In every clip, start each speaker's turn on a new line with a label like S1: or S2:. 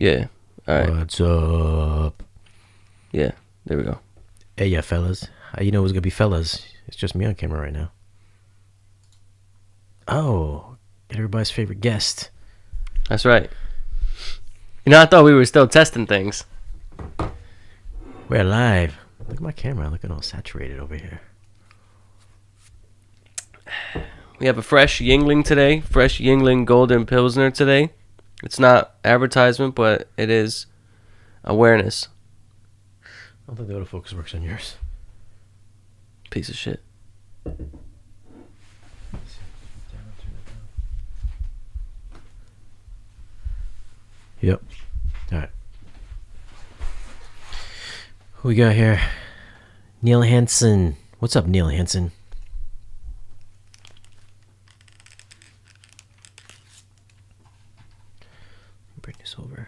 S1: Yeah. All right.
S2: What's up?
S1: Yeah. There we go.
S2: Hey, yeah, fellas. How you know it was gonna be fellas? It's just me on camera right now. Oh, everybody's favorite guest.
S1: That's right. You know, I thought we were still testing things.
S2: We're live. Look at my camera. Looking all saturated over here.
S1: We have a fresh Yingling today. Fresh Yingling Golden Pilsner today. It's not advertisement, but it is awareness.
S2: I don't think the autofocus works on yours.
S1: Piece of shit.
S2: Yep. All right. Who we got here? Neil Hansen. What's up, Neil Hansen? Bring this over.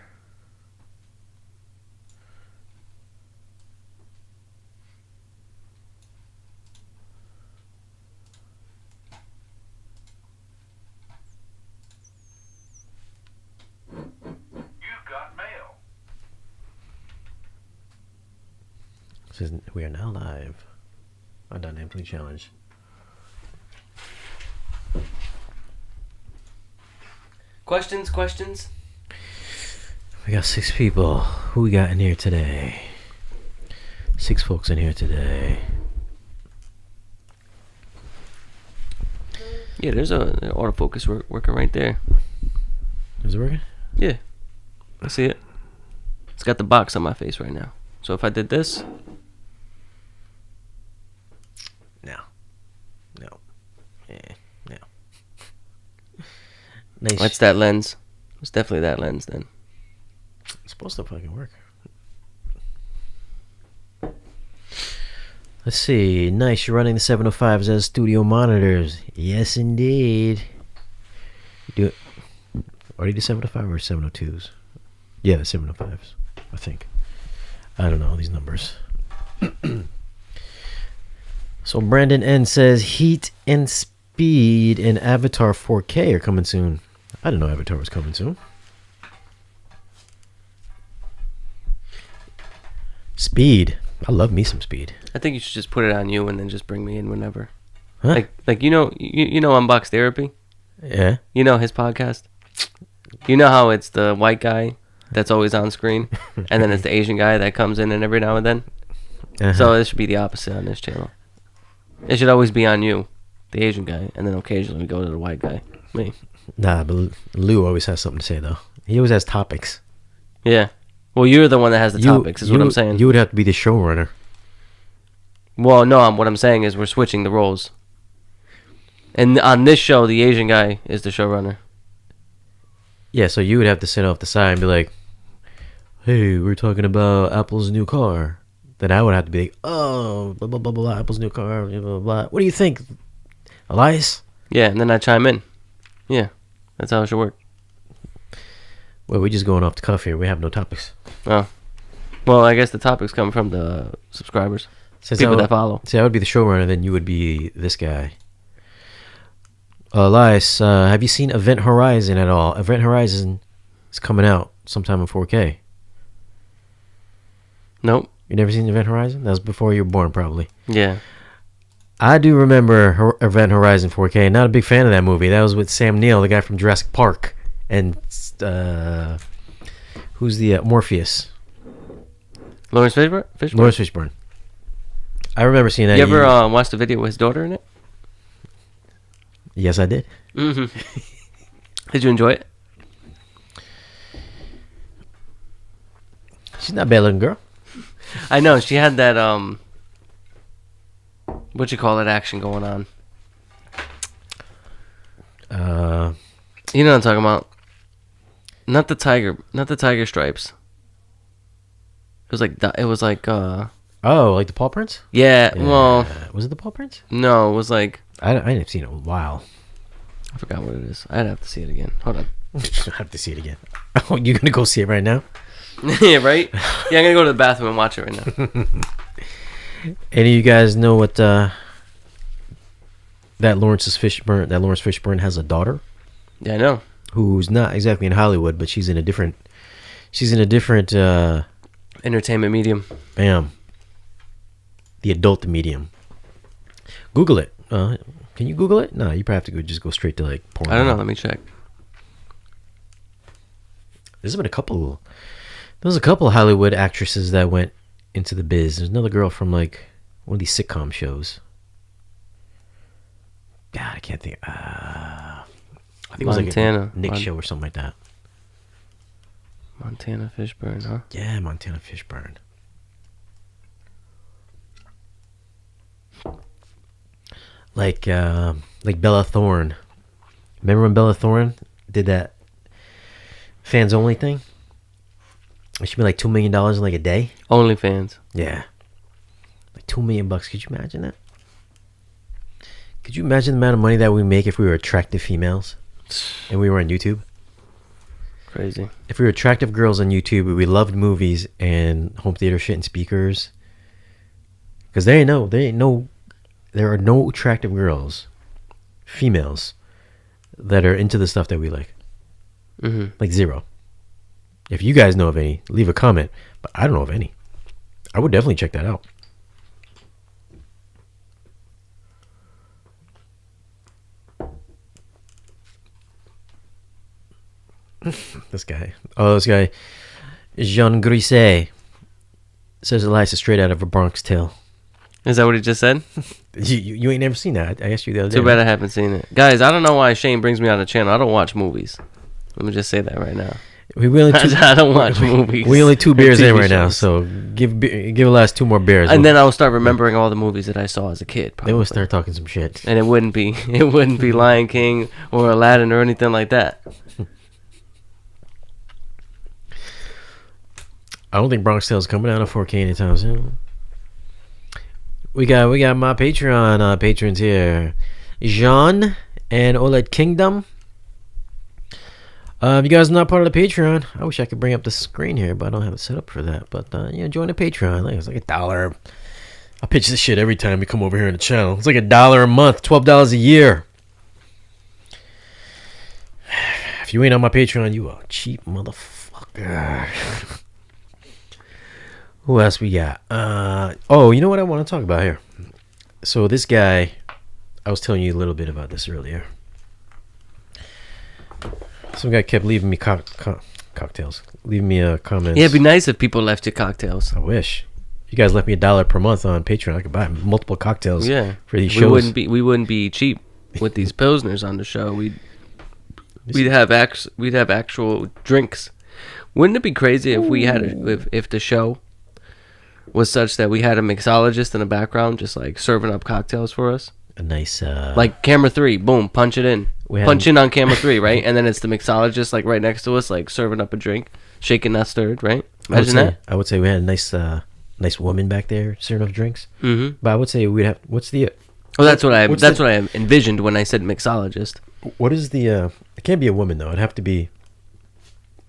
S2: Says we are now live on Dynamically Challenged.
S1: Questions?
S2: We got 6 people. Who we got in here today? 6 folks in here today.
S1: Yeah, there's an autofocus working right there.
S2: Is it working?
S1: Yeah. I see it. It's got the box on my face right now. So if I did this...
S2: No. No. Nice.
S1: That's that lens. It's definitely that lens then.
S2: It's supposed to fucking work. Let's see. Nice. You're running the 705s as studio monitors. Yes, indeed. You do it. Are you the 705 or 702s? Yeah, the 705s. I think. I don't know these numbers. So Brandon N says Heat and Speed and Avatar 4K are coming soon. I didn't know Avatar was coming soon. Speed. I love me some Speed.
S1: I think you should just put it on you and then just bring me in whenever.
S2: Huh?
S1: Like you know Unbox Therapy?
S2: Yeah.
S1: You know his podcast? You know how it's the white guy that's always on screen and then it's the Asian guy that comes in and every now and then?
S2: Uh-huh.
S1: So it should be the opposite on this channel. It should always be on you, the Asian guy, and then occasionally we go to the white guy, me.
S2: Nah, but Lou always has something to say, though. He always has topics.
S1: Yeah. Well, you're the one that has the topics, is what I'm saying.
S2: You would have to be the showrunner.
S1: Well, no, what I'm saying is we're switching the roles. And on this show, the Asian guy is the showrunner.
S2: Yeah, so you would have to sit off the side and be like, hey, we're talking about Apple's new car. Then I would have to be like, oh, blah, blah, blah, blah, Apple's new car, blah, blah, blah. What do you think, Elias?
S1: Yeah, and then I chime in. Yeah, that's how it should work.
S2: Well, we're just going off the cuff here. We have no topics.
S1: Oh. Well, I guess the topics come from the subscribers. People that follow.
S2: See, I would be the showrunner, then you would be this guy. Elias, have you seen Event Horizon at all? Event Horizon is coming out sometime in 4K.
S1: Nope.
S2: You never seen Event Horizon? That was before you were born, probably.
S1: Yeah.
S2: I do remember Event Horizon 4K. Not a big fan of that movie. That was with Sam Neill, the guy from Jurassic Park. And who's the Morpheus?
S1: Lawrence Fishburne?
S2: Lawrence Fishburne. I remember seeing that.
S1: You ever watched the video with his daughter in it?
S2: Yes, I did.
S1: Mm-hmm. Did you enjoy it?
S2: She's not a bad-looking girl.
S1: I know. She had that, what you call it, action going on. You know what I'm talking about. Not the tiger stripes. It was like
S2: oh, like the Paw Prints?
S1: Yeah, well,
S2: was it the Paw Prints?
S1: No, it was like
S2: I haven't seen it in a while.
S1: I forgot what it is. I'd have to see it again. Hold on.
S2: I have to see it again. Oh, you're gonna go see it right now?
S1: Yeah, right? Yeah, I'm gonna go to the bathroom and watch it right now.
S2: Any of you guys know what that Lawrence Fishburne has a daughter?
S1: Yeah, I know.
S2: Who's not exactly in Hollywood, but she's in a different She's in a different
S1: Entertainment medium.
S2: bam. The adult medium. Google it. Can you Google it? No, you probably have to just go straight to like porn.
S1: I don't know. Let me check.
S2: There's been a couple. There was a couple Hollywood actresses that went into the biz. There's another girl from like one of these sitcom shows. God, I can't think. I think it was
S1: Montana.
S2: like a Nick show or something like that.
S1: Montana Fishburne, huh?
S2: Yeah, Montana Fishburne. Like Bella Thorne. Remember when Bella Thorne did that fans only thing? It should be like $2 million in like a day.
S1: OnlyFans.
S2: Yeah, like $2 million. Could you imagine that? Could you imagine the amount of money that we make if we were attractive females and we were on YouTube?
S1: Crazy.
S2: If we were attractive girls on YouTube, we loved movies and home theater shit and speakers. Because there are no attractive girls, females, that are into the stuff that we like.
S1: Mm-hmm.
S2: Like zero. If you guys know of any, leave a comment. But I don't know of any. I would definitely check that out. This guy. Jean Grisset says Eliza straight out of a Bronx Tale.
S1: Is that what he just said?
S2: You ain't never seen that. I asked you the other day.
S1: Too bad I haven't seen it. Guys, I don't know why Shane brings me on the channel. I don't watch movies. Let me just say that right now.
S2: We only
S1: I don't watch movies.
S2: We only 2 beers in
S1: TV
S2: right now,
S1: shows.
S2: so give Elias 2 more beers.
S1: And then I'll start remembering all the movies that I saw as a kid. Probably.
S2: Then we'll start talking some shit.
S1: And it wouldn't be Lion King or Aladdin or anything like that.
S2: I don't think Bronx Tale's coming out of 4K anytime soon. We got my Patreon patrons here, Jean and OLED Kingdom. If you guys are not part of the Patreon, I wish I could bring up the screen here, but I don't have it set up for that. But join the Patreon. It's like $1. I pitch this shit every time we come over here on the channel. It's like $1 a month, $12 a year. If you ain't on my Patreon, you a cheap motherfucker. Who else we got? You know what I want to talk about here? So this guy, I was telling you a little bit about this earlier. Some guy kept leaving me cocktails, leaving me comments.
S1: Yeah, it'd be nice if people left you cocktails.
S2: I wish. If you guys left me $1 per month on Patreon, I could buy multiple cocktails.
S1: Yeah,
S2: for these shows.
S1: We wouldn't be cheap with these pilsners on the show. We'd have actual drinks. Wouldn't it be crazy if we had if the show was such that we had a mixologist in the background just like serving up cocktails for us?
S2: A nice
S1: like camera 3, boom, punch it in. Punch in on camera 3, right? And then it's the mixologist like right next to us, like serving up a drink, shaken not stirred, right? Imagine that.
S2: I would say we had a nice woman back there serving up drinks.
S1: Mm-hmm.
S2: But I would say we'd have. What's the?
S1: That's what I envisioned when I said mixologist.
S2: What is the? It can't be a woman though. It'd have to be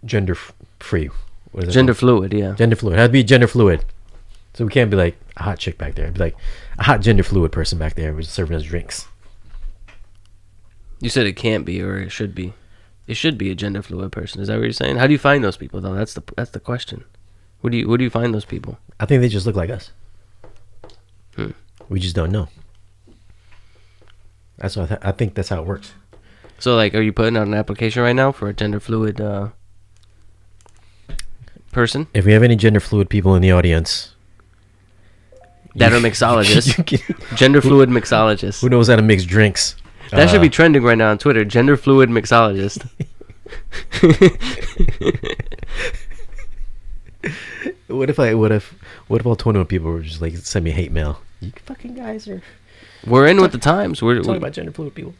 S2: gender free.
S1: Gender fluid, yeah.
S2: Gender fluid. It had to be gender fluid. So we can't be like a hot chick back there. It'd be like a hot gender fluid person back there who's serving us drinks.
S1: You said it can't be, or it should be. It should be a gender fluid person. Is that what you're saying? How do you find those people, though? That's the question. Where do you find those people?
S2: I think they just look like us.
S1: Hmm.
S2: We just don't know. That's what I think. That's how it works.
S1: So, like, are you putting out an application right now for a gender fluid person?
S2: If we have any gender fluid people in the audience
S1: that are mixologists, gender fluid mixologists,
S2: who knows how to mix drinks.
S1: That should be trending right now on Twitter. Gender fluid mixologist.
S2: What if all 21 people were just like send me hate mail? You fucking guys are.
S1: We're in with the times. We're
S2: talking about gender fluid people.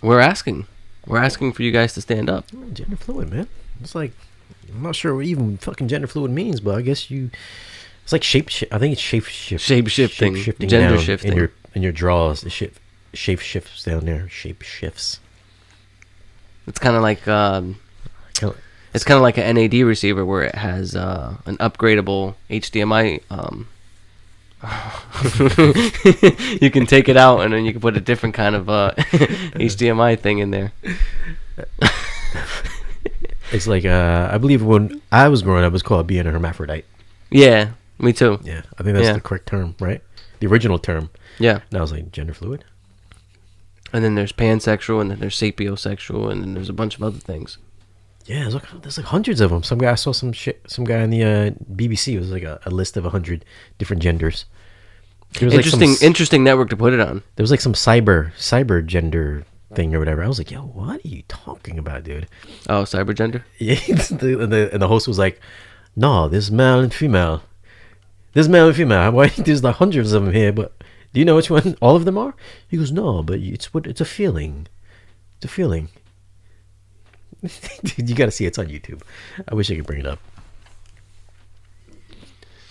S1: We're asking for you guys to stand up.
S2: Gender fluid, man. It's like I'm not sure what even fucking gender fluid means, but I guess it's like shape. I think it's shape shifting,
S1: gender shifting
S2: in your draws. The shit. Shape shifts down there. Shape shifts.
S1: It's kind of like it's kind of like an NAD receiver where it has an upgradable HDMI. You can take it out and then you can put a different kind of HDMI thing in there.
S2: It's like I believe when I was growing up, it was called being a hermaphrodite.
S1: Yeah, me too.
S2: Yeah, I think that's
S1: Yeah.
S2: the correct term, right? The original term.
S1: Yeah.
S2: And I was like gender fluid.
S1: And then there's pansexual, and then there's sapiosexual, and then there's a bunch of other things.
S2: Yeah, there's like hundreds of them. Some guy I saw some guy on the BBC. It was like a list of 100 different genders. There was
S1: Interesting network to put it on.
S2: There was like some cyber gender thing or whatever. I was like, yo, what are you talking about, dude?
S1: Oh, cybergender?
S2: Yeah, and the host was like, no, there's male and female. There's male and female. Why there's like hundreds of them here, but do you know which one all of them are? He goes, no, but it's a feeling. It's a feeling. Dude, you gotta see it's on YouTube. I wish I could bring it up.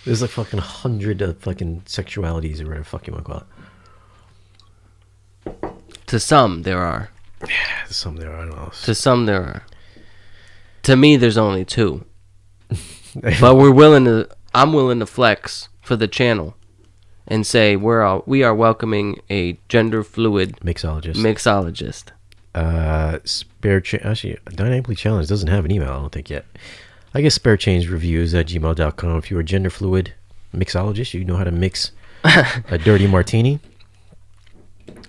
S2: There's like fucking 100 of fucking sexualities or whatever the fuck you want to call it.
S1: To some, there are.
S2: Yeah, some there are. I don't know.
S1: To some, there are. To me, there's only 2. But I'm willing to flex for the channel and say we are welcoming a gender fluid mixologist.
S2: Actually, Dynamically Challenged doesn't have an email, I don't think yet. I guess sparechangereviews@gmail.com. If you're a gender fluid mixologist, you know how to mix a dirty martini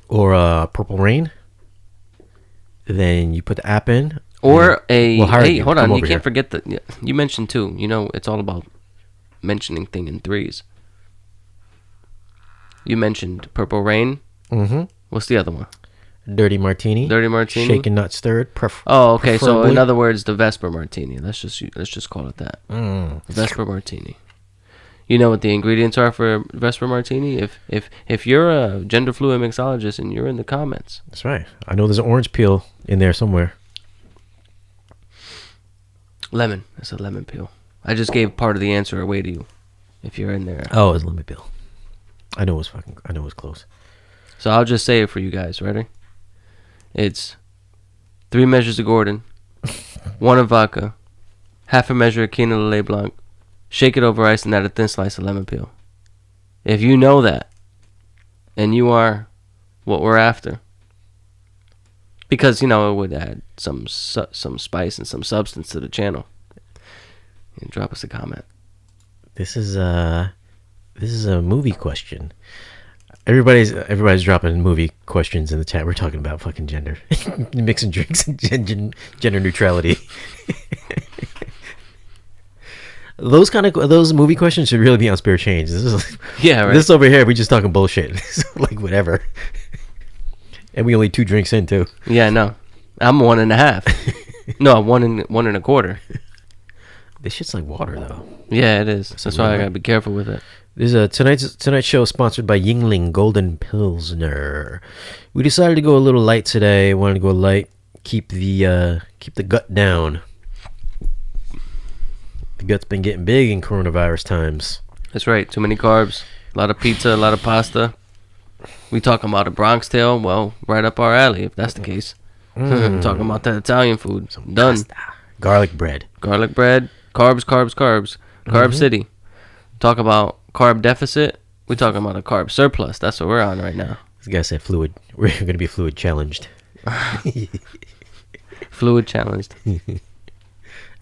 S2: or a purple rain. Then you put the app in.
S1: Or hey, hold on, you can't
S2: here.
S1: forget that you mentioned 2. You know, it's all about mentioning thing in 3s. You mentioned purple rain.
S2: Mm-hmm.
S1: What's the other one?
S2: Dirty martini.
S1: Shaken,
S2: not stirred.
S1: Oh, okay. So
S2: preferably.
S1: in other words, the Vesper martini. Let's just call it that. Vesper martini. You know what the ingredients are for Vesper martini? If you're a gender fluid mixologist and you're in the comments.
S2: That's right. I know there's an orange peel in there somewhere.
S1: Lemon. It's a lemon peel. I just gave part of the answer away to you. If you're in there.
S2: Oh, it's lemon peel. I know it was close.
S1: So I'll just say it for you guys. Ready? It's 3 measures of Gordon, 1 of vodka, half a measure of Quina Lillet Blanc, shake it over ice, and add a thin slice of lemon peel. If you know that, and you are what we're after, because, it would add some spice and some substance to the channel, and drop us a comment.
S2: This is a movie question. Everybody's dropping movie questions in the chat. We're talking about fucking gender, mixing drinks and gender neutrality. Those movie questions should really be on Spare Change. This is
S1: right.
S2: This over here, we just talking bullshit. Like whatever. And we only 2 drinks in too.
S1: Yeah, no, I'm 1.5. No, I'm 1.25.
S2: This shit's like water though.
S1: Yeah, it is. That's why I gotta be careful with it.
S2: This is tonight's show is sponsored by Yingling Golden Pilsner. We decided to go a little light today. Wanted to go light, keep the gut down. The gut's been getting big in coronavirus times.
S1: That's right. Too many carbs, a lot of pizza, a lot of pasta. We talking about a Bronx Tale? Well, right up our alley if that's the case. Talking about that Italian food. Done.
S2: Pasta. Garlic bread.
S1: Carbs. Carb City. Talk about carb deficit. We're talking about a carb surplus. That's what we're on right now.
S2: This guy said fluid. We're going to be fluid challenged.
S1: Fluid challenged.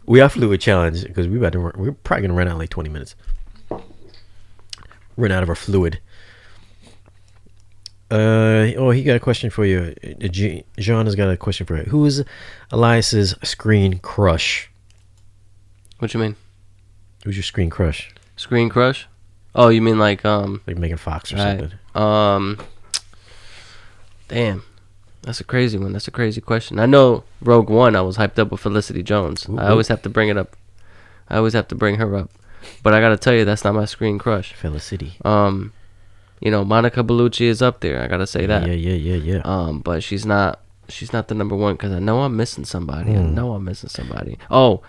S2: We are fluid challenged because we're probably going to run out in like 20 minutes. Run out of our fluid. He got a question for you. Jean has got a question for you. Who is Elias's screen crush?
S1: What you mean?
S2: Who's your screen crush?
S1: Screen crush? Oh, you mean like
S2: Megan Fox or something?
S1: Damn, that's a crazy one. That's a crazy question. I know Rogue One. I was hyped up with Felicity Jones.
S2: Ooh.
S1: I always have to bring it up. I always have to bring her up. But I gotta tell you, that's not my screen crush.
S2: Felicity.
S1: Monica Bellucci is up there. I gotta say that.
S2: Yeah.
S1: But she's not the number one because I know I'm missing somebody. Oh,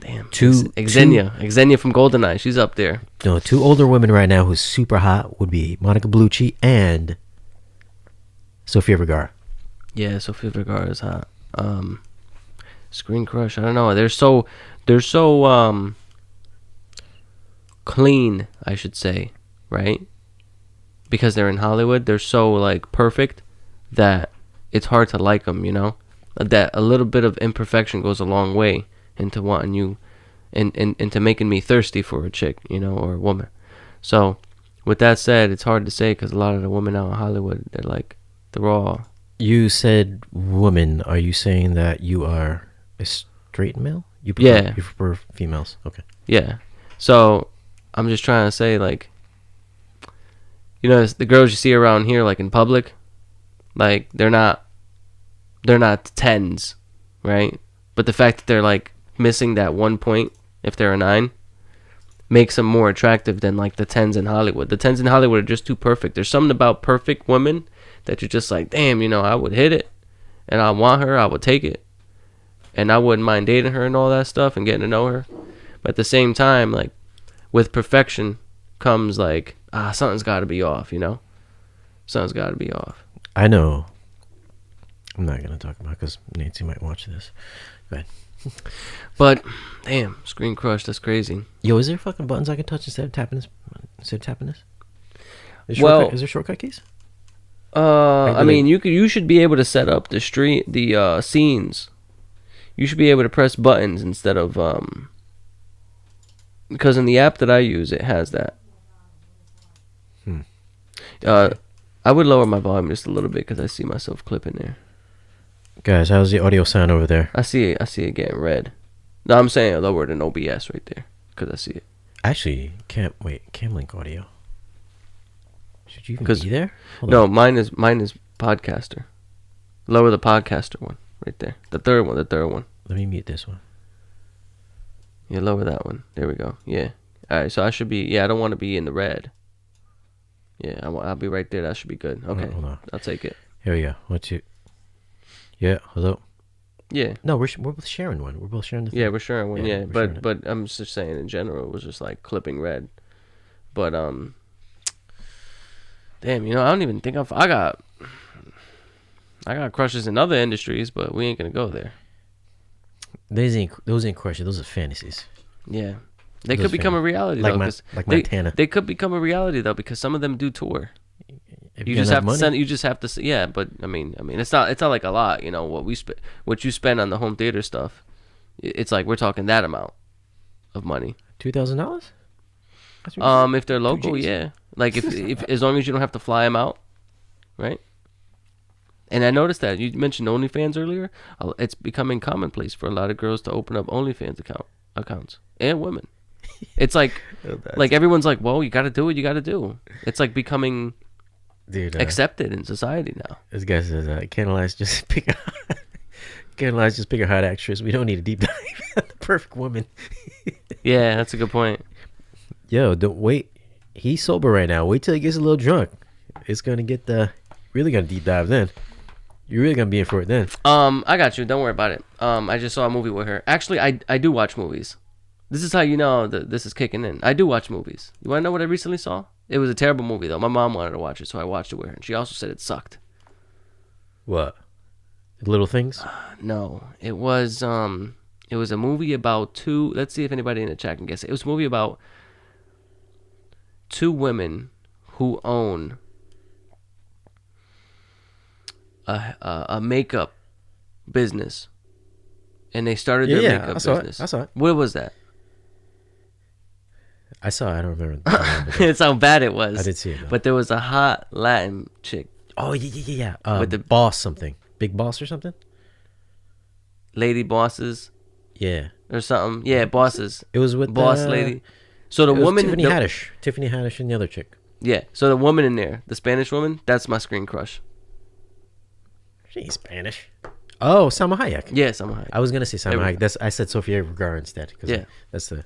S1: damn. Xenia from GoldenEye. She's up there.
S2: No, 2 older women right now who's super hot would be Monica Bellucci and Sofia Vergara.
S1: Yeah, Sofia Vergara is hot. Screen crush. I don't know. They're so clean, I should say, right? Because they're in Hollywood. They're so like perfect that it's hard to like them. that a little bit of imperfection goes a long way into wanting you, and into making me thirsty for a chick, or a woman. So, with that said, it's hard to say because a lot of the women out in Hollywood, they're all.
S2: You said woman. Are you saying that you are a straight male? You prefer females. Okay.
S1: Yeah. So, I'm just trying to say, like, the girls you see around here, like in public, like they're not 10s, right? But the fact that they're like missing that 1 point, if they're a 9, makes them more attractive than like the 10s in Hollywood. The 10s in Hollywood are just too perfect. There's something about perfect women that you're just like, damn, I would hit it, and I want her, I would take it, and I wouldn't mind dating her and all that stuff and getting to know her. But at the same time, like, with perfection comes like, something's got to be off, Something's got to be off.
S2: I know. I'm not going to talk about it because Nancy might watch this. Go ahead.
S1: But, damn, screen crush, that's crazy.
S2: Yo, is there fucking buttons I can touch instead of tapping this? Is there shortcut keys?
S1: I mean, you should be able to set up the scenes. You should be able to press buttons instead of because in the app that I use, it has that. I would lower my volume just a little bit because I see myself clipping there.
S2: Guys, how's the audio sound over there?
S1: I see it getting red. No, I'm saying lower than OBS right there because I see it.
S2: Actually, cam link audio. Should you even be there?
S1: No, mine is podcaster. Lower the podcaster one right there. The third one.
S2: Let me mute this one.
S1: Yeah, lower that one. There we go. Yeah. All right, so I should be. Yeah, I don't want to be in the red. Yeah, I'll be right there. That should be good. Okay,
S2: hold on.
S1: I'll take it.
S2: Here we go. Yeah, hello.
S1: Yeah.
S2: No, we're both sharing one. We're both sharing the thing.
S1: Yeah, we're sharing one. Yeah, but I'm just saying in general, it was just like clipping red. But damn, I don't even think I got crushes in other industries, but we ain't gonna go there.
S2: Those ain't crushes. Those are fantasies.
S1: Yeah, they could become a reality though.
S2: Montana.
S1: They could become a reality though because some of them do tour.
S2: You just have to
S1: send. You just have to. Yeah, but I mean, it's not like a lot. What you spend on the home theater stuff. It's like we're talking that amount of money.
S2: $2,000.
S1: If they're local, yeah. Like if as long as you don't have to fly them out, right? And I noticed that you mentioned OnlyFans earlier. It's becoming commonplace for a lot of girls to open up OnlyFans accounts and women. It's like everyone's like, well, you got to do what you got to do. It's like becoming. Dude, accepted in society now.
S2: This guy says, "Can't Elias just pick a hot actress? We don't need a deep dive. The perfect woman."
S1: Yeah, that's a good point.
S2: Yo, don't wait. He's sober right now. Wait till he gets a little drunk. It's gonna get really gonna deep dive then. You're really gonna be in for it then.
S1: I got you. Don't worry about it. I just saw a movie with her. Actually, I do watch movies. This is how you know that this is kicking in. I do watch movies. You want to know what I recently saw? It was a terrible movie, though. My mom wanted to watch it, so I watched it with her. And she also said it sucked.
S2: What? Little Things?
S1: No. It was a movie about two... Let's see if anybody in the chat can guess it. It was a movie about two women who own a makeup business. And they started their makeup business.
S2: I saw it.
S1: What was that?
S2: I saw it. I don't remember.
S1: It's how bad it was.
S2: I did see it, though.
S1: But there was a hot Latin chick.
S2: Oh, yeah. With the boss something. Big Boss or something?
S1: Lady Bosses.
S2: Yeah.
S1: Or something. Yeah, Bosses.
S2: It was with
S1: Boss Lady. So the woman...
S2: Tiffany Haddish. Tiffany Haddish and the other chick.
S1: Yeah. So the woman in there, the Spanish woman, that's my screen crush.
S2: She ain't Spanish. Oh, Salma Hayek.
S1: Yeah, Salma Hayek.
S2: I was going to say Salma Hayek. I said Sofia Vergara instead.
S1: Yeah.
S2: That's the...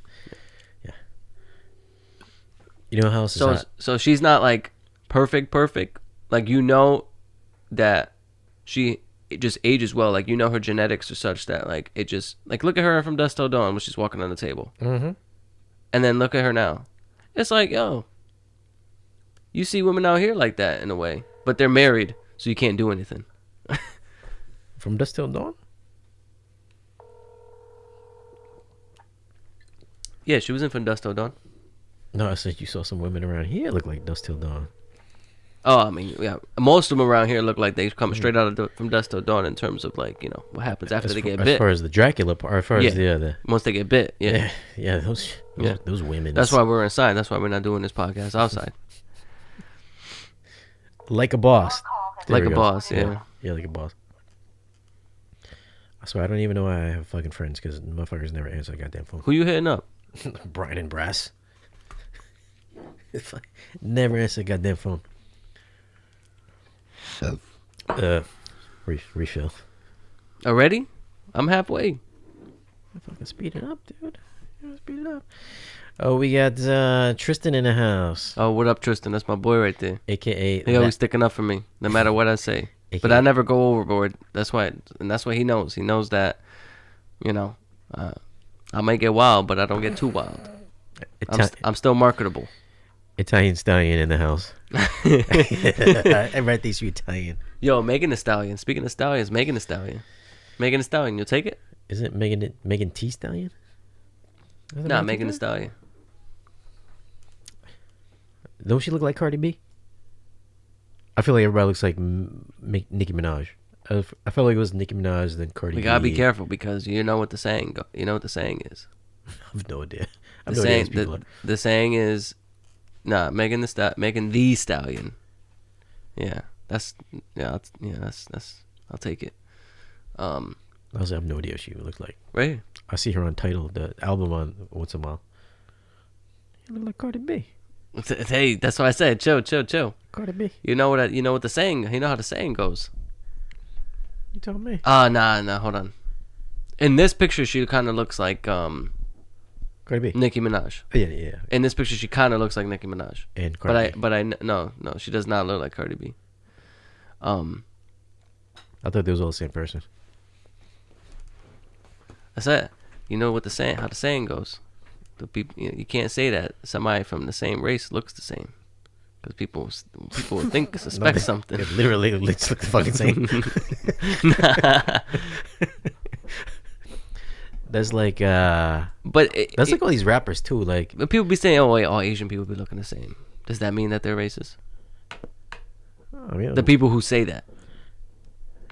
S2: You know how else is hot?
S1: So she's not like perfect. Like that she just ages well. Like her genetics are such that like it just like look at her from Dusk Till Dawn when she's walking on the table.
S2: Mm-hmm.
S1: And then look at her now. It's like, yo, you see women out here like that in a way, but they're married, so you can't do anything.
S2: From Dusk Till Dawn?
S1: Yeah, she was in From Dusk Till Dawn.
S2: No, I said you saw some women around here look like Dusk Till Dawn.
S1: Oh, I mean, yeah. Most of them around here look like they come straight out of from dusk till dawn in terms of like what happens after they get bit.
S2: As far as the Dracula part, or as far as the
S1: once they get bit,
S2: yeah, those women.
S1: That's why we're inside. That's why we're not doing this podcast outside.
S2: Like a boss.
S1: Like a boss, yeah.
S2: Yeah, like a boss. I swear, I don't even know why I have fucking friends because motherfuckers never answer the goddamn phone.
S1: Who you hitting up?
S2: Brian and Brass. Never answer the goddamn phone. Refill.
S1: Already? I'm halfway.
S2: Fucking speed it up, dude. Speed it up. Oh, we got Tristan in the house.
S1: Oh, what up, Tristan? That's my boy right there.
S2: AKA.
S1: He always sticking up for me, no matter what I say.
S2: AKA,
S1: but I never go overboard. That's why, and that's what he knows. He knows that, I might get wild, but I don't get too wild. I'm still marketable.
S2: Italian Stallion in the house. Everybody thinks you're Italian.
S1: Yo, Megan Thee Stallion. Speaking of stallions, Megan Thee Stallion. Megan Thee Stallion, you'll take it?
S2: Is it Megan T Stallion?
S1: Nah, Megan Thee Stallion.
S2: Don't she look like Cardi B? I feel like everybody looks like Nicki Minaj. I felt like it was Nicki Minaj then Cardi B.
S1: We gotta be careful because you know what the saying is.
S2: I have no idea.
S1: The saying is, Megan Thee Stallion. Yeah, that's I'll take it.
S2: I have no idea what she looks like.
S1: Right.
S2: I see her on Tidal, the album on once in a while. You look like Cardi B.
S1: Hey, that's what I said. Chill.
S2: Cardi B.
S1: You know what the saying? You know how the saying goes.
S2: You tell me.
S1: Nah. Hold on. In this picture, she kind of looks like
S2: Cardi B.
S1: Nicki Minaj.
S2: Yeah.
S1: In this picture, she kind of looks like Nicki Minaj.
S2: And Cardi B.
S1: No, she does not look like Cardi B.
S2: I thought they was all the same person.
S1: That's it. You know what how the saying goes. The people, you can't say that somebody from the same race looks the same, because people would suspect something.
S2: It literally looks like the fucking same. That's like that's like all these rappers too. Like,
S1: but people be saying, "Oh, wait, all Asian people be looking the same." Does that mean that they're racist?
S2: I mean,
S1: the people who say that.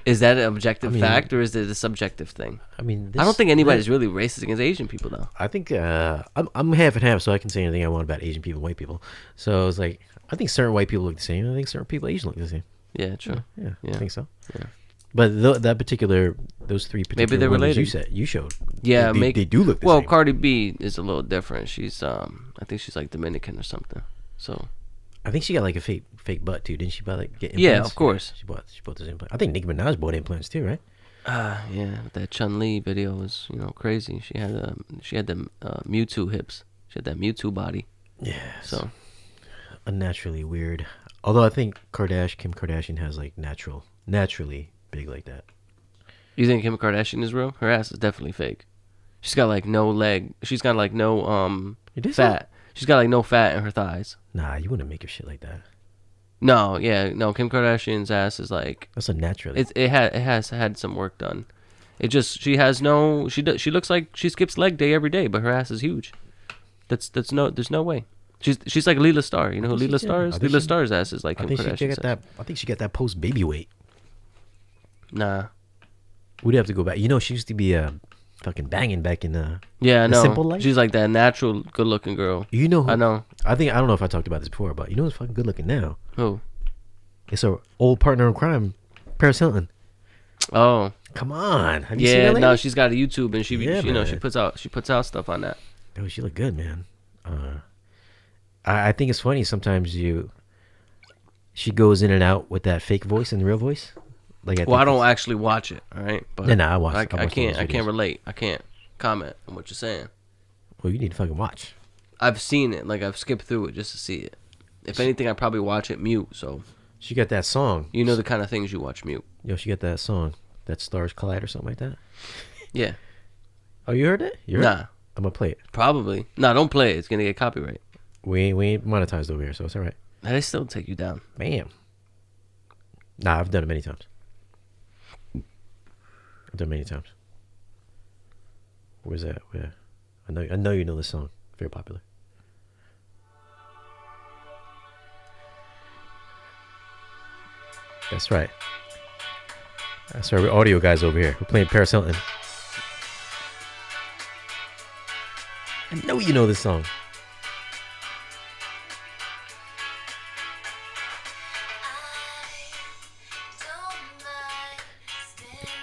S1: Is that an objective fact, or is it a subjective thing? I mean, I don't think anybody's really racist against Asian people, though.
S2: I think I'm half and half, so I can say anything I want about Asian people and white people. So it's like, I think certain white people look the same. I think certain people Asian look the same.
S1: Yeah, true.
S2: Yeah. I think so. Yeah. But those three particular
S1: maybe they're related.
S2: You showed.
S1: Yeah,
S2: they do look the same.
S1: Well, Cardi B is a little different. She's I think she's like Dominican or something. So.
S2: I think she got like a fake butt too, didn't she? Get implants?
S1: Yeah, of course.
S2: She bought those implants. I think Nicki Minaj bought implants too, right?
S1: Yeah. That Chun-Li video was crazy. She had the Mewtwo hips. She had that Mewtwo body.
S2: Yeah.
S1: So
S2: unnaturally weird. Although I think Kim Kardashian has like naturally big like that.
S1: You think Kim Kardashian is real? Her ass is definitely fake. She's got like no leg. She's got like no fat. She's got like no fat in her thighs.
S2: Nah, you wouldn't make her shit like that.
S1: No, Kim Kardashian's ass is like
S2: that's unnatural.
S1: It has had some work done. She looks like she skips leg day every day, but her ass is huge. There's no way. She's like Leela Starr. You know who Leela Starr is? Leela Starr's ass is like Kim Kardashian's ass.
S2: I think she got that post baby weight.
S1: Nah.
S2: We'd have to go back. She used to be fucking banging back in the
S1: Simple Life. She's like that natural, good-looking girl.
S2: You know who?
S1: I know.
S2: I don't know if I talked about this before, but you know who's fucking good-looking now?
S1: Who?
S2: It's her old partner in crime, Paris Hilton.
S1: Oh,
S2: come on! Have you seen that lady?
S1: No, she's got a YouTube and she puts out stuff on that.
S2: Oh, she look good, man. I think it's funny sometimes she goes in and out with that fake voice and the real voice. I
S1: don't actually watch it, all right? But
S2: I watch.
S1: I can't relate. I can't comment on what you're saying.
S2: Well, you need to fucking watch.
S1: I've seen it. I've skipped through it just to see it. If anything, I probably watch it mute. So
S2: she got that song.
S1: You know the kind of things you watch mute.
S2: She got that song, that Stars Collide or something like that.
S1: Yeah.
S2: Oh, you heard it?
S1: Nah.
S2: I'm gonna play it.
S1: Probably. No, don't play it. It's gonna get copyright.
S2: We ain't monetized over here, so it's all right.
S1: They still take you down.
S2: Bam. Nah, I've done it many times. Where's that? Where? I know you know this song. Very popular. That's right. That's right. We're audio guys over here. We're playing Paris Hilton. I know you know this song.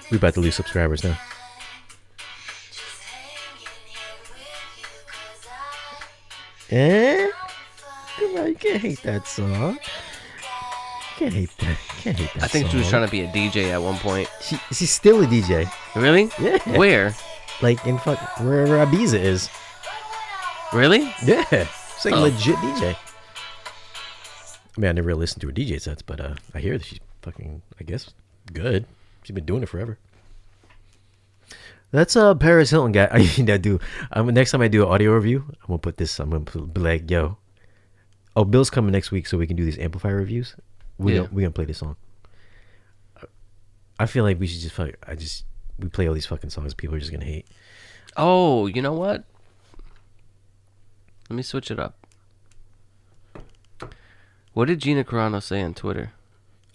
S2: We about to lose subscribers now. Eh? Come on, you can't hate that song. Can't hate that. Can't hate that.
S1: I think
S2: song.
S1: she was trying to be a DJ at one point.
S2: She's still a DJ.
S1: Really?
S2: Yeah.
S1: Where?
S2: Like in wherever Ibiza is.
S1: Really?
S2: Yeah. She's like a legit DJ. I mean, I never really listened to her DJ sets, but I hear that she's fucking, I guess, good. She's been doing it forever. That's Paris Hilton guy. I mean, I do. Next time I do an audio review, I'm gonna put this. I'm gonna be like, yo, oh, Bill's coming next week, so we can do these amplifier reviews. We gonna play this song. I feel like we should just we play all these fucking songs people are just gonna hate.
S1: Oh, you know what? Let me switch it up. What did Gina Carrano say on Twitter?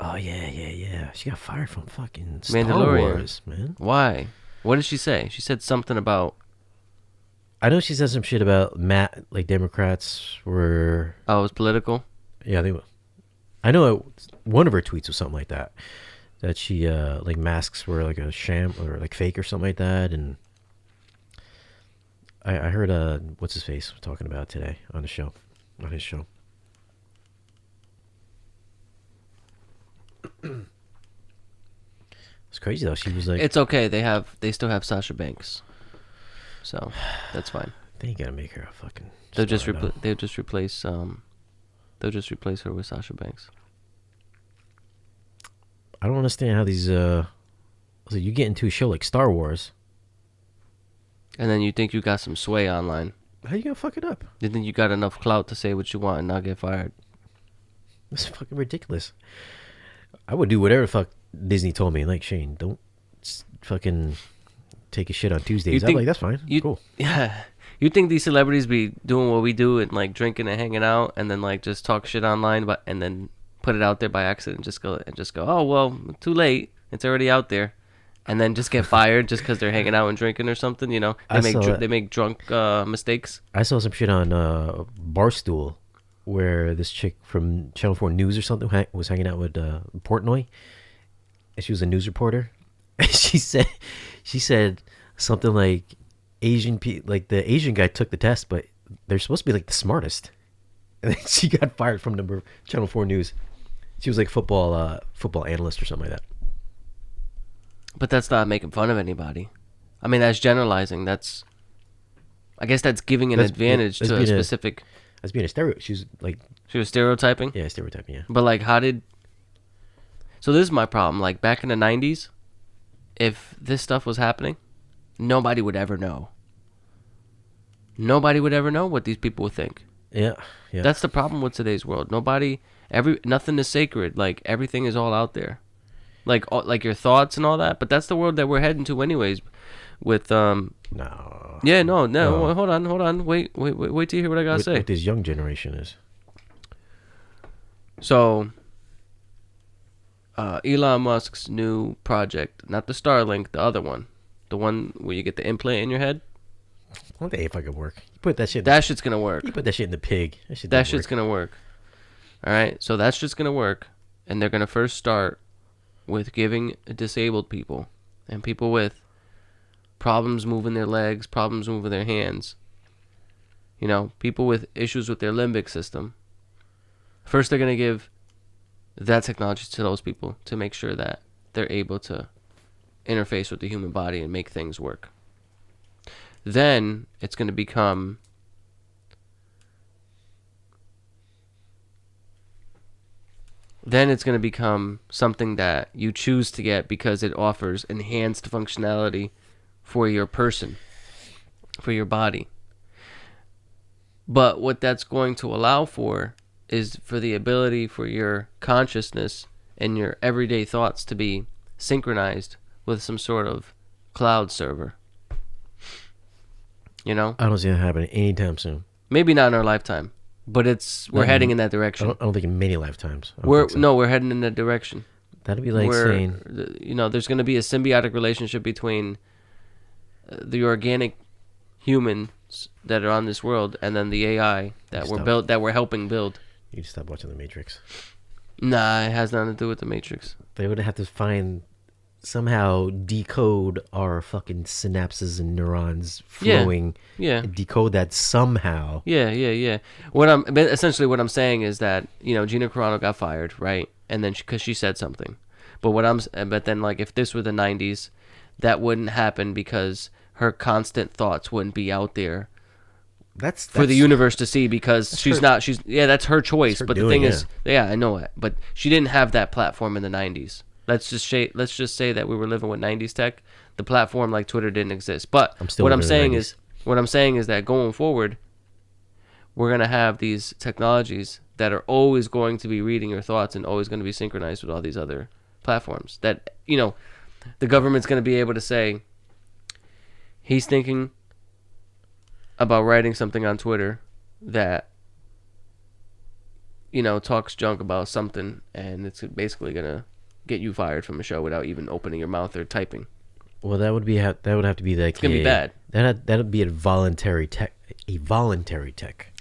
S2: Oh yeah. She got fired from fucking Star
S1: Mandalorian.
S2: Wars, man.
S1: Why? What did she say? She said something about.
S2: I know she said some shit about like Democrats were.
S1: Oh, it was political.
S2: Yeah, I know one of her tweets was something like that. That she like masks were like a sham or like fake or something like that, and I heard what's his face talking about today on his show. It's crazy though. She was like,
S1: It's okay. They still have Sasha Banks, so that's fine.
S2: they ain't gotta make her a fucking.
S1: They'll just
S2: star, though.
S1: they'll just replace her with Sasha Banks.
S2: I don't understand how these. So you get into a show like Star Wars.
S1: And then you think you got some sway online.
S2: How you gonna fuck it up?
S1: You think you got enough clout to say what you want and not get fired.
S2: That's fucking ridiculous. I would do whatever the fuck Disney told me. Like, Shane, don't fucking take a shit on Tuesdays. I'm like, that's fine. Cool.
S1: Yeah. You think these celebrities be doing what we do and like drinking and hanging out and then like just talk shit online and then put it out there by accident and just go, oh well, too late. It's already out there. And then just get fired just because they're hanging out and drinking or something, you know? They make drunk mistakes.
S2: I saw some shit on Barstool where this chick from Channel 4 News or something was hanging out with Portnoy. And she was a news reporter. And she said something like like the Asian guy took the test, but they're supposed to be like the smartest. And then she got fired from Channel 4 News. She was like football analyst or something like that.
S1: But that's not making fun of anybody. I mean, that's generalizing. I guess that's giving an advantage to a specific.
S2: That's being a stereotype. She
S1: was stereotyping?
S2: Yeah, stereotyping, yeah.
S1: But like, so this is my problem. Like back in the 90s, if this stuff was happening, nobody would ever know. Nobody would ever know what these people would think.
S2: Yeah.
S1: That's the problem with today's world. Nothing is sacred. Like everything is all out there. Like your thoughts and all that, but that's the world that we're heading to anyways. With
S2: no.
S1: Yeah, no. Hold on. Wait till you hear what I gotta say.
S2: What this young generation is.
S1: So, Elon Musk's new project, not the Starlink, the other one, the one where you get the implant in your head.
S2: One day if I could work, you put that shit.
S1: That shit's gonna work.
S2: You put that shit in the pig.
S1: That shit's gonna work. All right, so that shit's gonna work, and they're gonna first start with giving disabled people and people with problems moving their legs, problems moving their hands, people with issues with their limbic system. First, they're going to give that technology to those people to make sure that they're able to interface with the human body and make things work. Then it's going to become something that you choose to get because it offers enhanced functionality for your person, for your body. But what that's going to allow for is for the ability for your consciousness and your everyday thoughts to be synchronized with some sort of cloud server.
S2: I don't see that happening anytime soon.
S1: Maybe not in our lifetime. But we're heading in that direction.
S2: I don't think in many lifetimes.
S1: We're heading in that direction.
S2: That'd be like saying,
S1: there's going to be a symbiotic relationship between the organic humans that are on this world and then the AI that we're helping build.
S2: You need to stop watching The Matrix.
S1: Nah, it has nothing to do with The Matrix.
S2: They would have to somehow decode our fucking synapses and neurons flowing.
S1: Yeah.
S2: Decode that somehow.
S1: Yeah. Essentially what I'm saying is that, Gina Carrano got fired, right? And then because she said something. But then like if this were the 90s, that wouldn't happen because her constant thoughts wouldn't be out there. That's for the universe to see because that's her choice. But the thing is, I know it. But she didn't have that platform in the 90s. Let's just say that we were living with 90s tech. The platform like Twitter didn't exist. But what I'm saying is that going forward, we're going to have these technologies that are always going to be reading your thoughts and always going to be synchronized with all these other platforms. That, the government's going to be able to say, he's thinking about writing something on Twitter that, talks junk about something, and it's basically going to get you fired from a show without even opening your mouth or typing.
S2: Well, that would have to be like
S1: it's gonna be bad.
S2: That'd be a voluntary tech.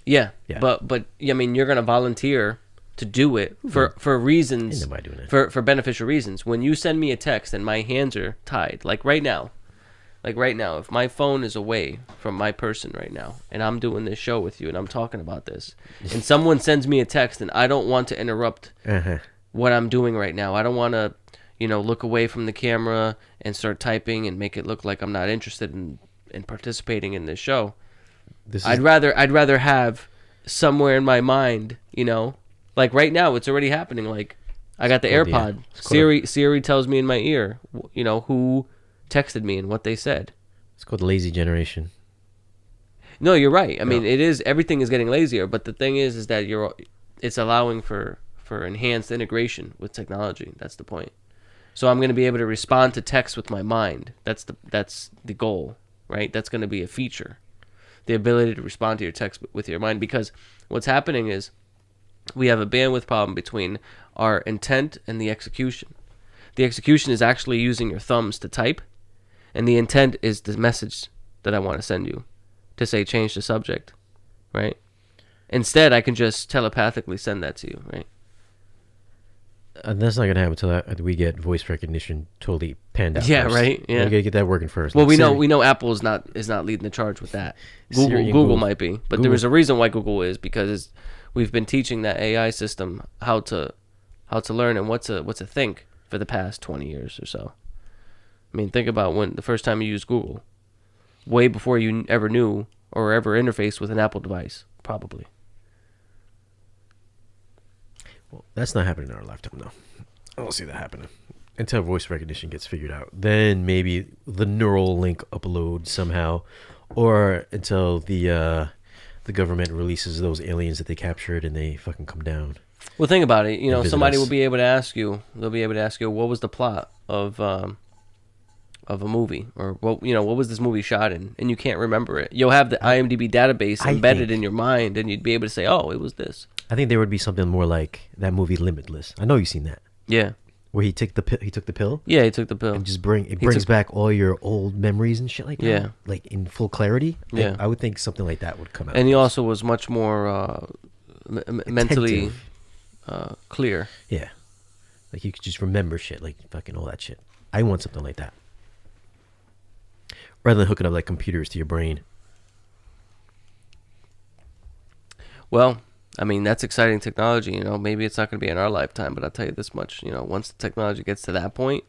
S1: Yeah. But I mean, you're gonna volunteer to do it for reasons.
S2: Ain't nobody doing it.
S1: For beneficial reasons. When you send me a text and my hands are tied, like right now, if my phone is away from my person right now, and I'm doing this show with you and I'm talking about this, and someone sends me a text and I don't want to interrupt. What I'm doing right now. I don't want to, look away from the camera and start typing and make it look like I'm not interested in participating in this show. I'd rather have somewhere in my mind, like right now it's already happening. Like I got the AirPod. Siri tells me in my ear, who texted me and what they said.
S2: It's called the lazy generation.
S1: No, you're right. I mean, everything is getting lazier, but the thing is that it's allowing for enhanced integration with technology. That's the point. So I'm going to be able to respond to text with my mind. That's the goal, right? That's going to be a feature. The ability to respond to your text with your mind, because what's happening is we have a bandwidth problem between our intent and the execution. The execution is actually using your thumbs to type, and the intent is the message that I want to send you to say change the subject, right? Instead, I can just telepathically send that to you, right?
S2: That's not gonna happen until we get voice recognition totally panned out.
S1: Yeah,
S2: first.
S1: right. Yeah,
S2: we gotta get that working first.
S1: Well, we know Apple is not leading the charge with that. Google might be, but there is a reason why Google is, because we've been teaching that AI system how to learn and what to think for the past 20 years or so. I mean, think about when the first time you used Google, way before you ever knew or ever interfaced with an Apple device, probably.
S2: Well, that's not happening in our lifetime, though. I don't see that happening until voice recognition gets figured out. Then maybe the neural link upload somehow, or until the government releases those aliens that they captured and they fucking come down.
S1: Well, think about it. Somebody will be able to ask you. They'll be able to ask you, what was the plot of a movie, or what was this movie shot in, and you can't remember it. You'll have the IMDb database embedded in your mind, and you'd be able to say, oh, it was this.
S2: I think there would be something more like that movie Limitless. I know you've seen that.
S1: Yeah.
S2: Where he took the pill.
S1: Yeah, he took the pill.
S2: And just brings back all your old memories and shit like that.
S1: Yeah.
S2: Like in full clarity.
S1: Yeah.
S2: I would think something like that would come out.
S1: And he also was much more mentally clear.
S2: Yeah. Like you could just remember shit, like fucking all that shit. I want something like that. Rather than hooking up like computers to your brain.
S1: Well, I mean, that's exciting technology. Maybe it's not going to be in our lifetime, but I'll tell you this much. Once the technology gets to that point,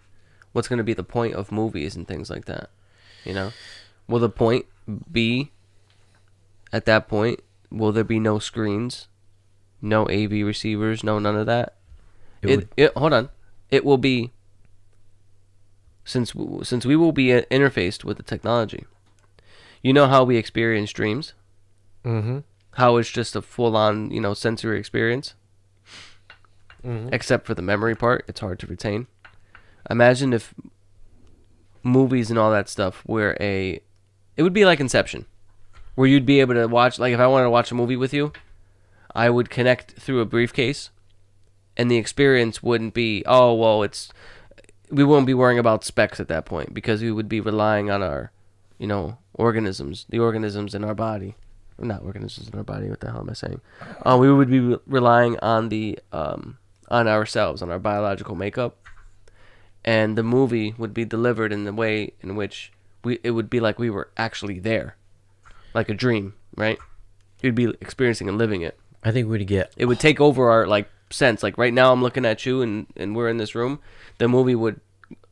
S1: what's going to be the point of movies and things like that? Will the point be, at that point, will there be no screens, no AV receivers, no none of that? Hold on. It will be, since we will be interfaced with the technology. You know how we experience dreams?
S2: Mm-hmm.
S1: How it's just a full-on, sensory experience. Mm-hmm. Except for the memory part, it's hard to retain. Imagine if movies and all that stuff were it would be like Inception, where you'd be able to watch, like if I wanted to watch a movie with you, I would connect through a briefcase, and the experience wouldn't be, oh well, we wouldn't be worrying about specs at that point because we would be relying on our, organisms, the organisms in our body. Not organisms in our body. What the hell am I saying? We would be relying on on ourselves, on our biological makeup, and the movie would be delivered in the way in which it would be like we were actually there, like a dream, right? You'd be experiencing and living it.
S2: I think
S1: it would take over our sense. Like right now, I'm looking at you, and we're in this room. The movie would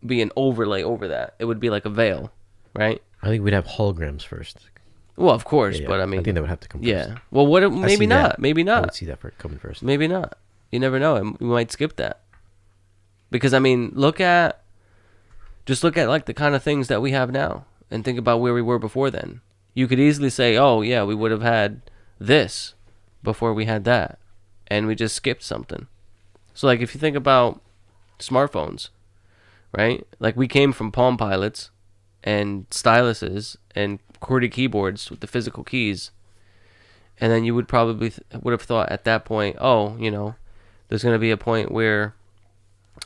S1: be an overlay over that. It would be like a veil, right?
S2: I think we'd have holograms first.
S1: Well, of course,
S2: Yeah,
S1: but I mean,
S2: I think that would have to come first.
S1: Yeah. Well, maybe not. Maybe
S2: I
S1: not.
S2: would see that coming first.
S1: Maybe not. You never know. We might skip that. Because I mean, just look at like the kind of things that we have now, and think about where we were before then. You could easily say, "Oh, yeah, we would have had this before we had that," and we just skipped something. So, like, if you think about smartphones, right? Like, we came from Palm Pilots and styluses and QWERTY keyboards with the physical keys, and then you would probably would have thought at that point, oh, there's going to be a point where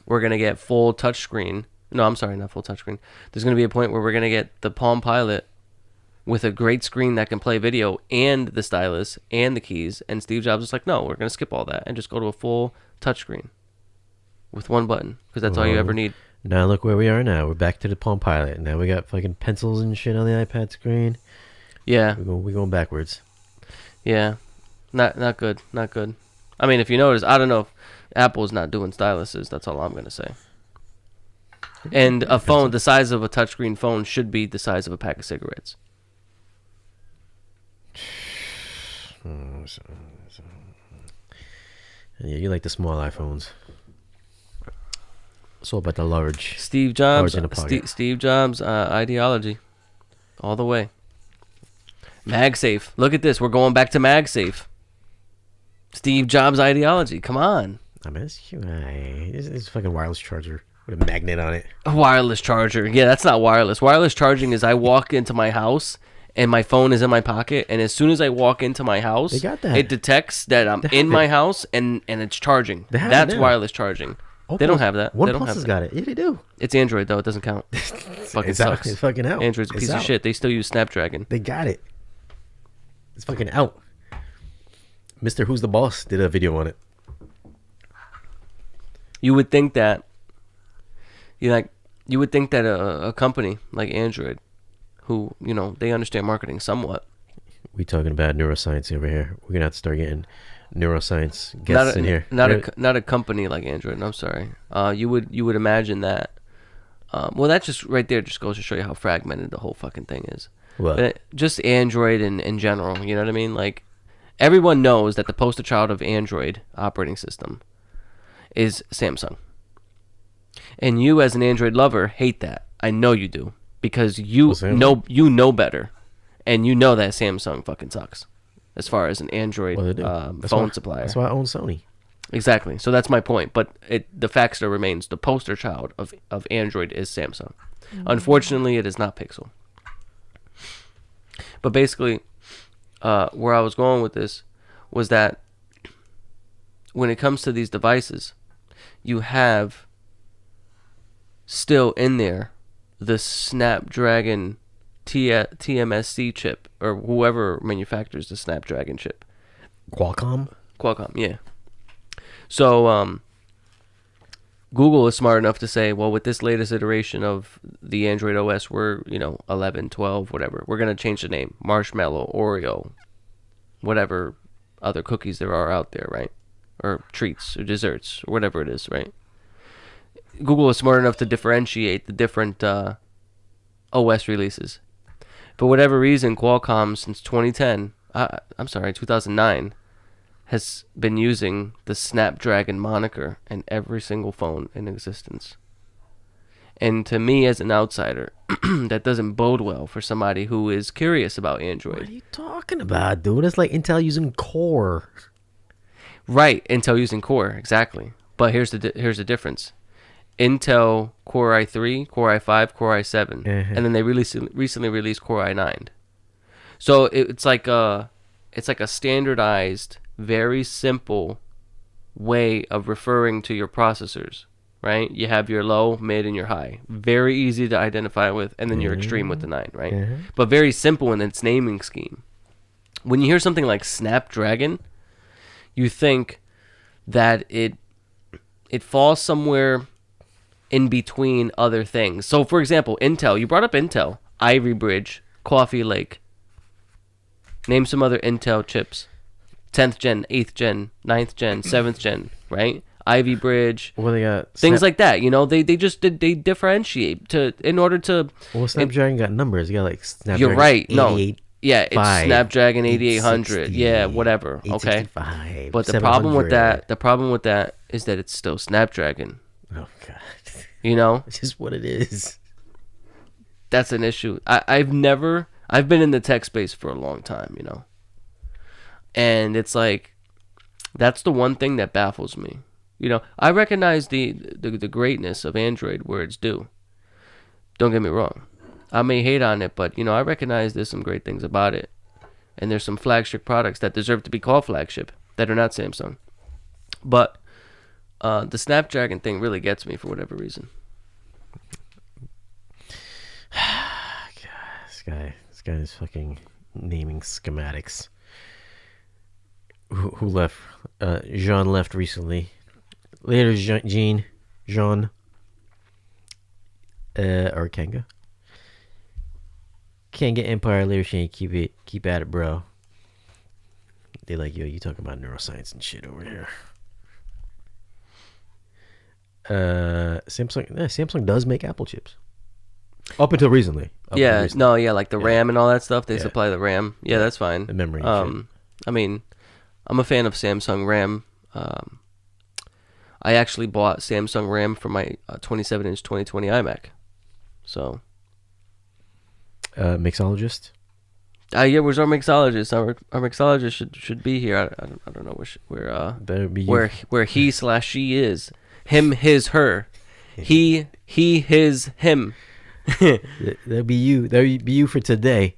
S1: we're going to get full touchscreen. No, I'm sorry, not full touchscreen. There's going to be a point where we're going to get the Palm Pilot with a great screen that can play video and the stylus and the keys. And Steve Jobs was like, no, we're going to skip all that and just go to a full touchscreen with one button because that's all you ever need.
S2: Now look where we are now. We're back to the Palm Pilot. Now we got fucking pencils and shit on the iPad screen.
S1: Yeah.
S2: We're going backwards.
S1: Yeah. Not good. Not good. I mean, if you notice, I don't know if Apple's not doing styluses. That's all I'm going to say. And a phone, the size of a touchscreen phone should be the size of a pack of cigarettes.
S2: Yeah, you like the small iPhones. It's all about the large.
S1: Steve Jobs,
S2: in a pocket.
S1: Steve Jobs ideology, all the way. MagSafe. Look at this. We're going back to MagSafe. Steve Jobs ideology. Come on.
S2: I mean, it's a fucking wireless charger with a magnet on it.
S1: A wireless charger. Yeah, that's not wireless. Wireless charging is I walk into my house and my phone is in my pocket, and as soon as I walk into my house,
S2: they got that.
S1: It detects that I'm in my house and it's charging. That's wireless charging. They don't have that.
S2: OnePlus has got it. Yeah, they do.
S1: It's Android, though. It doesn't count. Fucking
S2: it's
S1: sucks.
S2: It's fucking out.
S1: Android's a piece of shit. They still use Snapdragon.
S2: They got it. It's fucking out. Mr. Who's the Boss did a video on it.
S1: You would think that a company like Android, who, they understand marketing somewhat.
S2: We talking about neuroscience over here. We're gonna have to start getting neuroscience guests in here.
S1: Not a company like Android. I'm sorry. You would imagine that. Well, that just right there just goes to show you how fragmented the whole fucking thing is.
S2: What?
S1: Just Android in general. You know what I mean? Like, everyone knows that the poster child of Android operating system is Samsung. And you, as an Android lover, hate that. I know you do, because you know better, and you know that Samsung fucking sucks as far as an Android phone supplier.
S2: That's why I own Sony.
S1: Exactly. So that's my point. But the fact still remains: the poster child of Android is Samsung. Unfortunately, it is not Pixel. But basically, where I was going with this was that when it comes to these devices, you have still in there the Snapdragon TMSC chip, or whoever manufactures the Snapdragon chip.
S2: Qualcomm,
S1: yeah. So Google is smart enough to say, well, with this latest iteration of the Android OS, we're 11, 12, whatever, we're going to change the name: Marshmallow, Oreo, whatever other cookies there are out there, right? Or treats or desserts or whatever it is, right? Google is smart enough to differentiate the different OS releases. For whatever reason, Qualcomm since 2009 has been using the Snapdragon moniker in every single phone in existence. And to me, as an outsider, that doesn't bode well for somebody who is curious about Android.
S2: What are you talking about, dude? It's like Intel using Core.
S1: Right, Intel using Core, exactly. But here's the difference. Intel Core i3, Core i5, Core i7, and then they recently released Core i9. So it's like a standardized, very simple way of referring to your processors, right? You have your low, mid, and your high. Very easy to identify with, and then your extreme with the 9, right? But very simple in its naming scheme. When you hear something like Snapdragon, you think that it falls somewhere in between other things. So, for example, Intel. You brought up Intel. Ivy Bridge, Coffee Lake. Name some other Intel chips. 10th gen, 8th gen, 9th gen, 7th gen, right? Ivy Bridge.
S2: Well, they got
S1: things like that. You know, they differentiate in order to.
S2: Well, Snapdragon got numbers. You got like Snapdragon.
S1: You're right. No.
S2: 88.
S1: Yeah, it's
S2: 5,
S1: Snapdragon 8800. Yeah, whatever. Okay. But the problem with that is that it's still Snapdragon.
S2: Oh God.
S1: You know?
S2: It's just what it is.
S1: That's an issue. I've been in the tech space for a long time, you know. And it's like, that's the one thing that baffles me. You know, I recognize the greatness of Android where it's due. Don't get me wrong. I may hate on it, but, you know, I recognize there's some great things about it. And there's some flagship products that deserve to be called flagship that are not Samsung. But the Snapdragon thing really gets me for whatever reason.
S2: God, this guy is fucking naming schematics. Who left? Jean left recently. Later, Jean, or Kenga. Can't get Empire later, Shane. Keep at it, bro. They like, yo, you talking about neuroscience and shit over here. Samsung does make Apple chips. Up until recently.
S1: Like the RAM and all that stuff. They supply the RAM. Yeah, that's fine.
S2: The memory.
S1: I mean, I'm a fan of Samsung RAM. I actually bought Samsung RAM for my 27-inch 2020 iMac. So.
S2: Mixologist.
S1: Yeah, where's our mixologist? Our mixologist should be here. I don't know where he/she is. Him, his, her. He, his, him.
S2: That'd be you. That'd be you for today.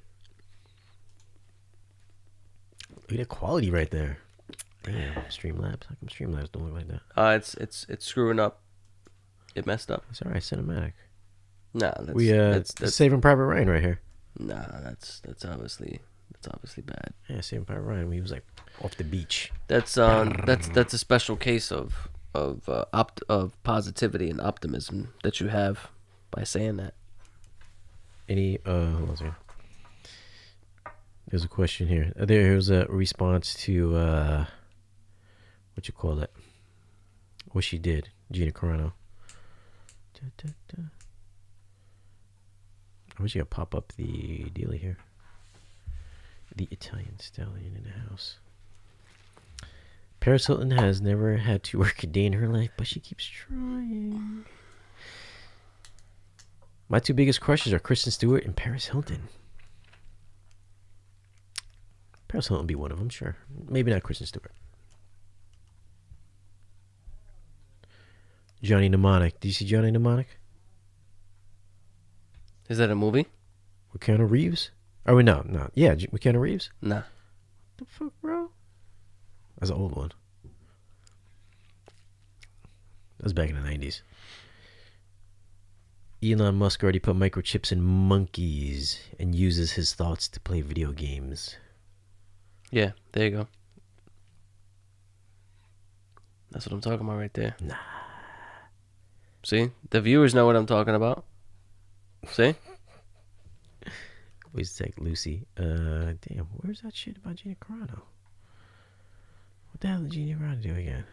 S2: Look at the quality right there. Damn, Streamlabs. How come Streamlabs don't look like that?
S1: It's screwing up. It messed up.
S2: It's alright, cinematic.
S1: Nah,
S2: that's Saving Private Ryan right here.
S1: Nah, that's obviously bad.
S2: Yeah, Saving Private Ryan when he was like off the beach.
S1: That's a special case of positivity and optimism that you have by saying that.
S2: Hold on a second. There's a question here. Here's a response to what you call that? What she did, Gina Carrano. I wish you could pop up the dealie here. The Italian stallion in the house. Paris Hilton has never had to work a day in her life, but she keeps trying. My two biggest crushes are Kristen Stewart and Paris Hilton. Paris Hilton would be one of them, sure. Maybe not Kristen Stewart. Johnny Mnemonic. Do you see Johnny Mnemonic?
S1: Is that a movie?
S2: With Keanu Reeves? Oh, no. Yeah, with Keanu Reeves?
S1: Nah.
S2: What the fuck, bro? That's an old one. That was back in the 90s. Elon Musk already put microchips in monkeys and uses his thoughts to play video games.
S1: Yeah, there you go. That's what I'm talking about right there.
S2: Nah.
S1: See? The viewers know what I'm talking about. See?
S2: Always take Lucy. Damn, where's that shit about Gina Carrano? What the hell did Gina Carrano do again?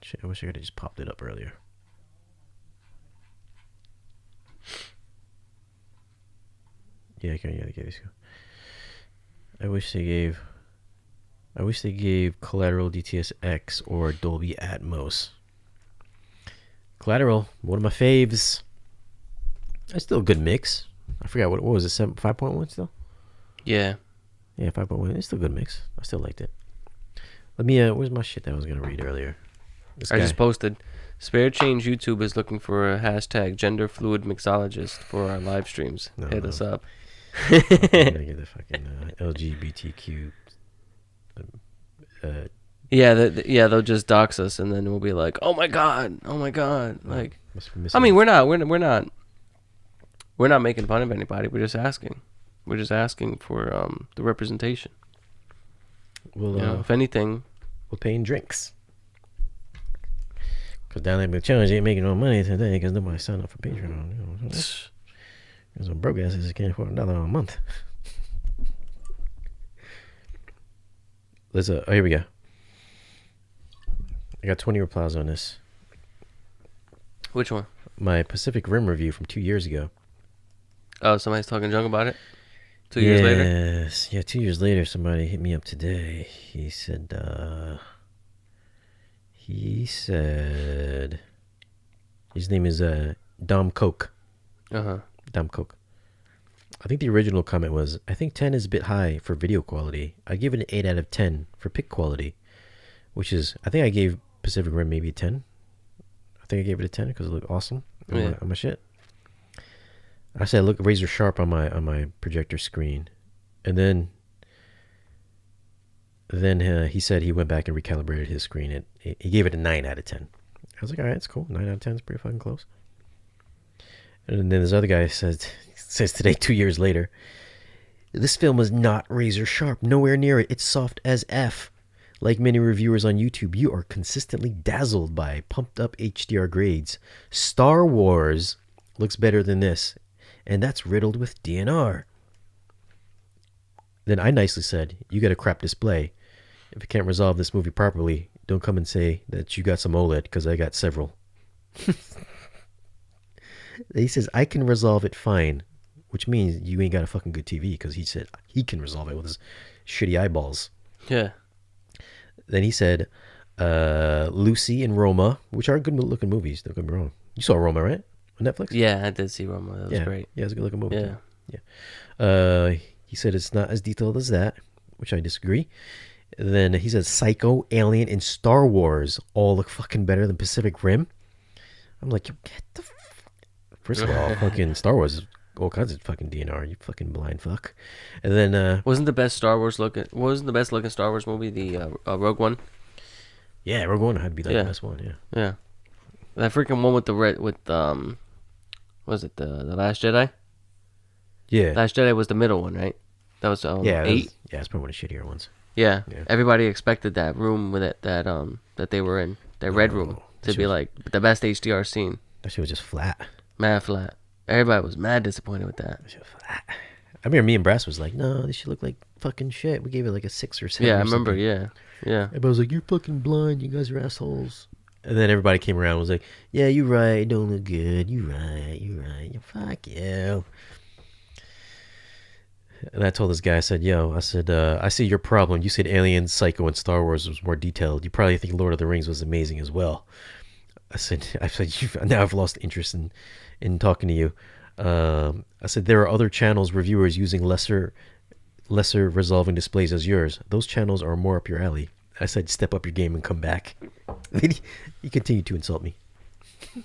S2: Shit, I wish I could have just popped it up earlier. Yeah, okay, this go. I wish they gave Collateral DTS X or Dolby Atmos. Collateral, one of my faves. That's still a good mix. I forgot what was it, 5.1 still?
S1: Yeah.
S2: Yeah, 5.1. It's still a good mix. I still liked it. Let me, where's my shit that I was going to read earlier?
S1: I just posted. Spare Change YouTube is looking for a hashtag gender fluid mixologist for our live streams. Hit us up.
S2: I'm gonna get the fucking LGBTQ
S1: Yeah, they'll just dox us, and then we'll be like, "Oh my god, oh my god!" Like, I mean, we're not making fun of anybody. We're just asking. We're just asking for the representation.
S2: Well,
S1: If anything,
S2: we're paying drinks. Because down there in the challenge ain't making no money today because nobody signed up for Patreon. Because some broke asses can't afford $1 a month. Let's here we go. I got 20 replies on this.
S1: which one?
S2: My Pacific Rim review from 2 years ago.
S1: Oh, somebody's talking junk about it? 2 years later?
S2: Yes. Yeah, 2 years later, somebody hit me up today. He said, his name is Dom Coke.
S1: Uh-huh.
S2: Dom Coke. I think the original comment was, I think 10 is a bit high for video quality. I give it an 8 out of 10 for pic quality, which is, I think I gave Pacific Rim maybe a 10. I think I gave it a 10 because it looked awesome on my shit. I said, look razor sharp on my projector screen. And then he said he went back and recalibrated his screen. He gave it a 9 out of 10. I was like, all right, it's cool. 9 out of 10 is pretty fucking close. And then this other guy says today, 2 years later, this film is not razor sharp. Nowhere near it. It's soft as F. Like many reviewers on YouTube, you are consistently dazzled by pumped up HDR grades. Star Wars looks better than this, and that's riddled with DNR. Then I nicely said, you got a crap display. If you can't resolve this movie properly, don't come and say that you got some OLED, because I got several. He says, I can resolve it fine, which means you ain't got a fucking good TV, because he said he can resolve it with his shitty eyeballs.
S1: Yeah.
S2: Then he said, Lucy and Roma, which are good looking movies, don't get me wrong. You saw Roma, right? On Netflix?
S1: Yeah, I did see Roma. That was great.
S2: Yeah, it was a good looking movie.
S1: Yeah.
S2: Too. Yeah. He said it's not as detailed as that, which I disagree. Then he said Psycho, Alien, and Star Wars all look fucking better than Pacific Rim. I'm like, get the first of all, fucking Star Wars is all kinds of fucking DNR, you fucking blind fuck. And then
S1: wasn't the best looking Star Wars movie the Rogue One?
S2: Yeah, Rogue One had to be the best one.
S1: Yeah. That freaking one with the red was it the Last Jedi?
S2: Yeah.
S1: Last Jedi was the middle one, right? That was 8.
S2: It's probably one of the shittier ones.
S1: Yeah. Everybody expected that room with it that they were in, that red room, to be like the best HDR scene.
S2: That shit was just flat.
S1: Mad flat. Everybody was mad disappointed with that.
S2: That shit was flat. I remember me and Brass was like, no, this shit look like fucking shit. We gave it like a 6 or 7.
S1: Yeah, I remember. Yeah.
S2: Everybody was like, you're fucking blind. You guys are assholes. And then everybody came around and was like, yeah, you're right. It don't look good. You're right. Fuck you. And I told this guy, I said, I see your problem. You said Alien, Psycho, and Star Wars was more detailed. You probably think Lord of the Rings was amazing as well. I said, now I've lost interest in talking to you. I said, there are other channels, reviewers using lesser resolving displays as yours. Those channels are more up your alley. I said, step up your game and come back. He continued to insult me.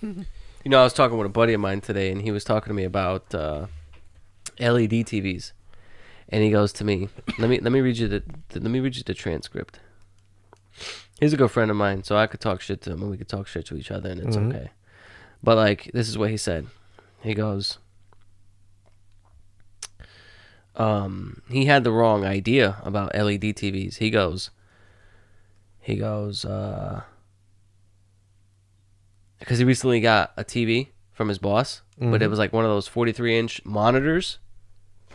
S1: I was talking with a buddy of mine today, and he was talking to me about LED TVs. And he goes to me, let me read you the transcript. He's a good friend of mine, so I could talk shit to him, and we could talk shit to each other, and it's okay. But like, this is what he said. He goes, he had the wrong idea about LED TVs. He goes, because he recently got a TV from his boss, but it was like one of those 43-inch monitors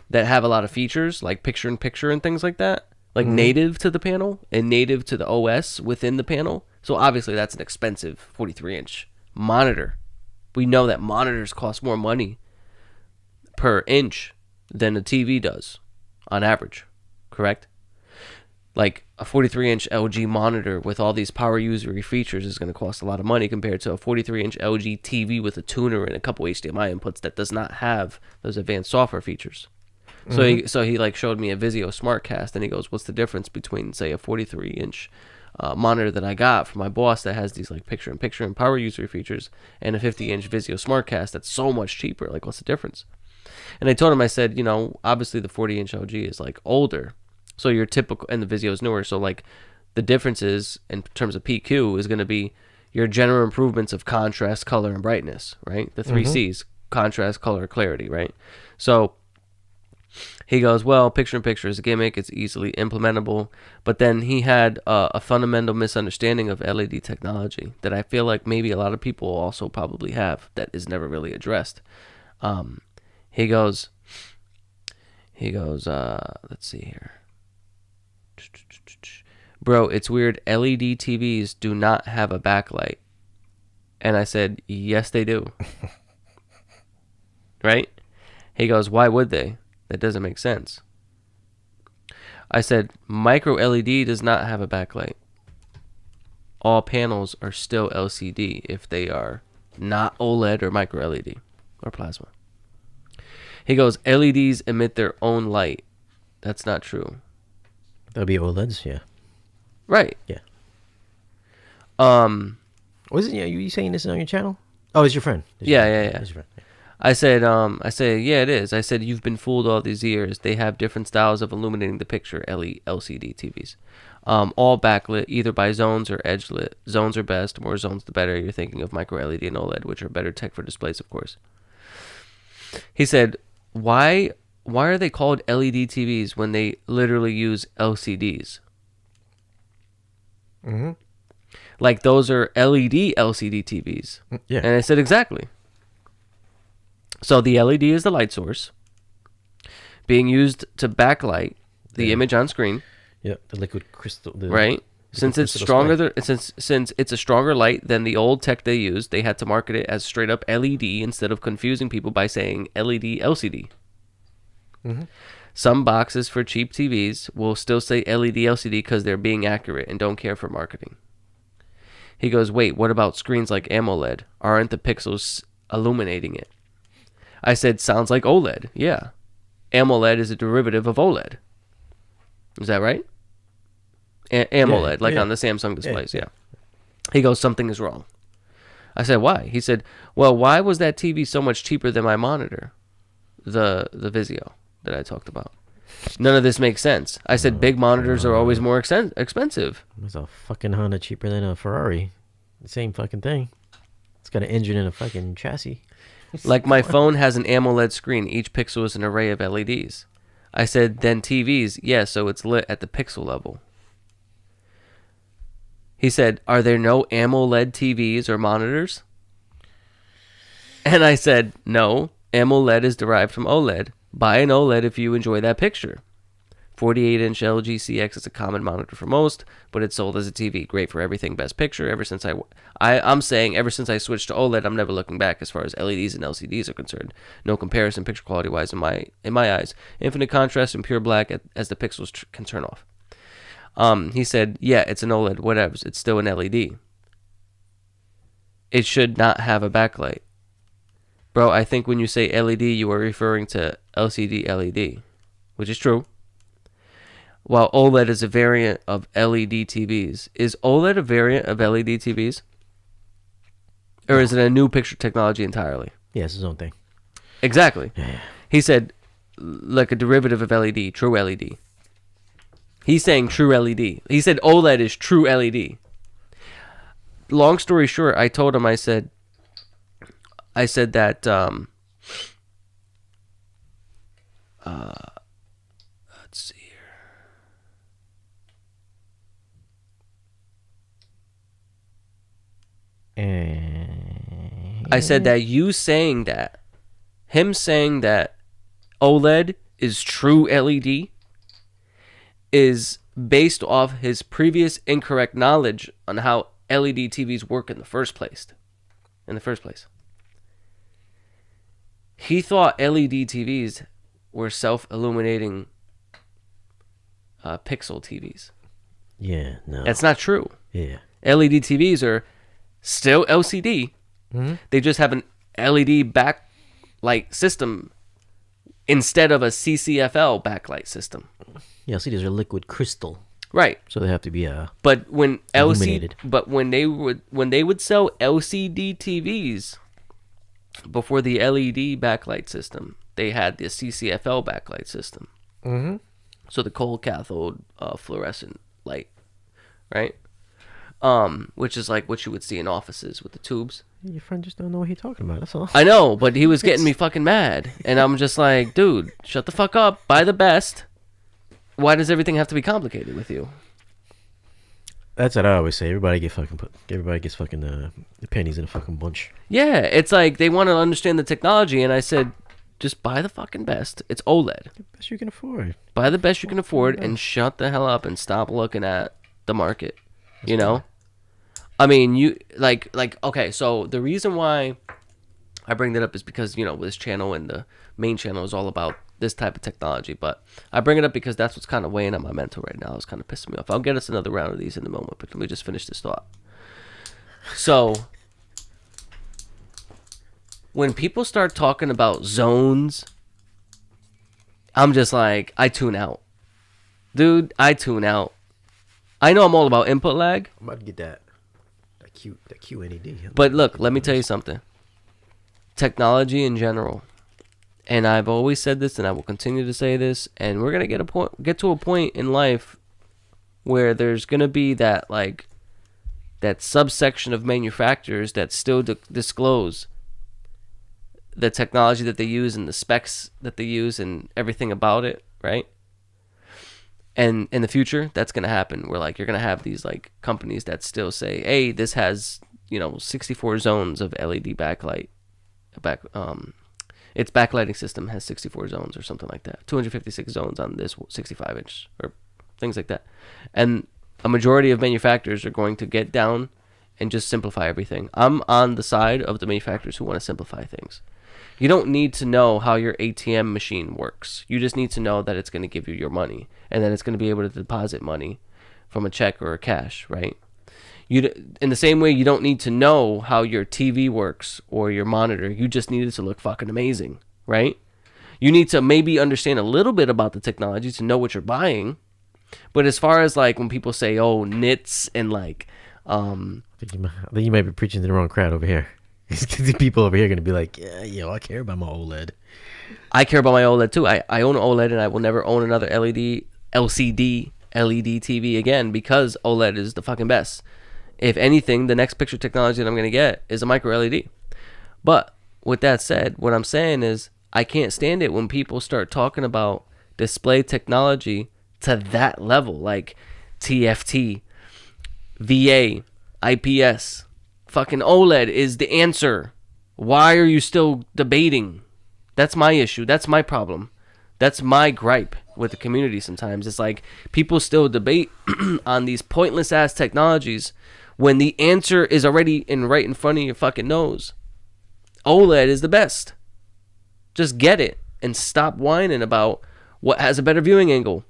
S1: that have a lot of features, like picture-in-picture and things like that, like native to the panel and native to the OS within the panel. So obviously that's an expensive 43-inch monitor. We know that monitors cost more money per inch than a TV does on average, correct? Like a 43-inch LG monitor with all these power user features is going to cost a lot of money compared to a 43-inch LG TV with a tuner and a couple HDMI inputs that does not have those advanced software features. So he like showed me a Vizio SmartCast, and he goes, what's the difference between, say, a 43-inch monitor that I got from my boss that has these like picture-in-picture and power user features, and a 50-inch Vizio SmartCast that's so much cheaper? Like, what's the difference? And I told him, I said, obviously the 40-inch LG is like older, so your typical, and the Vizio is newer, so like The differences in terms of PQ is going to be your general improvements of contrast, color, and brightness, right? The 3 C's, contrast, color, clarity, right? So he goes, well, picture-in-picture is a gimmick. It's easily implementable. But then he had a fundamental misunderstanding of LED technology that I feel like maybe a lot of people also probably have that is never really addressed. He goes, let's see here. Bro, it's weird. LED TVs do not have a backlight. And I said, yes, they do. Right? He goes, why would they? That doesn't make sense. I said, micro LED does not have a backlight. All panels are still LCD if they are not OLED or micro LED or plasma. He goes, LEDs emit their own light. That's not true.
S2: That'll be OLEDs, yeah.
S1: Right.
S2: Yeah. Was it you saying this on your channel? Oh, it's your friend.
S1: Yeah.
S2: It's your friend. Yeah.
S1: I said, yeah, it is. I said, you've been fooled all these years. They have different styles of illuminating the picture, LCD TVs. All backlit, either by zones or edge lit. Zones are best. More zones, the better. You're thinking of micro LED and OLED, which are better tech for displays, of course. He said, why are they called LED TVs when they literally use LCDs?
S2: Mm-hmm.
S1: Like those are LED LCD TVs.
S2: Yeah.
S1: And I said, exactly. So the LED is the light source being used to backlight the image on screen.
S2: Yeah, the liquid crystal.
S1: Right? Since it's stronger, since it's a stronger light than the old tech they used, they had to market it as straight up LED instead of confusing people by saying LED LCD.
S2: Mm-hmm.
S1: Some boxes for cheap TVs will still say LED LCD because they're being accurate and don't care for marketing. He goes, wait, what about screens like AMOLED? Aren't the pixels illuminating it? I said, sounds like OLED. Yeah. AMOLED is a derivative of OLED. Is that right? AMOLED, on the Samsung displays, yeah. He goes, something is wrong. I said, why? He said, well, why was that TV so much cheaper than my monitor? The Vizio that I talked about. None of this makes sense. I said, big monitors are always more expensive.
S2: It's a fucking Honda cheaper than a Ferrari. The same fucking thing. It's got an engine and a fucking chassis.
S1: Like my phone has an AMOLED screen. Each pixel is an array of LEDs. I said, then TVs, yeah, so it's lit at the pixel level. He said, are there no AMOLED TVs or monitors? And I said, no, AMOLED is derived from OLED. Buy an OLED if you enjoy that picture. 48-inch LG CX is a common monitor for most, but it's sold as a TV. Great for everything, best picture. Ever since I'm saying ever since I switched to OLED, I'm never looking back as far as LEDs and LCDs are concerned. No comparison picture quality wise in my eyes. Infinite contrast and pure black as the pixels can turn off. He said, yeah, it's an OLED, whatever. It's still an LED. It should not have a backlight. Bro, I think when you say LED, you are referring to LCD LED, which is true. While OLED is a variant of LED TVs. Is OLED a variant of LED TVs? Or is it a new picture technology entirely?
S2: Yeah, it's his own thing.
S1: Exactly.
S2: Yeah.
S1: He said, like a derivative of LED, true LED. He's saying true LED. He said OLED is true LED. Long story short, I told him, I said that, let's see here. I said that him saying that OLED is true LED is based off his previous incorrect knowledge on how LED TVs work in the first place. He thought LED TVs were self-illuminating pixel TVs.
S2: Yeah, no.
S1: That's not true.
S2: Yeah.
S1: LED TVs are still LCD.
S2: Mm-hmm.
S1: They just have an LED backlight system instead of a CCFL backlight system.
S2: Yeah, LCDs are liquid crystal.
S1: Right.
S2: So they have to be
S1: but when
S2: illuminated.
S1: when they would sell LCD TVs before the LED backlight system, they had the CCFL backlight system.
S2: Mm-hmm.
S1: So the cold cathode fluorescent light right? Which is like what you would see in offices with the tubes.
S2: Your friend just don't know what he's talking about. That's all.
S1: I know, but he was getting me fucking mad, and I'm just like, dude, shut the fuck up. Buy the best. Why does everything have to be complicated with you?
S2: That's what I always say. Everybody gets fucking the pennies in a fucking bunch.
S1: Yeah, it's like they want to understand the technology, and I said, just buy the fucking best. It's OLED.
S2: The best you can afford.
S1: Buy the best you can afford, and shut the hell up and stop looking at the market. You know? I mean, you like okay, so the reason why I bring that up is because, you know, this channel and the main channel is all about this type of technology, but I bring it up because that's what's kind of weighing on my mental right now. It's kind of pissing me off. I'll get us another round of these in a moment, but let me just finish this thought. So, when people start talking about zones, I'm just like, I tune out. Dude, I tune out. I know I'm all about input lag.
S2: I'm about to get that QNED.
S1: But look, let me tell you something. Technology in general, and I've always said this, and I will continue to say this, and we're gonna get to a point in life where there's gonna be that subsection of manufacturers that still disclose the technology that they use and the specs that they use and everything about it, right? And in the future, that's going to happen. Where like you're going to have these like companies that still say, "Hey, this has, 64 zones of LED backlight. Its backlighting system has 64 zones or something like that. 256 zones on this 65-inch or things like that." And a majority of manufacturers are going to get down and just simplify everything. I'm on the side of the manufacturers who want to simplify things. You don't need to know how your ATM machine works. You just need to know that it's going to give you your money and that it's going to be able to deposit money from a check or a cash, right? In the same way, you don't need to know how your TV works or your monitor. You just need it to look fucking amazing, right? You need to maybe understand a little bit about the technology to know what you're buying. But as far as like when people say, oh, nits and like...
S2: I think you might be preaching to the wrong crowd over here. The people over here are going to be like, yeah, I care about my OLED.
S1: I care about my OLED too. I own an OLED and I will never own another LCD TV again because OLED is the fucking best. If anything, the next picture technology that I'm going to get is a micro LED. But with that said, what I'm saying is I can't stand it when people start talking about display technology to that level, like TFT, VA, IPS. Fucking OLED is the answer. Why are you still debating? That's my issue. That's my problem. That's my gripe with the community sometimes. It's like people still debate on these pointless ass technologies when the answer is already right in front of your fucking nose. OLED is the best. Just get it and stop whining about what has a better viewing angle.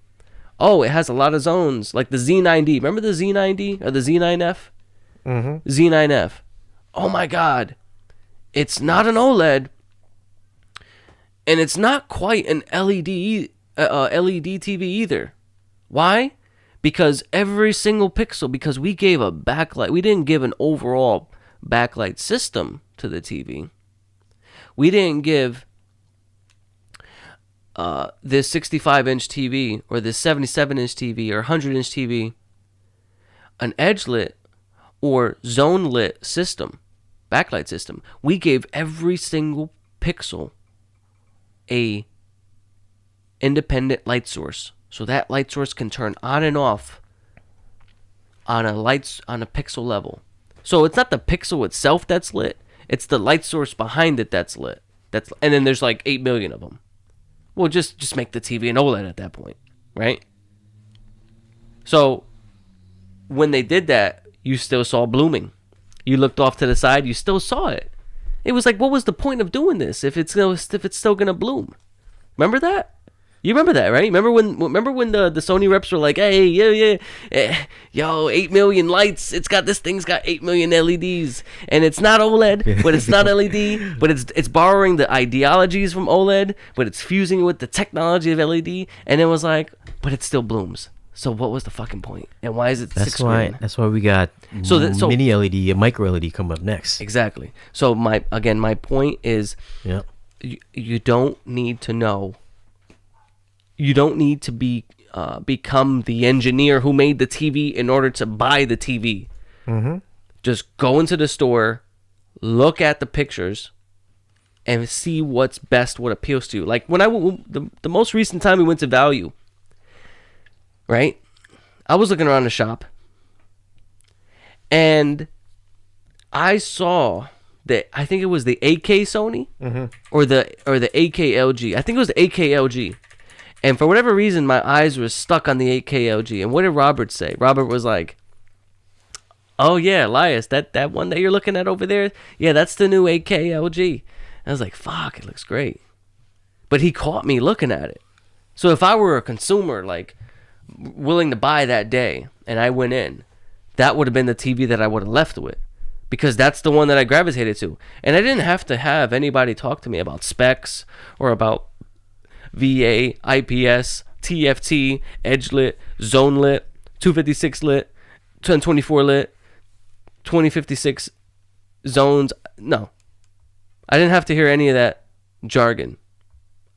S1: Oh, it has a lot of zones, like the Z9D. Remember the Z9D or the Z9F?
S2: Mm-hmm.
S1: Z9F. Oh my God. It's not an OLED. And it's not quite an LED TV either. Why? Because every single pixel, because we gave a backlight. We didn't give an overall backlight system to the TV. We didn't give this 65-inch TV or this 77-inch TV or 100-inch TV an edge lit or zone lit system, backlight system. We gave every single pixel a independent light source, so that light source can turn on and off on a pixel level. So it's not the pixel itself that's lit, it's the light source behind it that's lit. And then there's like 8 million of them. Well, just make the TV an OLED at that point, right? So when they did that, you still saw blooming. You looked off to the side, you still saw it. It was like, what was the point of doing this if it's still gonna bloom? Remember that? You remember that, right? Remember when the Sony reps were like, hey, yo, 8 million lights. This thing's got 8 million LEDs, and it's not OLED, but it's not LED, but it's borrowing the ideologies from OLED, but it's fusing with the technology of LED, and it was like, but it still blooms. So what was the fucking point? And why is it $6,000?
S2: That's why we got mini LED and micro LED come up next.
S1: Exactly. So my point is,
S2: yep.
S1: You don't need to know. You don't need to be become the engineer who made the TV in order to buy the TV.
S2: Mm-hmm.
S1: Just go into the store, look at the pictures, and see what's best, what appeals to you. Like when the most recent time we went to Value, right? I was looking around the shop, and I saw that I think it was the AK Sony or the AK LG. I think it was the AK LG. And for whatever reason, my eyes were stuck on the AK LG. And what did Robert say? Robert was like, "Oh yeah, Elias, that one that you're looking at over there, yeah, that's the new AK LG." I was like, "Fuck, it looks great." But he caught me looking at it. So if I were a consumer, like willing to buy that day, and I went in, that would have been the TV that I would have left with, because that's the one that I gravitated to. And I didn't have to have anybody talk to me about specs or about VA, IPS, TFT, edge lit, zone lit, 256 lit, 1024 lit, 2056 zones. No, I didn't have to hear any of that jargon.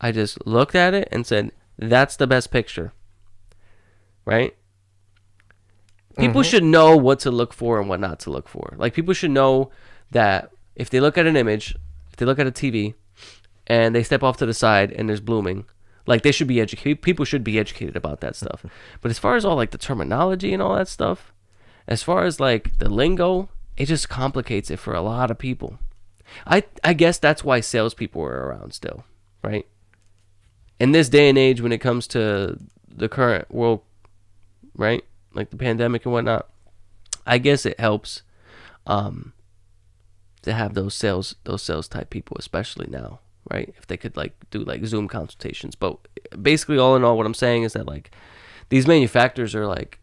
S1: I just looked at it and said, that's the best picture. Right? People should know what to look for and what not to look for. Like, people should know that if they look at an image, if they look at a TV, and they step off to the side and there's blooming, like, they should be educated. People should be educated about that stuff. But as far as all, like, the terminology and all that stuff, as far as, like, the lingo, it just complicates it for a lot of people. I guess that's why salespeople are around still, right? In this day and age, when it comes to the current world, right? Like the pandemic and whatnot, I guess it helps to have those sales type people, especially now, right? If they could like do like Zoom consultations. But basically, all in all, what I'm saying is that like these manufacturers are like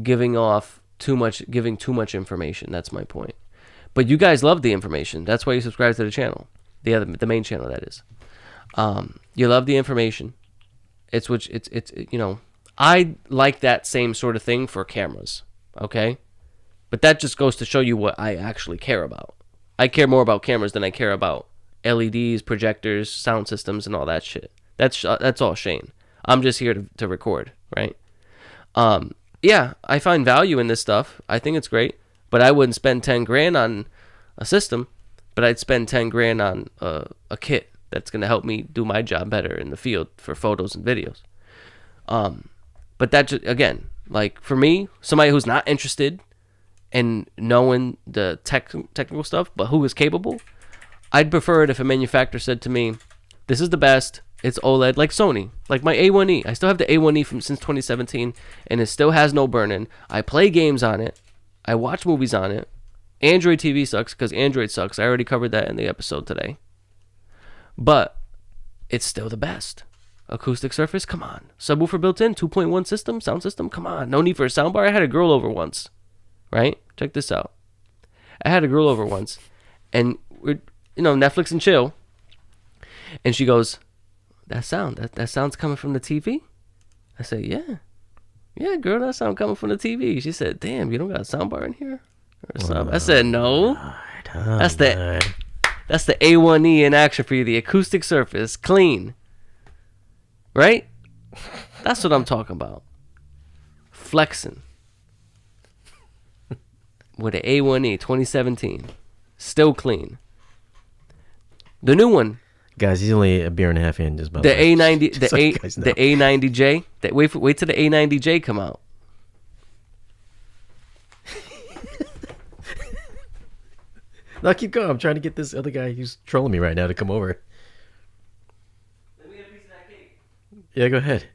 S1: giving too much information. That's my point. But you guys love the information. That's why you subscribe to the channel, the main channel, that is. You love the information. It's you know. I like that same sort of thing for cameras, okay? But that just goes to show you what I actually care about. I care more about cameras than I care about LEDs, projectors, sound systems, and all that shit. That's all Shane. I'm just here to record, right? Yeah, I find value in this stuff. I think it's great, but I wouldn't spend 10 grand on a system, but I'd spend 10 grand on a kit that's going to help me do my job better in the field for photos and videos. But that just, again, like for me, somebody who's not interested in knowing the technical stuff, but who is capable, I'd prefer it if a manufacturer said to me, "This is the best. It's OLED," like Sony, like my A1E. I still have the A1E since 2017, and it still has no burn-in. I play games on it. I watch movies on it. Android TV sucks because Android sucks. I already covered that in the episode today. But it's still the best. Acoustic surface, come on. Subwoofer built in, 2.1 system, sound system, come on. No need for a soundbar. I had a girl over once, right? Check this out. I had a girl over once, and we're, Netflix and chill, and she goes, that sound's coming from the TV? I said, yeah, girl, that sound coming from the TV. She said, damn, you don't got a soundbar in here? Or something. I said, no. That's the A1E in action for you, the acoustic surface, clean. Right? That's what I'm talking about. Flexing. With an A1E 2017. Still clean. The new one.
S2: Guys, he's only a beer and a half in. Just
S1: the A90, the A90J. Wait till the A90J come out.
S2: No, keep going. I'm trying to get this other guy who's trolling me right now to come over.
S1: Let me get a piece of that cake.
S2: Yeah, go ahead.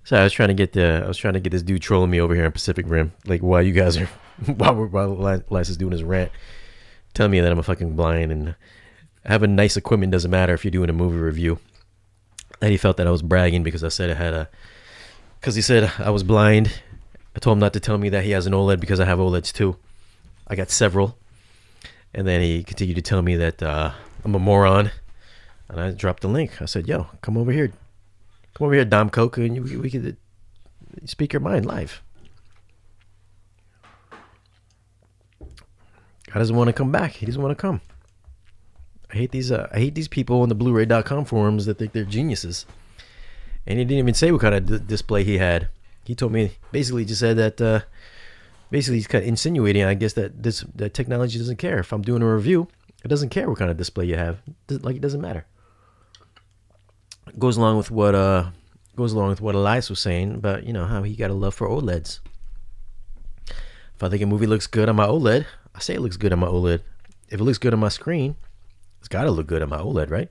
S2: So I was trying to get this dude trolling me over here on Pacific Rim, like while Elias is doing his rant, telling me that I'm a fucking blind and having nice equipment doesn't matter if you're doing a movie review. And he felt that I was bragging because I said because he said I was blind. I told him not to tell me that he has an OLED because I have OLEDs too. I got several. And then he continued to tell me that I'm a moron. And I dropped the link. I said, yo, come over here. Come over here, Dom Coke, and we could speak your mind live. Guy doesn't want to come back. He doesn't want to come. I hate these people on the Blu-ray.com forums that think they're geniuses. And he didn't even say what kind of display he had. He told me, basically just said that, basically he's kind of insinuating, I guess, that that technology doesn't care. If I'm doing a review, it doesn't care what kind of display you have. Like, it doesn't matter. Goes along with what Elias was saying about, how he got a love for OLEDs. If I think a movie looks good on my OLED, I say it looks good on my OLED. If it looks good on my screen, it's got to look good on my OLED, right?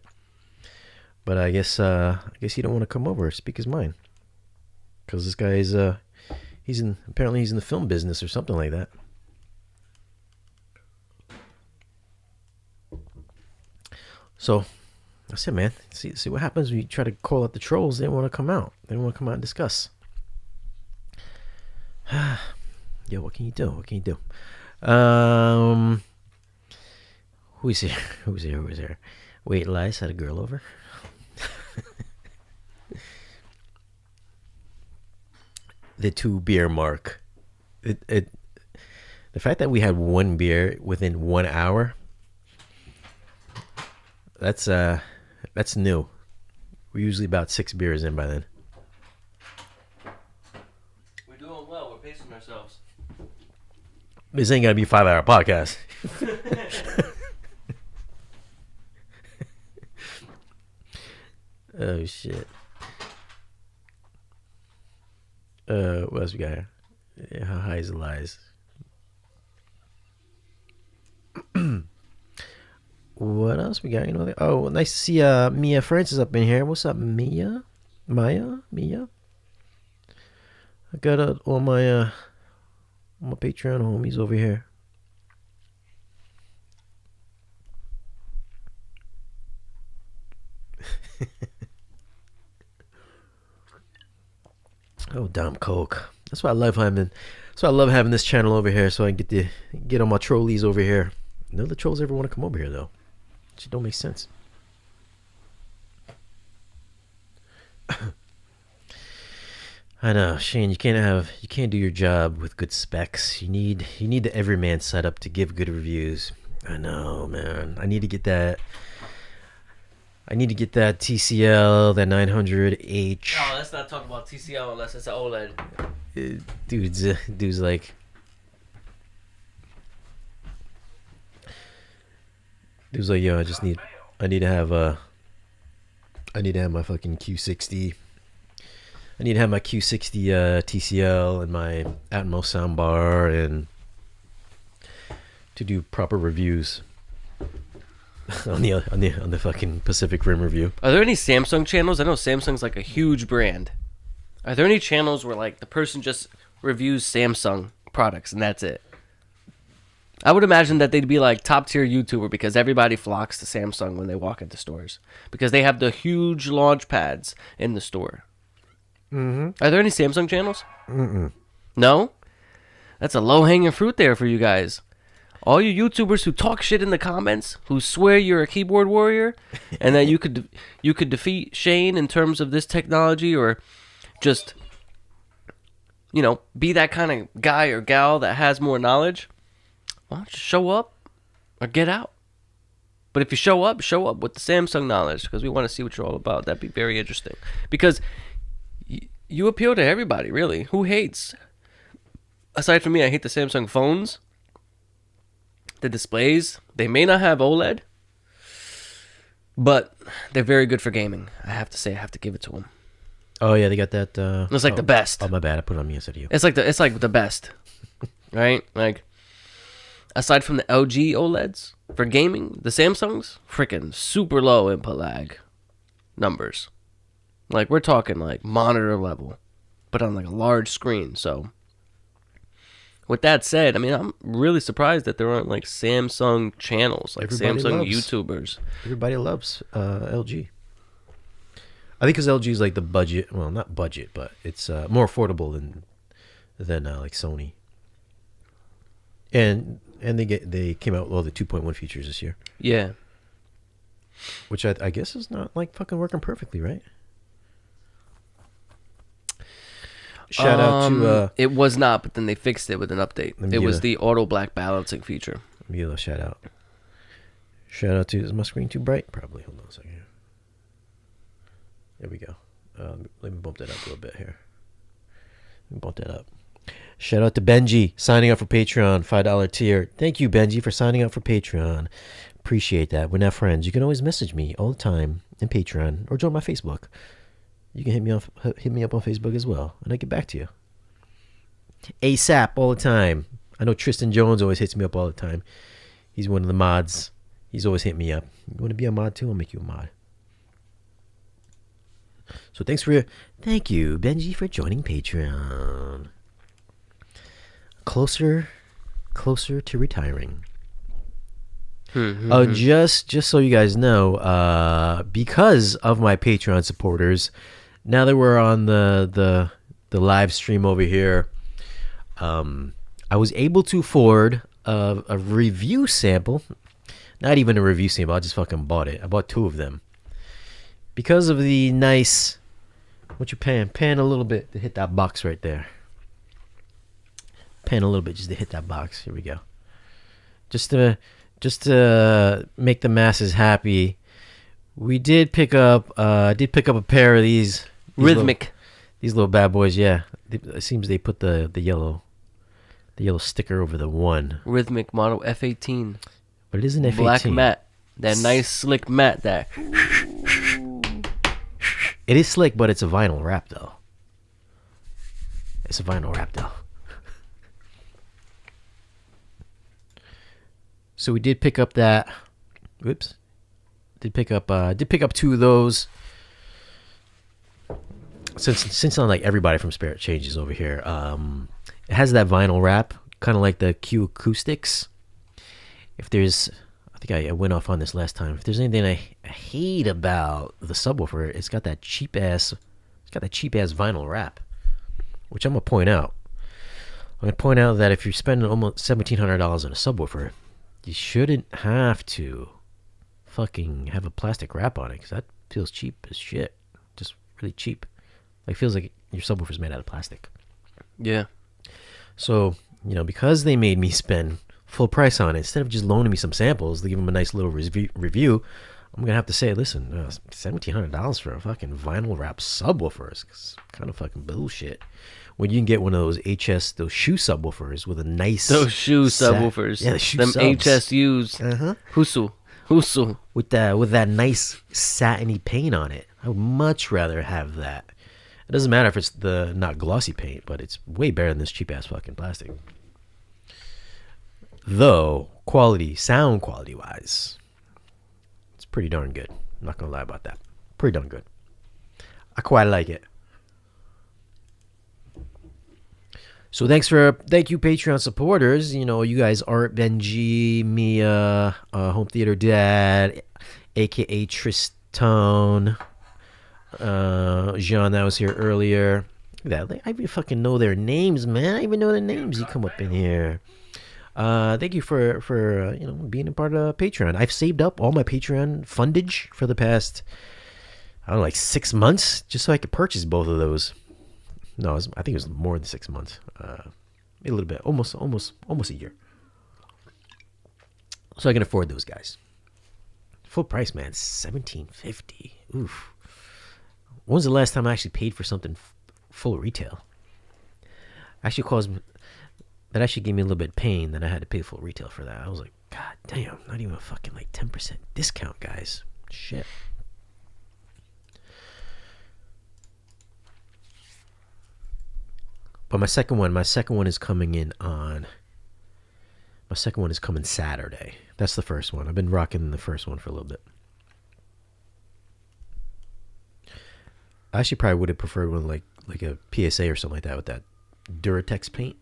S2: But I guess he don't want to come over, speak his mind, because this guy is apparently he's in the film business or something like that. So I said, man, see what happens when you try to call out the trolls. They don't want to come out. They don't want to come out and discuss. Yo, what can you do? What can you do? Who is here? Who is here? Wait, Elias had a girl over. The 2 beer mark. The fact that we had 1 beer within 1 hour. That's new. We're usually about 6 beers in by then.
S1: We're doing well. We're pacing ourselves.
S2: This ain't gonna be a 5-hour podcast. Oh shit. What else we got here? Yeah, how high is the lies? What else we got? Oh, nice to see Mia Francis up in here. What's up, Mia? Mia? I got all my Patreon homies over here. Oh, damn Coke. That's why I love having. That's why I love having this channel over here, so I can get all my trolleys over here. None of the trolls ever want to come over here, though. It don't make sense. I know, Shane. You can't do your job with good specs. You need the everyman setup to give good reviews. I know, man. I need to get that TCL, that 900H.
S1: Oh, let's not talk about TCL unless it's an OLED.
S2: Dude's like, yo, I need to have my fucking Q60. I need to have my Q60 TCL and my Atmos soundbar and to do proper reviews on the fucking Pacific Rim review.
S1: Are there any Samsung channels? I know Samsung's like a huge brand. Are there any channels where like the person just reviews Samsung products and that's it? I would imagine that they'd be like top tier YouTuber because everybody flocks to Samsung when they walk into stores because they have the huge launch pads in the store.
S2: Mm-hmm.
S1: Are there any Samsung channels?
S2: Mm-mm.
S1: No? That's a low-hanging fruit there for you guys. All you YouTubers who talk shit in the comments, who swear you're a keyboard warrior, and that you could defeat Shane in terms of this technology, or just, be that kind of guy or gal that has more knowledge. Why don't you show up or get out? But if you show up with the Samsung knowledge, because we want to see what you're all about. That'd be very interesting. Because you appeal to everybody, really. Who hates? Aside from me, I hate the Samsung phones. The displays, they may not have OLED, but they're very good for gaming. I have to say, I have to give it to them.
S2: Oh yeah, they got that.
S1: It's like the best.
S2: Oh my bad, I put it on me instead of you.
S1: It's like the best, right? Like, aside from the LG OLEDs for gaming, the Samsungs freaking super low input lag numbers. Like, we're talking like monitor level, but on like a large screen. So, with that said, I mean, I'm really surprised that there aren't like Samsung channels, like Samsung YouTubers. Everybody
S2: loves LG. I think because LG is like the budget, well, not budget, but it's more affordable than like Sony. And they came out with all the 2.1 features this year.
S1: Yeah.
S2: Which I guess is not like fucking working perfectly, right? Shout out to
S1: it was not, but then they fixed it with an update. It was the auto black balancing feature.
S2: Let me give a shout out. Shout out to, is my screen too bright? Probably. Hold on a second. There we go. Let me bump that up a little bit here. Let me bump that up. Shout out to Benji signing up for Patreon, $5 tier. Thank you, Benji, for signing up for Patreon. Appreciate that. We're now friends. You can always message me all the time in Patreon or join my Facebook. You can hit me up on Facebook as well, and I get back to you. ASAP all the time. I know Tristan Jones always hits me up all the time. He's one of the mods. He's always hit me up. You want to be a mod too? I'll make you a mod. So thank you, Benji, for joining Patreon. Closer to retiring. Just so you guys know, because of my Patreon supporters, now that we're on the live stream over here, I was able to afford a review sample. Not even a review sample. I just fucking bought it. I bought 2 of them because of the nice. What you pan a little bit to hit that box right there. Pan a little bit just to hit that box. Here we go. Just to make the masses happy, we did pick up a pair of these
S1: Rhythmic.
S2: These little bad boys. Yeah, it seems they put the yellow sticker over the 1.
S1: Rhythmic model F18.
S2: But it is an F18.
S1: Black matte. That nice slick matte there.
S2: It is slick, but it's a vinyl wrap though. It's a vinyl wrap though. So we did pick up that. Whoops. Did pick up 2 of those. Since like everybody from Spirit Changes over here, it has that vinyl wrap, kind of like the Q Acoustics. If there's, I think I went off on this last time. If there's anything I hate about the subwoofer, it's got that cheap ass vinyl wrap, which I'm gonna point out. I'm gonna point out that if you're spending almost $1,700 on a subwoofer, you shouldn't have to fucking have a plastic wrap on it, because that feels cheap as shit. Just really cheap. Like, feels like your subwoofer's made out of plastic.
S1: Yeah.
S2: So, because they made me spend full price on it, instead of just loaning me some samples to give them a nice little review, I'm going to have to say, listen, $1,700 for a fucking vinyl wrap subwoofer is kind of fucking bullshit. When you can get one of those those shoe subwoofers with a nice...
S1: Those shoe subwoofers.
S2: Yeah, the shoe
S1: them
S2: subs.
S1: HSUs.
S2: Uh-huh.
S1: Husu.
S2: With that nice satiny paint on it. I would much rather have that. It doesn't matter if it's the not glossy paint, but it's way better than this cheap-ass fucking plastic. Though, sound quality-wise, it's pretty darn good. I'm not going to lie about that. Pretty darn good. I quite like it. So thank you Patreon supporters. You guys, Art, Benji, Mia, Home Theater Dad, aka Tristan, Jean that was here earlier. I even fucking know their names, man. I even know their names. You come up in here. Thank you for being a part of Patreon. I've saved up all my Patreon fundage for the past, I don't know, like 6 months, just so I could purchase both of those. No, I think it was more than 6 months. A little bit, almost a year. So I can afford those guys. Full price, man, $1,750. Oof. When was the last time I actually paid for something full retail? That actually gave me a little bit of pain that I had to pay full retail for that. I was like, God damn, not even a fucking like 10% discount, guys. Shit. But my second one is coming in on. My second one is coming Saturday. That's the first one. I've been rocking the first one for a little bit. I actually probably would have preferred one like a PSA or something like that with that Duratex paint.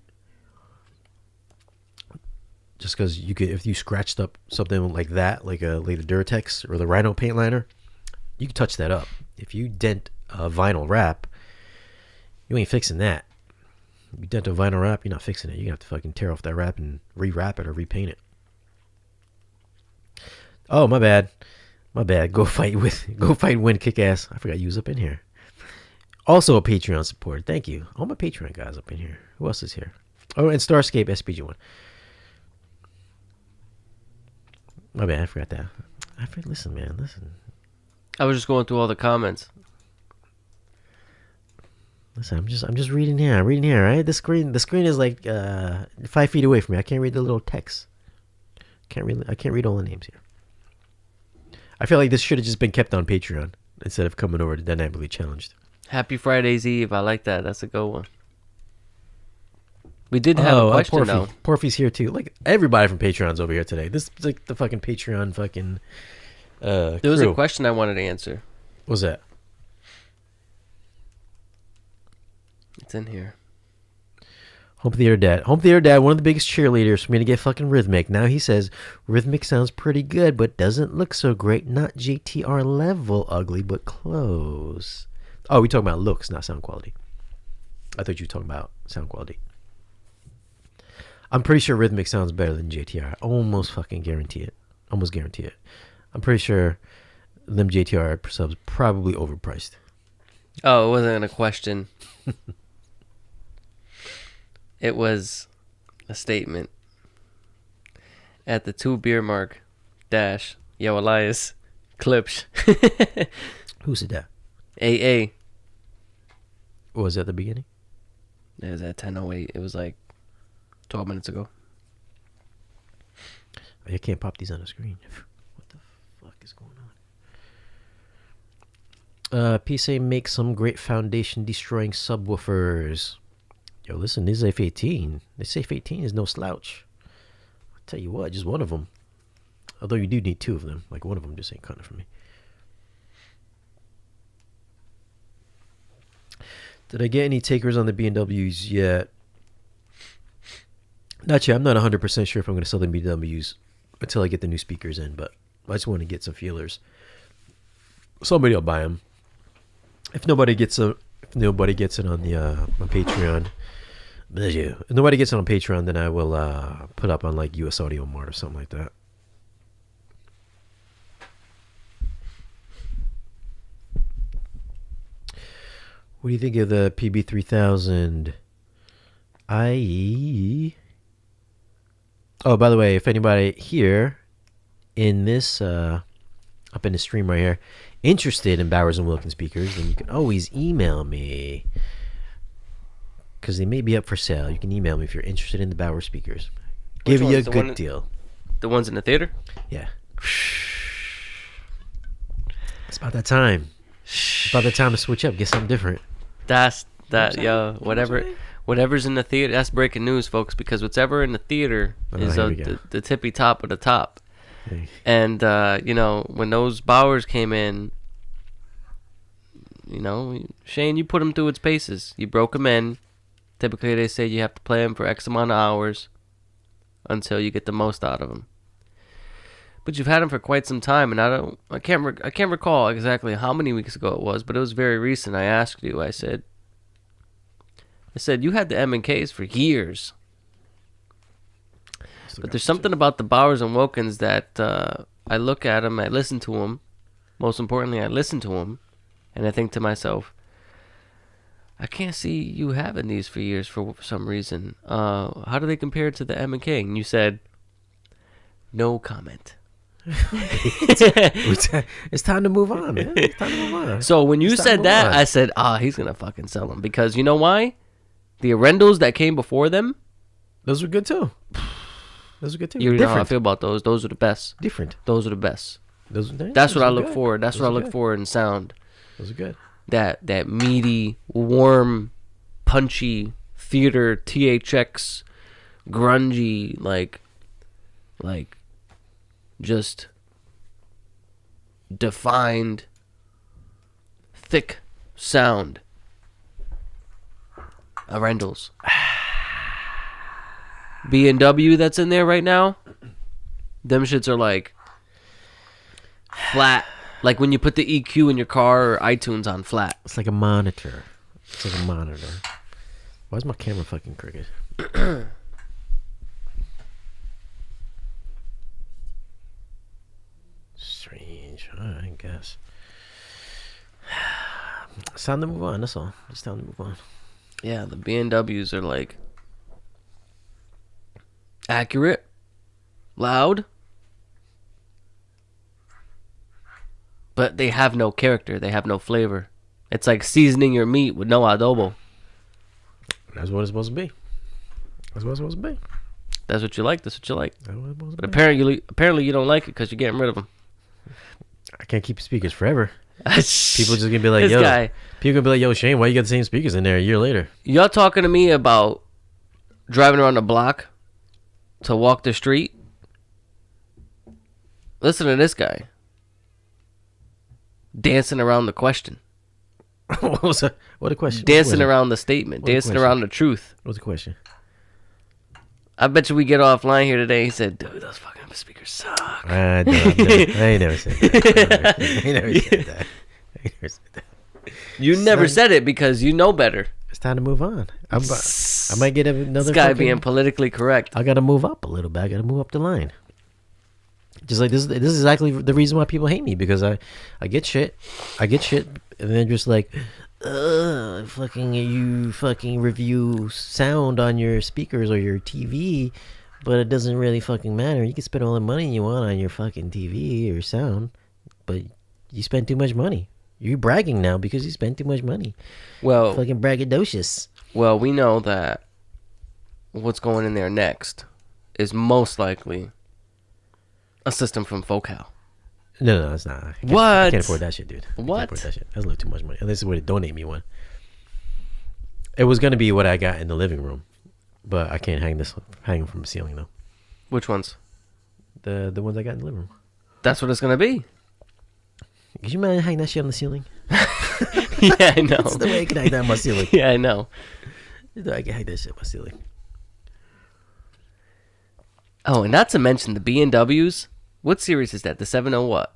S2: Just because you could, if you scratched up something like that, like a Duratex or the Rhino paint liner, you could touch that up. If you dent a vinyl wrap, you ain't fixing that. You dent a vinyl wrap, you're not fixing it. You're going to have to fucking tear off that wrap and rewrap it or repaint it. Oh, my bad. Go fight win, kick ass. I forgot you was up in here. Also a Patreon support. Thank you. All my Patreon guys up in here. Who else is here? Oh, and Starscape SPG1. My bad, I forgot that. Listen, man, listen.
S1: I was just going through all the comments.
S2: Listen, I'm just reading here, right? The screen is like 5 feet away from me. I can't read the little text. I can't read all the names here. I feel like this should have just been kept on Patreon instead of coming over to Dynamically Challenged.
S1: Happy Friday's Eve. I like that. That's a good one. We did have a question, though.
S2: Porfy's here, too. Like, everybody from Patreon's over here today. This is like the fucking Patreon fucking
S1: There was a question I wanted to answer.
S2: What was that?
S1: It's in here.
S2: Home Theater Dad. Home Theater Dad, one of the biggest cheerleaders for me to get fucking Rhythmic. Now he says, Rhythmic sounds pretty good, but doesn't look so great. Not JTR level ugly, but close. Oh, we talking about looks, not sound quality. I thought you were talking about sound quality. I'm pretty sure Rhythmic sounds better than JTR. Almost fucking guarantee it. Almost guarantee it. I'm pretty sure them JTR subs probably overpriced.
S1: Oh, it wasn't a question. It was a statement. At the 2 beer mark, dash, yo, Elias, clips.
S2: Who said that?
S1: AA.
S2: What was that at the beginning?
S1: It was at 10:08. It was like 12 minutes ago.
S2: I can't pop these on the screen. What the fuck is going on? PSA makes some great foundation destroying subwoofers. Yo, listen, this is F18. This F18 is no slouch. I'll tell you what, just one of them. Although you do need 2 of them. Like, one of them just ain't cutting it for me. Did I get any takers on the B&Ws yet? Not yet. I'm not 100% sure if I'm going to sell the B&Ws until I get the new speakers in, but I just want to get some feelers. Somebody will buy them. If nobody gets it on the on Patreon, if nobody gets it on Patreon, then I will put up on like US Audio Mart or something like that. What do you think of the PB3000? Oh, by the way, if anybody here in this up in the stream right here interested in Bowers and Wilkins speakers, then you can always email me because they may be up for sale. You can email me if you're interested in the Bowers speakers. Give you a good deal.
S1: The ones in the theater?
S2: Yeah. It's about that time. It's about the time to switch up, get something different.
S1: Whatever's in the theater. That's breaking news, folks, because whatever in the theater is the tippy top of the top. Hey. And when those Bowers came in, Shane, you put them through its paces. You broke them in. Typically, they say you have to play them for X amount of hours until you get the most out of them. But you've had them for quite some time, and I can't recall exactly how many weeks ago it was, but it was very recent. I asked you. I said you had the M&Ks for years. But there's something about the Bowers and Wilkins that I look at them, I listen to them. Most importantly, I listen to them, and I think to myself, I can't see you having these for years for some reason. How do they compare to the M&K? And you said, no comment.
S2: It's time to move on, man. It's time to move on.
S1: So when you said that, I said, he's going to fucking sell them. Because you know why? The Arendals that came before them.
S2: Those were good, too.
S1: You know how I feel about those. Those are the best.
S2: Different.
S1: Those are the best.
S2: That's
S1: what I look for. That's what I look for in sound.
S2: Those are good.
S1: That meaty, warm, punchy, theater, THX, grungy, like just defined, thick sound. Arendals. B&W that's in there right now, them shits are like flat. Like when you put the EQ in your car or iTunes on flat.
S2: It's like a monitor. Why is my camera fucking crooked? Strange. I guess. It's time to move on. That's all. It's time to move on.
S1: Yeah, the B&Ws are like accurate, loud, but they have no character. They have no flavor. It's like seasoning your meat with no adobo.
S2: That's what it's supposed to be. That's what it's supposed to be.
S1: That's what you like. That's what you like.
S2: That's what it's supposed
S1: But
S2: to be.
S1: apparently you don't like it because you're getting rid of them.
S2: I can't keep speakers forever. People just gonna be like,
S1: This
S2: yo.
S1: guy.
S2: People gonna be like, yo, Shane, why you got the same speakers in there a year later?
S1: Y'all talking to me about driving around the block to walk the street? Listen to this guy. Dancing around the question.
S2: What was that? What a question.
S1: Dancing around the statement. Dancing around the truth.
S2: What's the question?
S1: I bet you we get offline here today. He said, dude, those fucking speakers suck.
S2: I ain't never said that. I ain't never said that. I ain't never said that.
S1: You never said it because you know better.
S2: It's time to move on. I might get another.
S1: This guy being politically correct.
S2: I gotta move up a little bit. I gotta move up the line. Just like this is exactly the reason why people hate me, because I get shit, and they're just like, you fucking review sound on your speakers or your TV, but it doesn't really fucking matter. You can spend all the money you want on your fucking TV or sound, but you spend too much money. You're bragging now because you spent too much money.
S1: Well,
S2: fucking braggadocious.
S1: Well, we know that what's going in there next is most likely a system from Focal.
S2: No, it's not. I can't afford that shit, dude.
S1: What?
S2: I can't afford that shit. That's a little too much money. Unless they would donate me one. It was gonna be what I got in the living room, but I can't hang them from the ceiling though.
S1: Which ones?
S2: The ones I got in the living room.
S1: That's what it's gonna be.
S2: Could you mind hang that shit on the ceiling?
S1: Yeah, I know.
S2: That's the way I can hang that on my ceiling.
S1: Yeah, I know.
S2: I can hang that shit on my ceiling.
S1: Oh, and not to mention the B&Ws. What series is that? The 70 what?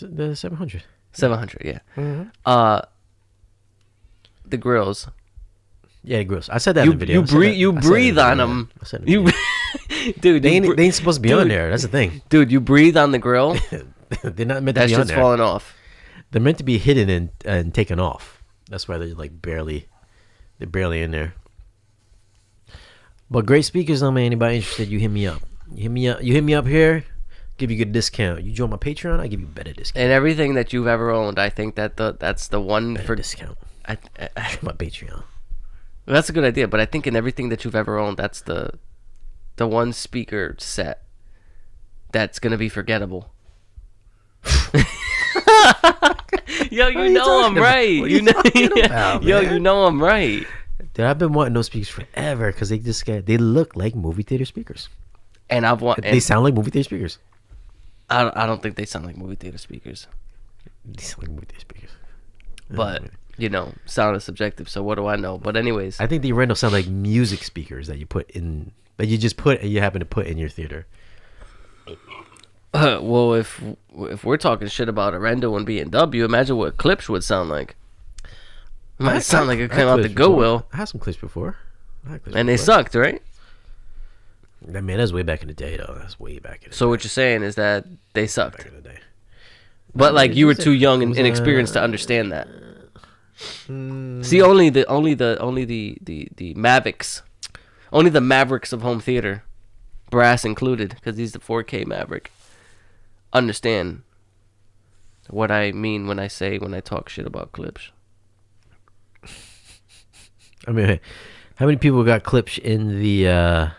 S2: The 700.
S1: 700, yeah.
S2: Mm-hmm.
S1: The grills.
S2: Yeah, the grills. I said that in the video.
S1: You breathe on them. Dude,
S2: they ain't supposed to be on there. That's the thing.
S1: Dude, you breathe on the grill.
S2: They're not meant
S1: That
S2: to be on
S1: shit's
S2: there.
S1: falling off.
S2: They're meant to be hidden and taken off. That's why they're like barely in there. But great speakers, though, man. Anybody interested? You hit me up. You hit me up here. Give you a good discount. You join my Patreon, I give you a better discount.
S1: And everything that you've ever owned, I think that's the one
S2: better
S1: for
S2: discount.
S1: I,
S2: My Patreon.
S1: that's a good idea, but I think in everything that you've ever owned, that's the one speaker set that's gonna be forgettable. Yo, you know I'm right. You know I'm right.
S2: Dude, I've been wanting those speakers forever because they look like movie theater speakers.
S1: And
S2: they sound like movie theater speakers.
S1: I don't think they sound like movie theater speakers.
S2: They sound like movie theater speakers.
S1: But sound is subjective. So what do I know? But anyways,
S2: I think the original sound like music speakers that you put in, that you just put and you happen to put in your theater.
S1: Well, if we're talking shit about Arendo and B&W, imagine what Klipsch would sound like. It might sound like it came out the Goodwill.
S2: I had some Klipsch before.
S1: And they sucked, right?
S2: I mean, that's way back in the day, though. That's way back in the day.
S1: So what you're saying is that they sucked.
S2: Back in the day.
S1: But like you were too young and inexperienced to understand that. See, only the Mavericks, only the Mavericks of home theater, brass included, because he's the 4K Maverick, understand what I mean when I talk shit about Klipsch.
S2: I mean, how many people got Klipsch in the?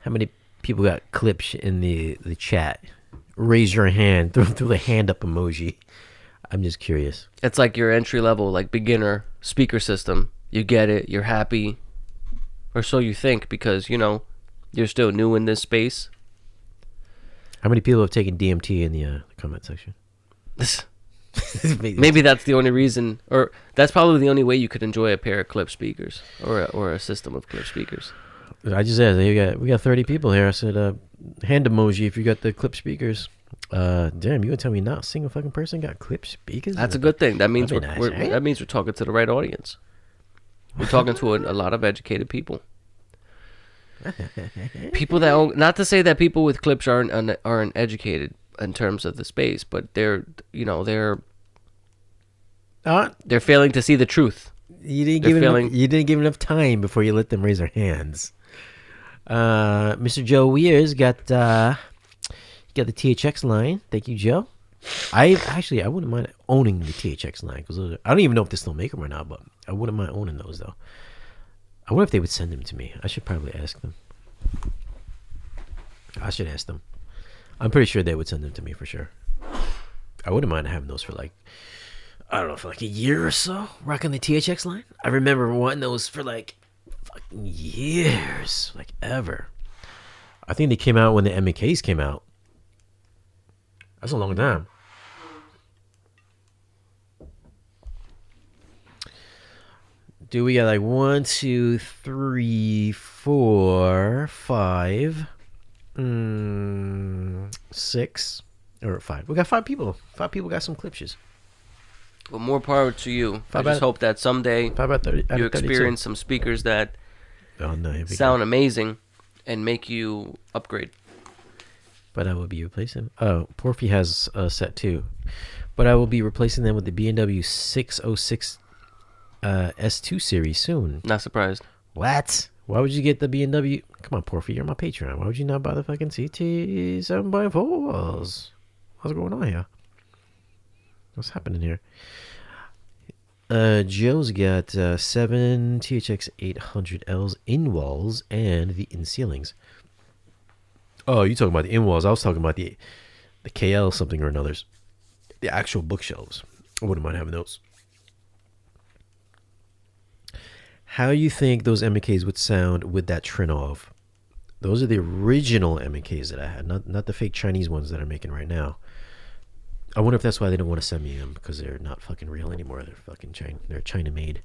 S2: How many people got Klipsch in the chat? Raise your hand. Throw the hand up emoji. I'm just curious.
S1: It's like your entry level, like beginner speaker system. You get it. You're happy, or so you think, because you're still new in this space.
S2: How many people have taken DMT in the comment section?
S1: Maybe that's the only reason, or that's probably the only way you could enjoy a pair of Klipsch speakers or a system of Klipsch speakers.
S2: I just said we got 30 people here. I said hand emoji if you got the Klipsch speakers. Damn, you gonna tell me not a single fucking person got Klipsch speakers?
S1: That's a good thing. That means
S2: That'd be nice, right?
S1: that means we're talking to the right audience. We're talking to a lot of educated people. People that own, not to say that people with Klipsch aren't educated in terms of the space, but they're failing to see the truth.
S2: You didn't give enough time before you let them raise their hands. Mr. Joe Weir's got the THX line. Thank you, Joe. I wouldn't mind owning the THX line because I don't even know if they still make them or not, but I wouldn't mind owning those though. I wonder if they would send them to me. I should probably ask them. I should ask them. I'm pretty sure they would send them to me for sure. I wouldn't mind having those for like, I don't know, for like a year or so, rocking the THX line. I remember wanting those for like fucking years, like ever. I think they came out when the MKs came out. That's a long time. Do we got like 1, 2, 3, 4, 5, 6, or 5? We got 5 people. 5 people got some clipses.
S1: Well, more power to you. I just hope that someday
S2: 30,
S1: you experience some speakers that
S2: sound
S1: amazing and make you upgrade.
S2: But I will be replacing. Oh, Porfy has a set too. But I will be replacing them with the B&W 606 S2 series soon.
S1: Not surprised.
S2: What? Why would you get the B&W? Come on, Porfy, you're my Patreon. Why would you not buy the fucking CT 7x4s? What's going on here? What's happening here? Joe's got 7 THX 800Ls in walls and the in ceilings. Oh, you talking about the in walls? I was talking about the KL something or another's. The actual bookshelves. I wouldn't mind having those. How you think those MKs would sound with that Trinov? Those are the original MKs that I had, not the fake Chinese ones that I'm making right now. I wonder if that's why they don't want to send me them, because they're not fucking real anymore. They're fucking China. They're China made.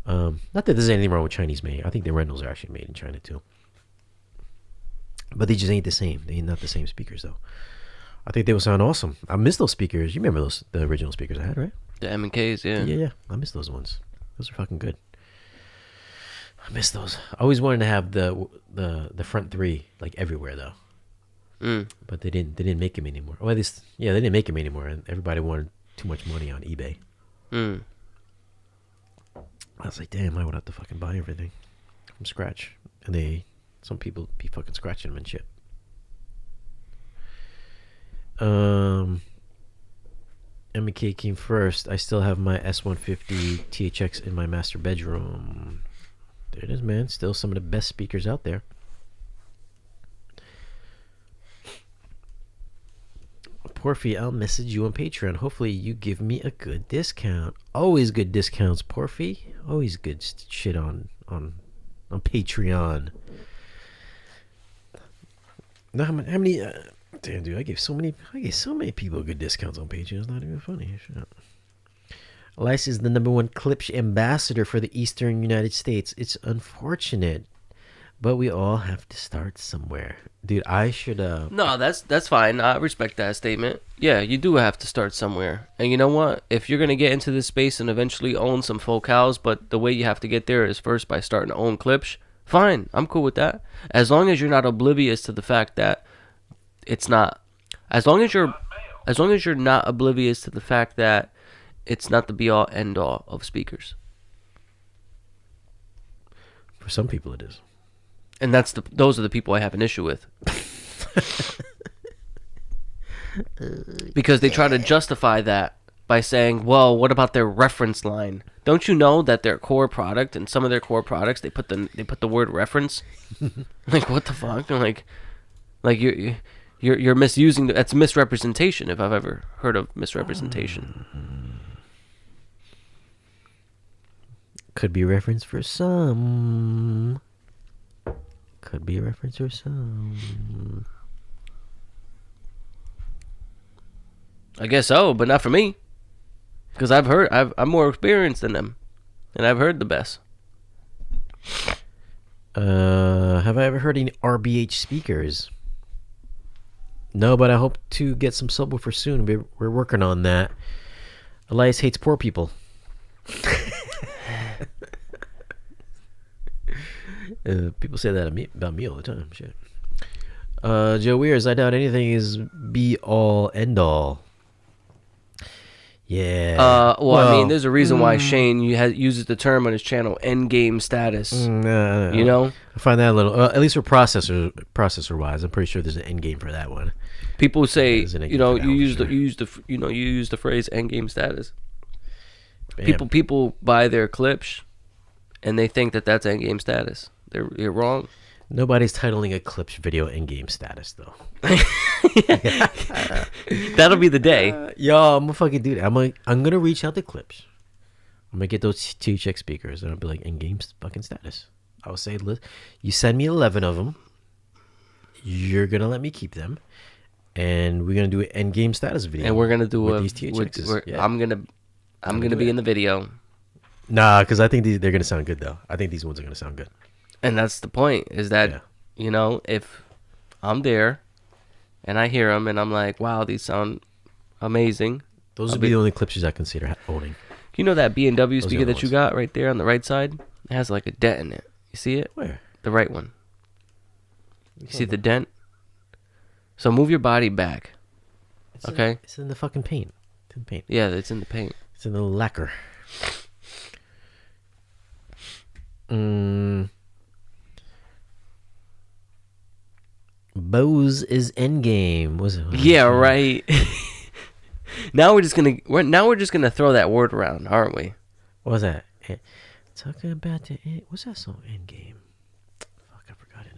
S2: Not that there's anything wrong with Chinese made. I think the rentals are actually made in China too. But they just ain't the same. They ain't not the same speakers though. I think they will sound awesome. I miss those speakers. You remember the original speakers I had, right?
S1: The M&Ks, yeah.
S2: Yeah. I miss those ones. Those are fucking good. I miss those. I always wanted to have the front 3 like everywhere though. But they didn't make them anymore. Well, they didn't make them anymore, and everybody wanted too much money on eBay. I was like, damn, I would have to fucking buy everything from scratch, and some people be fucking scratching them and shit. MK came first. I still have my S150 THX in my master bedroom. There it is, man. Still some of the best speakers out there. Porfy, I'll message you on Patreon. Hopefully you give me a good discount. Always good discounts, Porfy. Always good shit on Patreon. Now how many damn, dude, I gave so many people good discounts on Patreon. It's not even funny. Shit. Elias is the #1 Klipsch ambassador for the Eastern United States. It's unfortunate, but we all have to start somewhere. Dude, I should
S1: No, that's fine. I respect that statement. Yeah, you do have to start somewhere. And you know what? If you're gonna get into this space and eventually own some full cows, but the way you have to get there is first by starting to own Klipsch, fine. I'm cool with that. As long as you're not oblivious to the fact that it's not as long as you're not oblivious to the fact that it's not the be all end all of speakers.
S2: For some people it is.
S1: And those are the people I have an issue with. Because they try to justify that by saying, well, what about their reference line? Don't you know that their core product and some of their core products they put the word reference? Like, what the fuck? Like you're misusing that's misrepresentation if I've ever heard of misrepresentation.
S2: Could be a reference for some. Could be a reference for some.
S1: I guess so, but not for me. Because I'm more experienced than them. And I've heard the best.
S2: Have I ever heard any RBH speakers? No, but I hope to get some subwoofers soon. We're working on that. Elias hates poor people. People say that about me all the time. Shit. Joe Weirs, I doubt anything is be all end all. Yeah.
S1: Well, I mean, there's a reason why Shane uses the term on his channel, "endgame status." You know,
S2: I find that a little, at least for processor wise, I'm pretty sure there's an end game for that one.
S1: people say,
S2: There's an end
S1: you
S2: game
S1: know,
S2: for that
S1: you
S2: one,
S1: use
S2: sure.
S1: the you use the phrase "endgame status."
S2: Bam.
S1: People buy their clips, and they think that that's endgame status. You're wrong.
S2: Nobody's titling a clips video end game status though.
S1: That'll be the day.
S2: Yo, I'm gonna fucking do that. I'm gonna reach out to clips. I'm gonna get those THX speakers, and I'll be like, "In game fucking status." I'll say, "You send me 11 of them. You're gonna let me keep them, and we're gonna do an end game status video."
S1: And we're gonna do
S2: with these THXs. Yeah.
S1: I'm gonna be in the video,
S2: Nah, because I think they're gonna sound good though. I think these ones are gonna sound good.
S1: and that's the point. Is that
S2: Yeah.
S1: you know, if I'm there, and I hear them, and I'm like, wow, these sound amazing.
S2: Those would be the only clips I consider owning.
S1: You know that B&W
S2: Those are
S1: speaker
S2: the
S1: that you
S2: ones.
S1: got right there on the right side? It has like a dent in it. You see it?
S2: Where?
S1: The right one. You see the dent? So move your body back. Okay.
S2: It's in the fucking paint. It's in the paint.
S1: Yeah, it's in the paint.
S2: It's in the lacquer. Bose is endgame. Was it?
S1: Yeah, right. Now we're just gonna throw that word around, aren't we?
S2: What was that? Talking about the what's that song? Endgame. Fuck, I forgot it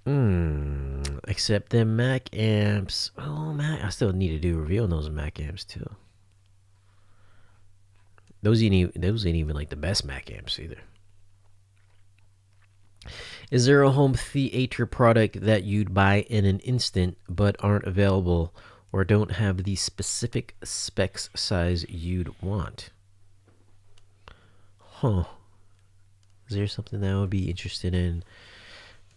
S2: now. Except the Mac amps. Oh, Mac. I still need to do a review on those Mac amps too. Those ain't even like the best Mac amps either. Is there a home theater product that you'd buy in an instant but aren't available or don't have the specific specs size you'd want? Huh. Is there something that I would be interested in?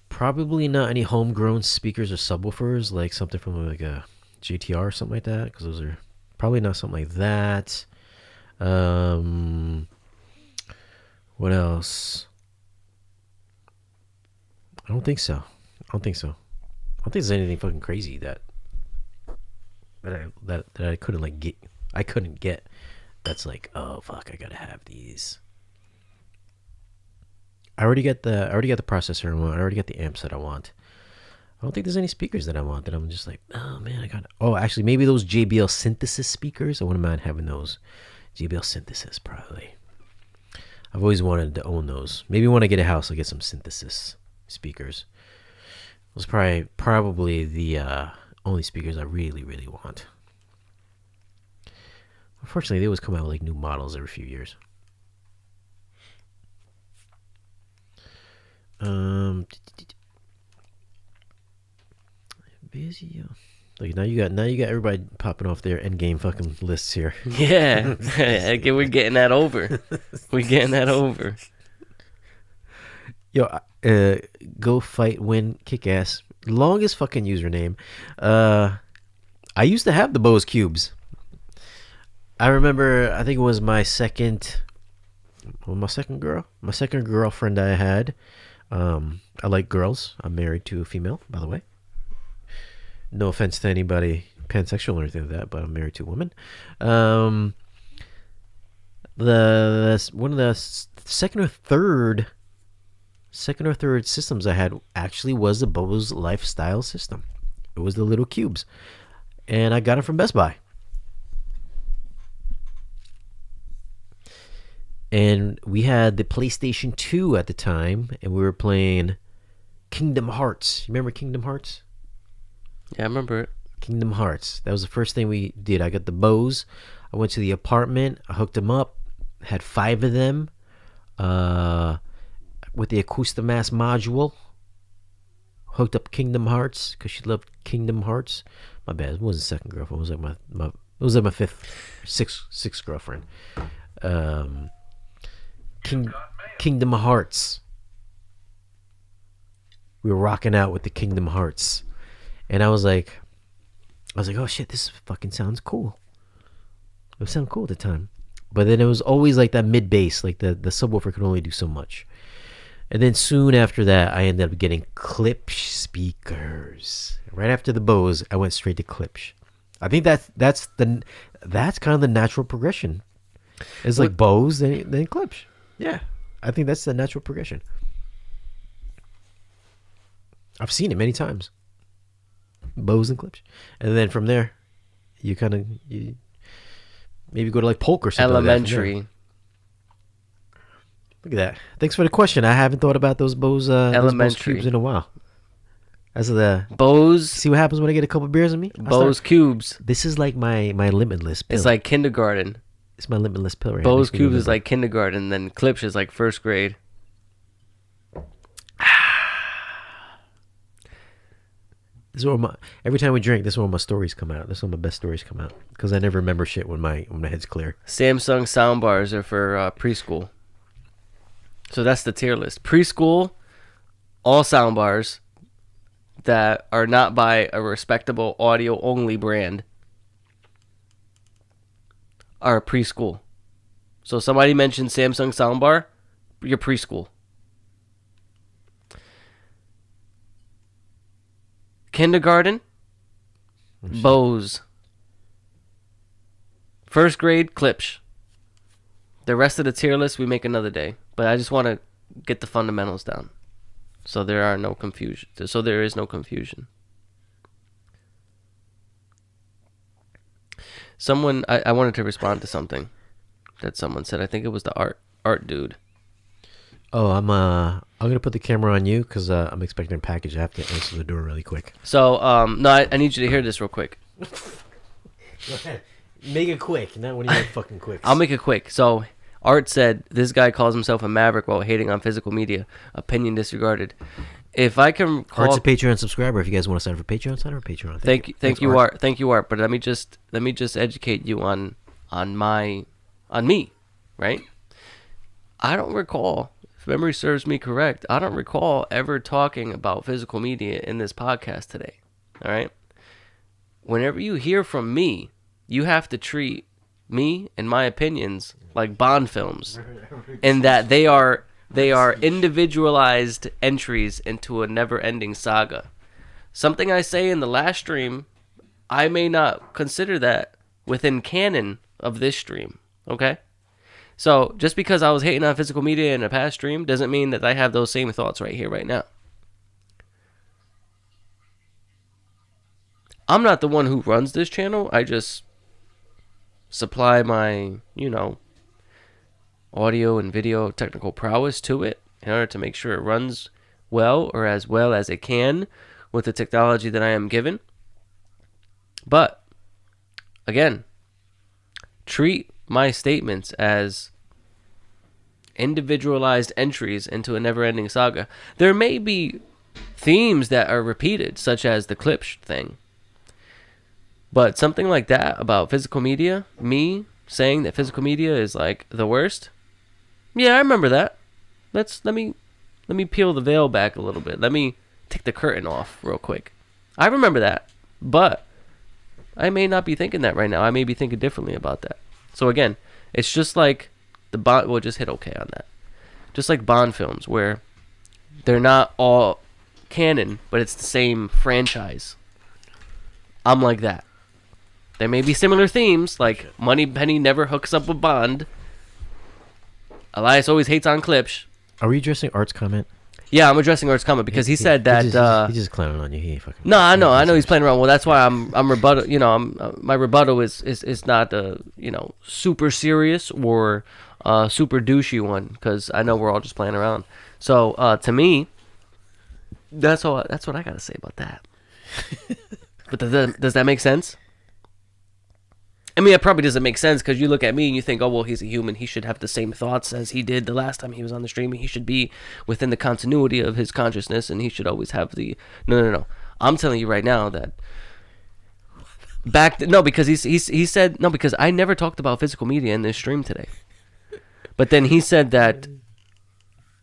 S2: Probably not any homegrown speakers or subwoofers, like something from like a JTR or something like that, because those are probably not something like that. What else? I don't think so. I don't think there's anything fucking crazy that I couldn't like get. I couldn't get. That's like, oh fuck, I gotta have these. I already got the processor I want. I already got the amps that I want. I don't think there's any speakers that I want that I'm just like, oh man, I got. Oh, actually, maybe those JBL synthesis speakers. I wouldn't mind having those. JBL synthesis, probably. I've always wanted to own those. Maybe when I get a house, I'll get some synthesis speakers. Those probably the only speakers I really, really want. Unfortunately, they always come out with like new models every few years. Busy. Like now you got everybody popping off their end game fucking lists here.
S1: Yeah. We're getting that over. We're getting that over.
S2: Yo, go fight, win, kick ass. Longest fucking username. I used to have the Bose cubes. I remember. I think it was my second girlfriend I had. I like girls. I'm married to a female, by the way. No offense to anybody pansexual or anything like that, but I'm married to a woman. One of the second or third systems I had actually was the Bose Lifestyle system. It was the little cubes, and I got it from Best Buy. And we had the PlayStation 2 at the time, and we were playing Kingdom Hearts. You remember Kingdom Hearts?
S1: Yeah, I remember it.
S2: Kingdom Hearts. That was the first thing we did. I got the Bose. I went to the apartment. I hooked them up. Had 5 of them with the Acoustimass module. Hooked up Kingdom Hearts because she loved Kingdom Hearts. My bad. It wasn't second girlfriend. It was like my sixth girlfriend. Kingdom Hearts. We were rocking out with the Kingdom Hearts. And I was like, oh shit, this fucking sounds cool. It would sound cool at the time. But then it was always like that mid bass, like the subwoofer could only do so much. And then soon after that, I ended up getting Klipsch speakers. Right after the Bose, I went straight to Klipsch. I think that's kind of the natural progression. It's like bows, then clips. Yeah, I think that's the natural progression. I've seen it many times. Bows and clips, and then from there, you maybe go to like polk or something.
S1: Elementary.
S2: Like Look at that. Thanks for the question. I haven't thought about those bows cubes in a while. As the
S1: bows.
S2: See what happens when I get a couple beers in me?
S1: Bows cubes.
S2: This is like my limitless pill.
S1: It's like kindergarten.
S2: It's my limitless pill right
S1: Bows cubes is like kindergarten, then clips is like first grade.
S2: Every time we drink, this is where my stories come out. This is when my best stories come out because I never remember shit when my head's clear.
S1: Samsung soundbars are for preschool. So that's the tier list. Preschool, all soundbars that are not by a respectable audio-only brand are preschool. So somebody mentioned Samsung soundbar, you're preschool. Kindergarten, Bose. First grade, Klipsch. The rest of the tier list we make another day. But I just want to get the fundamentals down. So there are no confusion. So there is no confusion. Someone, I wanted to respond to something that someone said. I think it was the art dude.
S2: Oh, I'm gonna put the camera on you because I'm expecting a package. I have to answer the door really quick.
S1: So no, I need you to hear this real quick.
S2: Go ahead. Make it quick, not one of your fucking quicks.
S1: I'll make it quick. So Art said this guy calls himself a maverick while hating on physical media. Opinion disregarded. If I can call
S2: Art's a Patreon subscriber. If you guys want to sign up for Patreon, sign up for Patreon.
S1: Thank you, Art. Thank you, Art. But let me just educate you on me, right? I don't recall, if memory serves me correct, I don't recall ever talking about physical media in this podcast today. All right? Whenever you hear from me, you have to treat me and my opinions like Bond films, in that they are individualized entries into a never-ending saga. Something I say in the last stream, I may not consider that within canon of this stream, okay? So, just because I was hating on physical media in a past stream doesn't mean that I have those same thoughts right here, right now. I'm not the one who runs this channel. I just supply my, audio and video technical prowess to it in order to make sure it runs well as it can with the technology that I am given. But, again, treat my statements as individualized entries into a never-ending saga. There may be themes that are repeated, such as the Klipsch thing. But something like that about physical media, me saying that physical media is like the worst, yeah, I remember that. Let me peel the veil back a little bit. Let me take the curtain off real quick. I remember that, but I may not be thinking that right now. I may be thinking differently about that. So again, it's just like the Bond. We'll just hit okay on that. Just like Bond films, where they're not all canon, but it's the same franchise. I'm like that. There may be similar themes, like Moneypenny never hooks up with Bond. Elias always hates on Klipsch.
S2: Are we addressing Art's comment?
S1: Yeah, I'm addressing Art's comment because he said that
S2: he's just clowning on you. He ain't fucking.
S1: No, I know he's playing around. Well, that's why I'm rebuttal. My rebuttal is not super serious or super douchey one, because I know we're all just playing around. So to me, that's what I gotta say about that. But does that make sense? I mean, it probably doesn't make sense because you look at me and you think, oh, well, he's a human. He should have the same thoughts as he did the last time he was on the stream. He should be within the continuity of his consciousness, and he should always have the... No. I'm telling you right now that... because he said... No, because I never talked about physical media in this stream today. But then he said that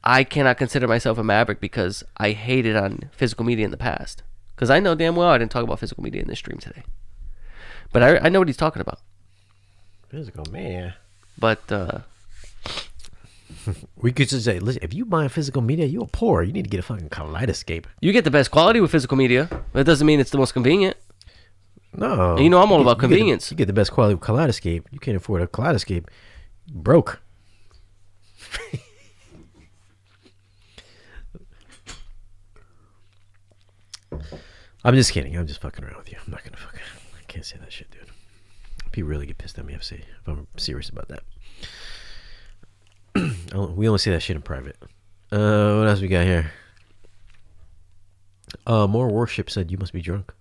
S1: I cannot consider myself a maverick because I hated on physical media in the past. Because I know damn well I didn't talk about physical media in this stream today. But I know what he's talking about.
S2: Physical, man.
S1: But
S2: we could just say, listen, if you buy physical media, you're poor. You need to get a fucking kaleidoscope.
S1: You get the best quality with physical media, but it doesn't mean it's the most convenient.
S2: No.
S1: And you know I'm all
S2: You get-
S1: about convenience.
S2: You get the best quality kaleidoscope. You can't afford a kaleidoscope. You broke. I'm just kidding. I'm just fucking around with you. I'm not gonna fucking. I can't say that shit, dude. People really get pissed at me if I'm serious about that. We only say that shit in private. What else we got here? More Worship said you must be drunk.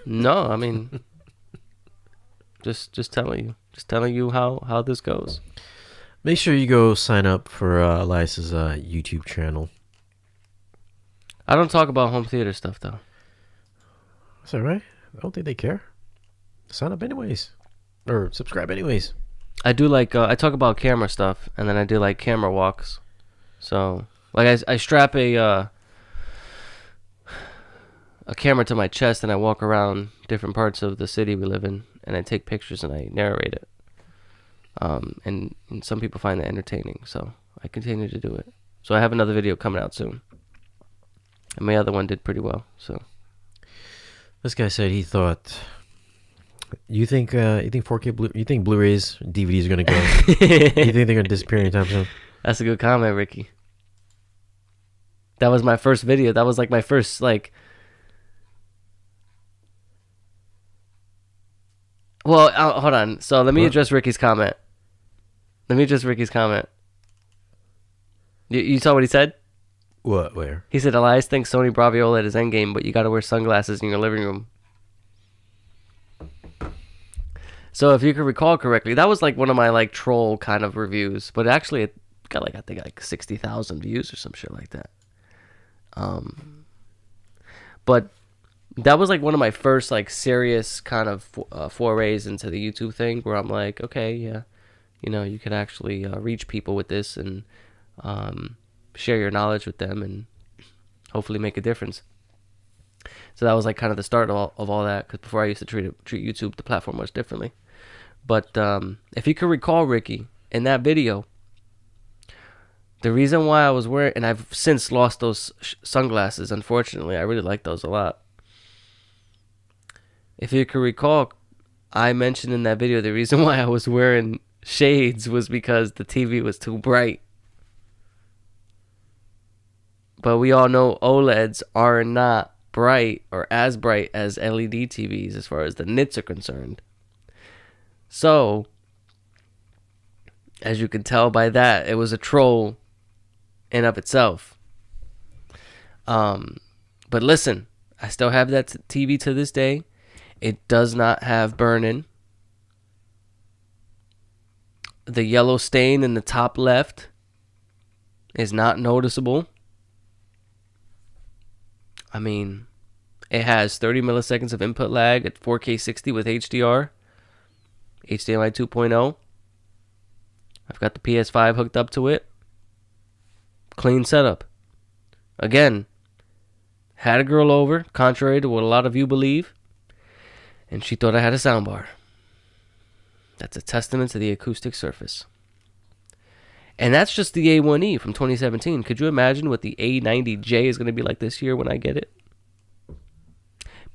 S1: No, I mean, just telling you how this goes.
S2: Make sure you go sign up for Elias's YouTube channel.
S1: I don't talk about home theater stuff though.
S2: That's all right. I don't think they care. Sign up anyways, or subscribe anyways.
S1: I do like I talk about camera stuff, and then I do like camera walks. So like I strap a camera to my chest, and I walk around different parts of the city we live in, and I take pictures and I narrate it. And some people find that entertaining, so I continue to do it. So I have another video coming out soon, and my other one did pretty well. So
S2: This guy said he thought. You think 4K you think Blu-rays, DVDs are gonna go? You think they're gonna disappear anytime soon?
S1: That's a good comment, Ricky. That was my first video. That was like my first like. Well, hold on. So let me address Ricky's comment. You saw what he said?
S2: What? Where?
S1: He said Elias thinks Sony Bravia OLED is endgame, but you got to wear sunglasses in your living room. So if you can recall correctly, that was like one of my like troll kind of reviews, but actually it got like I think like 60,000 views or some shit like that. But that was like one of my first like serious kind of forays into the YouTube thing, where I'm like, okay, yeah, you know, you could actually reach people with this and share your knowledge with them and hopefully make a difference. So that was like kind of the start of all that, because before I used to treat YouTube, the platform, much differently. But if you can recall, Ricky, in that video, the reason why I was wearing, and I've since lost those sunglasses, unfortunately, I really like those a lot. If you can recall, I mentioned in that video the reason why I was wearing shades was because the TV was too bright. But we all know OLEDs are not bright or as bright as LED TVs as far as the nits are concerned. So, as you can tell by that, it was a troll in of itself. But listen, I still have that TV to this day. It does not have burn-in. The yellow stain in the top left is not noticeable. I mean, it has 30 milliseconds of input lag at 4K 60 with HDR, HDMI 2.0. I've got the PS5 hooked up to it. Clean setup. Again, had a girl over, contrary to what a lot of you believe, and she thought I had a soundbar. That's a testament to the acoustic surface. And that's just the A1E from 2017. Could you imagine what the A90J is going to be like this year when I get it?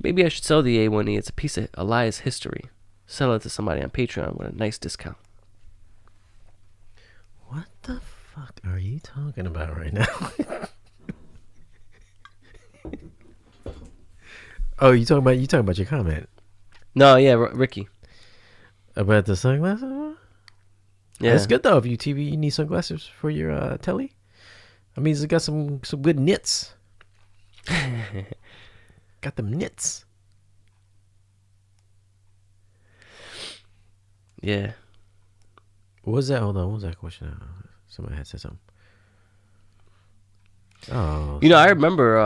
S1: Maybe I should sell the A1E. It's a piece of Elias history. Sell it to somebody on Patreon with a nice discount.
S2: What the fuck are you talking about right now? Oh, you talking about your comment
S1: No, yeah, Ricky.
S2: about the sunglasses?
S1: Yeah,
S2: It's good though. If you need sunglasses for your telly. I mean, it's got some good nits. Got them nits.
S1: Yeah.
S2: What was that? Hold on. What was that question? Somebody had said something. Oh.
S1: You know, I remember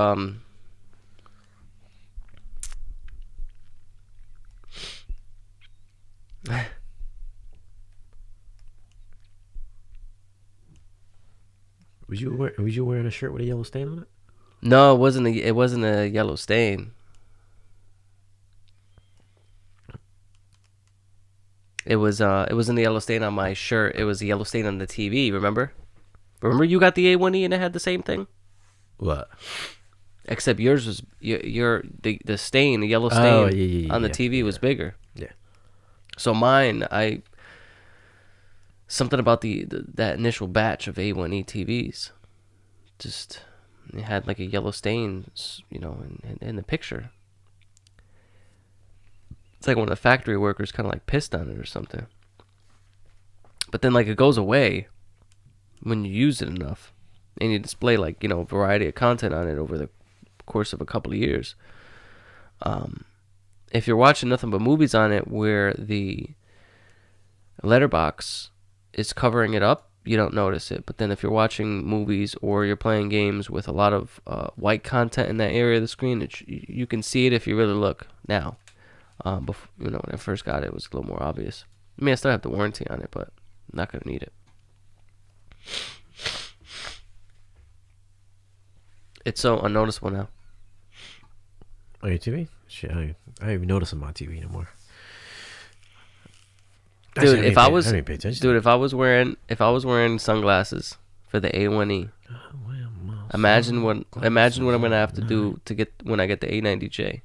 S2: Was you wearing a shirt with a yellow stain on it?
S1: no, it wasn't a yellow stain. It wasn't a yellow stain on my shirt. It was a yellow stain on the TV, remember? Remember you got the A1E and it had the same thing?
S2: What?
S1: except yours was the stain, the yellow stain
S2: Oh,
S1: on the TV was bigger.
S2: Yeah.
S1: So mine, something about that initial batch of A1E TVs, just it had like a yellow stain, in the picture. It's like one of the factory workers kind of like pissed on it or something. But then like it goes away when you use it enough, and you display like a variety of content on it over the course of a couple of years. If you're watching nothing but movies on it where the letterbox is covering it up, you don't notice it. But then if you're watching movies or you're playing games with a lot of white content in that area of the screen, you can see it if you really look now. Before, when I first got it, it was a little more obvious. I mean, I still have the warranty on it, but I'm not going to need it. It's so unnoticeable now.
S2: On your TV? Shit, I don't even notice them on TV anymore.
S1: Dude,
S2: I didn't pay attention.
S1: Dude, if I was wearing sunglasses for the A1E, imagine what I'm gonna have to do to get when I get the A90J.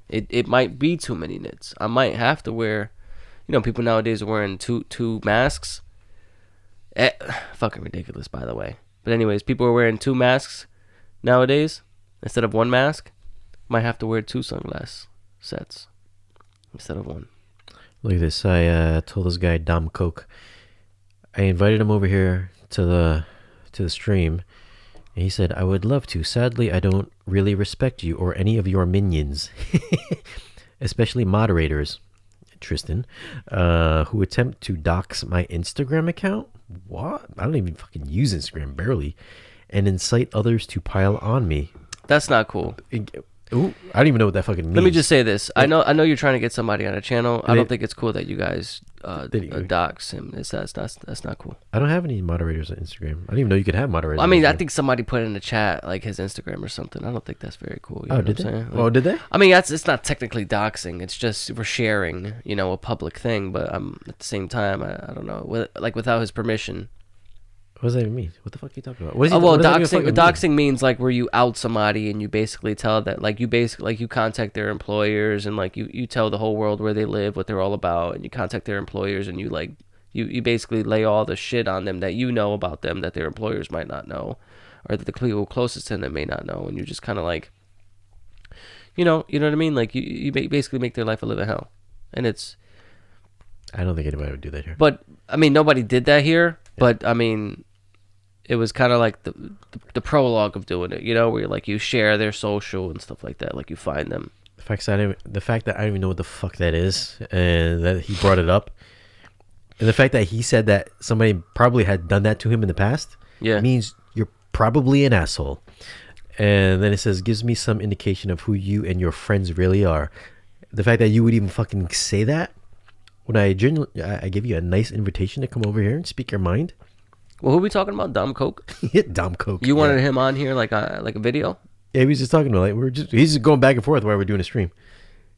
S1: It might be too many nits. I might have to wear, people nowadays are wearing two masks. Fucking ridiculous, by the way. But anyways, people are wearing 2 masks nowadays instead of 1 mask. Might have to wear 2 sunglass sets instead of 1.
S2: Look at this. I told this guy Dom Coke. I invited him over here to the stream, and he said, "I would love to. Sadly, I don't really respect you or any of your minions, especially moderators, Tristan, who attempt to dox my Instagram account. What? I don't even fucking use Instagram, barely, and incite others to pile on me."
S1: That's not cool.
S2: Ooh, I don't even know what that fucking means.
S1: Let me just say this. I know you're trying to get somebody on a channel. I don't think it's cool that you guys dox him. That's not cool.
S2: I don't have any moderators on Instagram. I didn't even know you could have moderators.
S1: I mean, I think somebody put in the chat like his Instagram or something. I don't think that's very cool. You know
S2: did
S1: what I'm
S2: they?
S1: saying?
S2: Oh, did they?
S1: I mean, it's not technically doxing. It's just we're sharing, a public thing. But at the same time, I don't know, like without his permission.
S2: What does that even mean? What the fuck are you talking about?
S1: Doxing means like where you out somebody and you basically tell that like you contact their employers and like you tell the whole world where they live, what they're all about, and you contact their employers and you basically lay all the shit on them that about them that their employers might not know, or that the people closest to them may not know, and you just kind of like, you know what I mean? Like you basically make their life a living hell, and it's.
S2: I don't think anybody would do that here.
S1: But I mean, nobody did that here. Yeah. But I mean. It was kind of like the prologue of doing it, where you share their social and stuff like that, like you find them.
S2: The fact that I don't even know what the fuck that is, and that he brought it up, and the fact that he said that somebody probably had done that to him in the past, means you're probably an asshole. And then it says, gives me some indication of who you and your friends really are. The fact that you would even fucking say that when I give you a nice invitation to come over here and speak your mind.
S1: Well, who are we talking about? Dom Coke?
S2: Dom Coke.
S1: You wanted him on here like a video?
S2: Yeah, he was just talking about he's just going back and forth while we're doing a stream.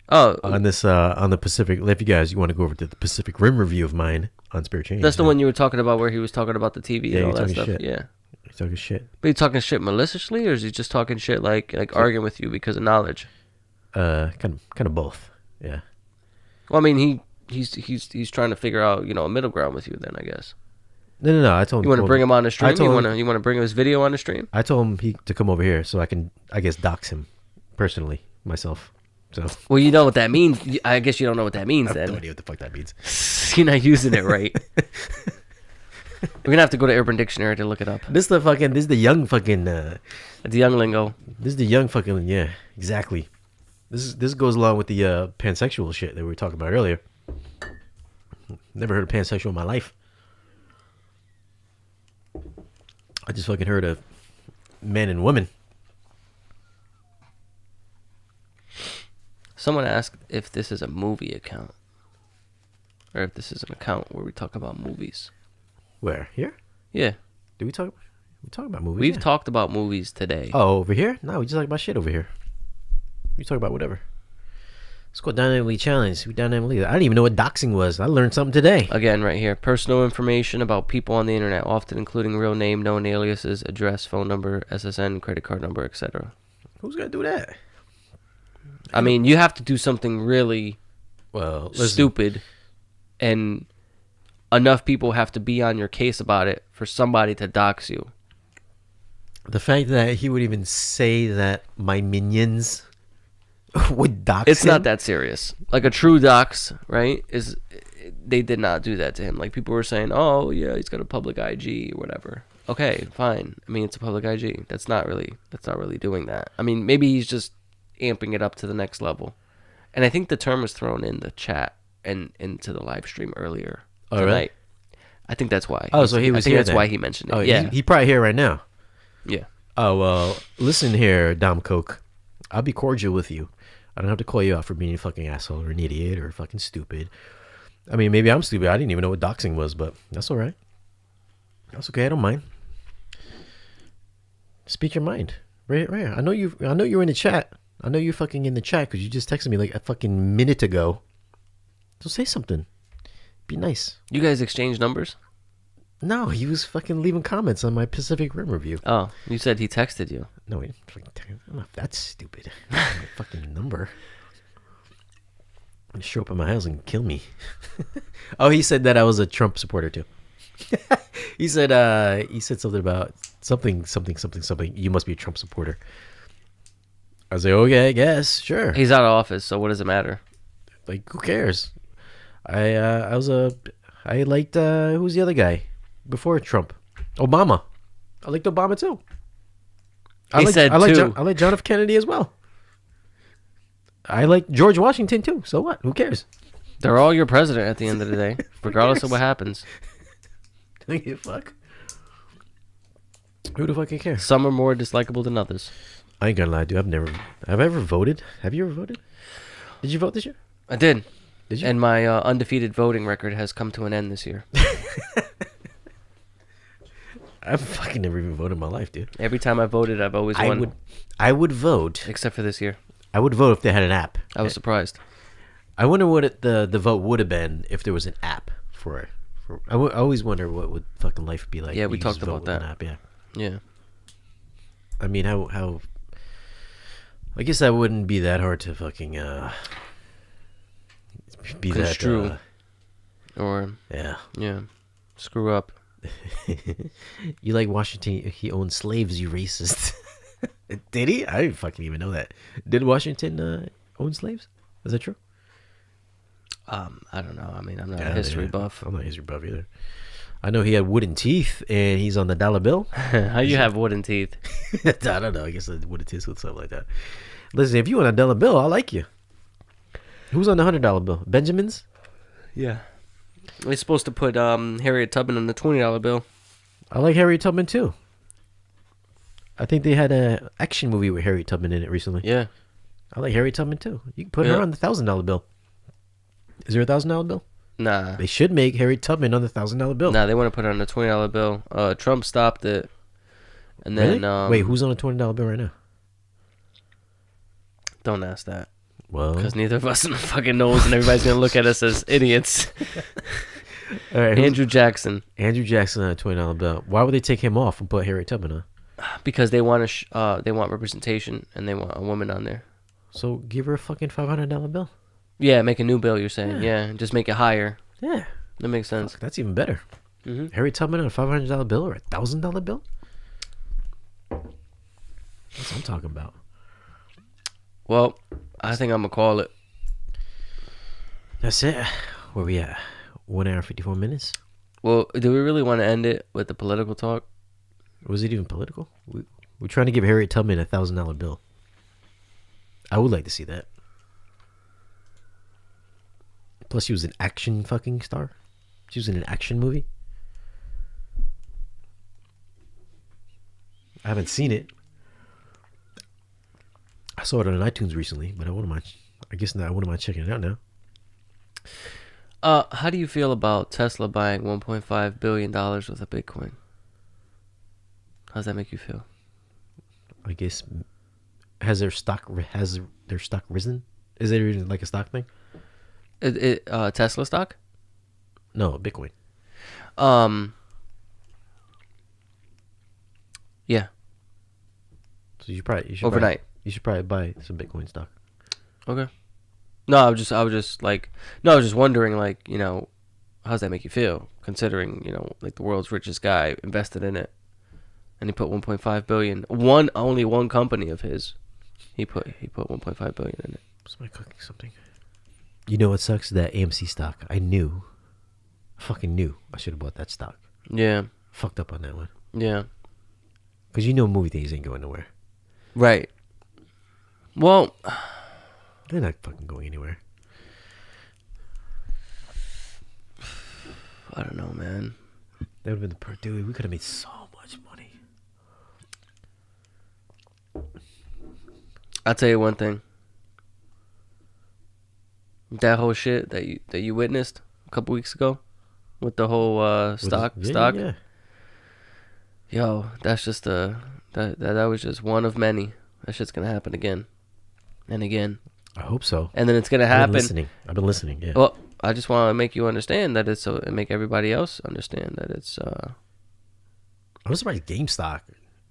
S1: Oh,
S2: on this on the Pacific. If you want to go over to the Pacific Rim review of mine on Spirit Change.
S1: That's the one you were talking about where he was talking about the TV and all that stuff.
S2: Shit.
S1: Yeah,
S2: he's talking shit.
S1: But he's talking shit maliciously, or is he just talking shit like arguing with you because of knowledge?
S2: Kind of both. Yeah.
S1: Well, I mean, he's trying to figure out a middle ground with you. Then I guess.
S2: No. I told him.
S1: You want to bring him on the stream? You want to bring his video on the stream?
S2: I told him to come over here so I can, I guess, dox him personally myself. So.
S1: Well, you know what that means. I guess you don't know what that means.
S2: I have
S1: then.
S2: no idea what the fuck that means.
S1: You're not using it right. We're gonna have to go to Urban Dictionary to look it up.
S2: This is the young fucking.
S1: The young lingo.
S2: This is the young fucking exactly. This goes along with the pansexual shit that we were talking about earlier. Never heard of pansexual in my life. I just fucking heard of men and women.
S1: Someone asked if this is a movie account. Or if this is an account where we talk about movies.
S2: Where? Here?
S1: Yeah.
S2: We talk about movies?
S1: We've talked about movies today.
S2: Oh, over here? No, we just talk about shit over here. We talk about whatever. Let's go dynamically challenge. I didn't even know what doxing was. I learned something today.
S1: Again, right here. Personal information about people on the internet, often including real name, known aliases, address, phone number, SSN, credit card number, etc.
S2: Who's gonna do that?
S1: I mean, you have to do something really
S2: listen.
S1: stupid, and enough people have to be on your case about it for somebody to dox you.
S2: The fact that he would even say that my minions would dox
S1: It's
S2: him?
S1: not that serious. Like a true dox, right? They did not do that to him. Like people were saying, "Oh, yeah, he's got a public IG or whatever." Okay, fine. I mean, it's a public IG. That's not really doing that. I mean, maybe he's just amping it up to the next level. And I think the term was thrown in the chat and into the live stream earlier tonight.
S2: Really?
S1: I think that's why.
S2: Oh, so he was
S1: I think
S2: here
S1: that's
S2: then.
S1: why he mentioned it.
S2: Oh,
S1: yeah.
S2: he probably here right now.
S1: Yeah.
S2: Oh, well, listen here, Dom Coke. I'll be cordial with you. I don't have to call you out for being a fucking asshole or an idiot or fucking stupid. I mean, maybe I'm stupid. I didn't even know what doxing was, but that's all right. That's okay. I don't mind. Speak your mind. Right. I know you're in the chat. I know you're fucking in the chat because you just texted me like a fucking minute ago. So say something. Be nice.
S1: You guys exchange numbers?
S2: No, he was fucking leaving comments on my Pacific Rim review.
S1: Oh, you said he texted you.
S2: No, he didn't fucking text. I'm not that stupid. My fucking number. He'd show up at my house and kill me. Oh, he said that I was a Trump supporter too. he said something about something. You must be a Trump supporter. I was like, okay, I guess, sure.
S1: He's out of office, so what does it matter?
S2: Like, who cares? I liked who's the other guy before Trump? Obama. I liked Obama too. I like John F. Kennedy as well. I like George Washington too. So what? Who cares?
S1: They're all your president at the end of the day, regardless of what happens.
S2: Don't give a fuck. Who the fucking cares?
S1: Some are more dislikable than others.
S2: I ain't gonna lie, dude. Have I ever voted? Have you ever voted? Did you vote this year?
S1: I did.
S2: Did you?
S1: And my undefeated voting record has come to an end this year.
S2: I've fucking never even voted in my life, dude.
S1: Every time I voted, I've always won.
S2: I would vote.
S1: Except for this year.
S2: I would vote if they had an app.
S1: I was surprised.
S2: I wonder what the vote would have been if there was an app for it. I always wonder what would fucking life be like.
S1: Yeah, we
S2: You
S1: talked
S2: just vote
S1: about
S2: with
S1: that.
S2: an app, yeah.
S1: Yeah.
S2: I mean, how? I guess that wouldn't be that hard to fucking be
S1: Construe.
S2: that.
S1: Yeah.
S2: Yeah.
S1: Screw up.
S2: You like Washington? He owned slaves. You racist. Did he? I didn't fucking even know that. Did Washington own slaves? Is that true?
S1: I don't know. I mean, I'm not a history buff.
S2: I'm not a history buff either. I know he had wooden teeth, and he's on the dollar bill.
S1: How you have wooden teeth?
S2: I don't know. I guess wooden teeth with something like that. Listen, if you want a dollar bill, I like you. Who's on the $100 bill? Benjamin's?
S1: Yeah. We're supposed to put Harriet Tubman on the $20 bill.
S2: I like Harriet Tubman too. I think they had an action movie with Harriet Tubman in it recently.
S1: Yeah.
S2: I like Harriet Tubman too. You can put her on the $1,000 bill. Is there a $1,000 bill?
S1: Nah.
S2: They should make Harriet Tubman on the $1,000 bill.
S1: Nah, they want to put her on the $20 bill. Trump stopped it. And then
S2: Really? Wait, who's on a $20 bill right now?
S1: Don't ask that.
S2: Well,
S1: Because neither of us fucking knows, and everybody's going to look at us as idiots.
S2: all right,
S1: Andrew Jackson.
S2: Andrew Jackson on a $20 bill. Why would they take him off and put Harriet Tubman on?
S1: Because they want they want representation, and they want a woman on there.
S2: So give her a fucking $500 bill.
S1: Yeah, make a new bill, you're saying. Yeah, just make it higher.
S2: Yeah.
S1: That makes sense.
S2: Fuck, that's even better.
S1: Mm-hmm.
S2: Harriet Tubman on a $500 bill or a $1,000 bill? That's what I'm talking about.
S1: Well, I think I'm going to call it.
S2: That's it. Where we at? 1 hour 54 minutes?
S1: Well, do we really want to end it with the political talk?
S2: Was it even political? We're trying to give Harriet Tubman a $1,000 bill. I would like to see that. Plus, she was an action fucking star. She was in an action movie. I haven't seen it. I saw it on iTunes recently, but I wouldn't mind. I guess not. I wouldn't mind checking it out now.
S1: How do you feel about Tesla buying $1.5 billion worth of Bitcoin? How does that make you feel?
S2: I guess has their stock risen? Is it even like a stock thing?
S1: Tesla stock?
S2: No, Bitcoin.
S1: Yeah.
S2: So you should
S1: Overnight.
S2: You should probably buy some Bitcoin stock.
S1: Okay. No, I was just like, no, I was just wondering, like, how does that make you feel, considering, like the world's richest guy invested in it, and he put 1.5 billion. Only one company of his, he put 1.5 billion in it.
S2: Somebody cooking something. You know what sucks? That AMC stock. I fucking knew I should have bought that stock.
S1: Yeah.
S2: Fucked up on that one.
S1: Yeah.
S2: Because movie things ain't going nowhere.
S1: Right. Well,
S2: they're not fucking going anywhere.
S1: I don't know, man.
S2: That would have been dude. We could have made so much money.
S1: I'll tell you one thing. That whole shit that you witnessed a couple weeks ago, with the whole stock.
S2: Yeah.
S1: Yo, that's just that was just one of many. That shit's gonna happen again, and again.
S2: I hope so.
S1: And then it's gonna happen.
S2: I've been listening. Yeah.
S1: Well, I just want to make you understand that it's and make everybody else understand that it's.
S2: I was surprised GameStop.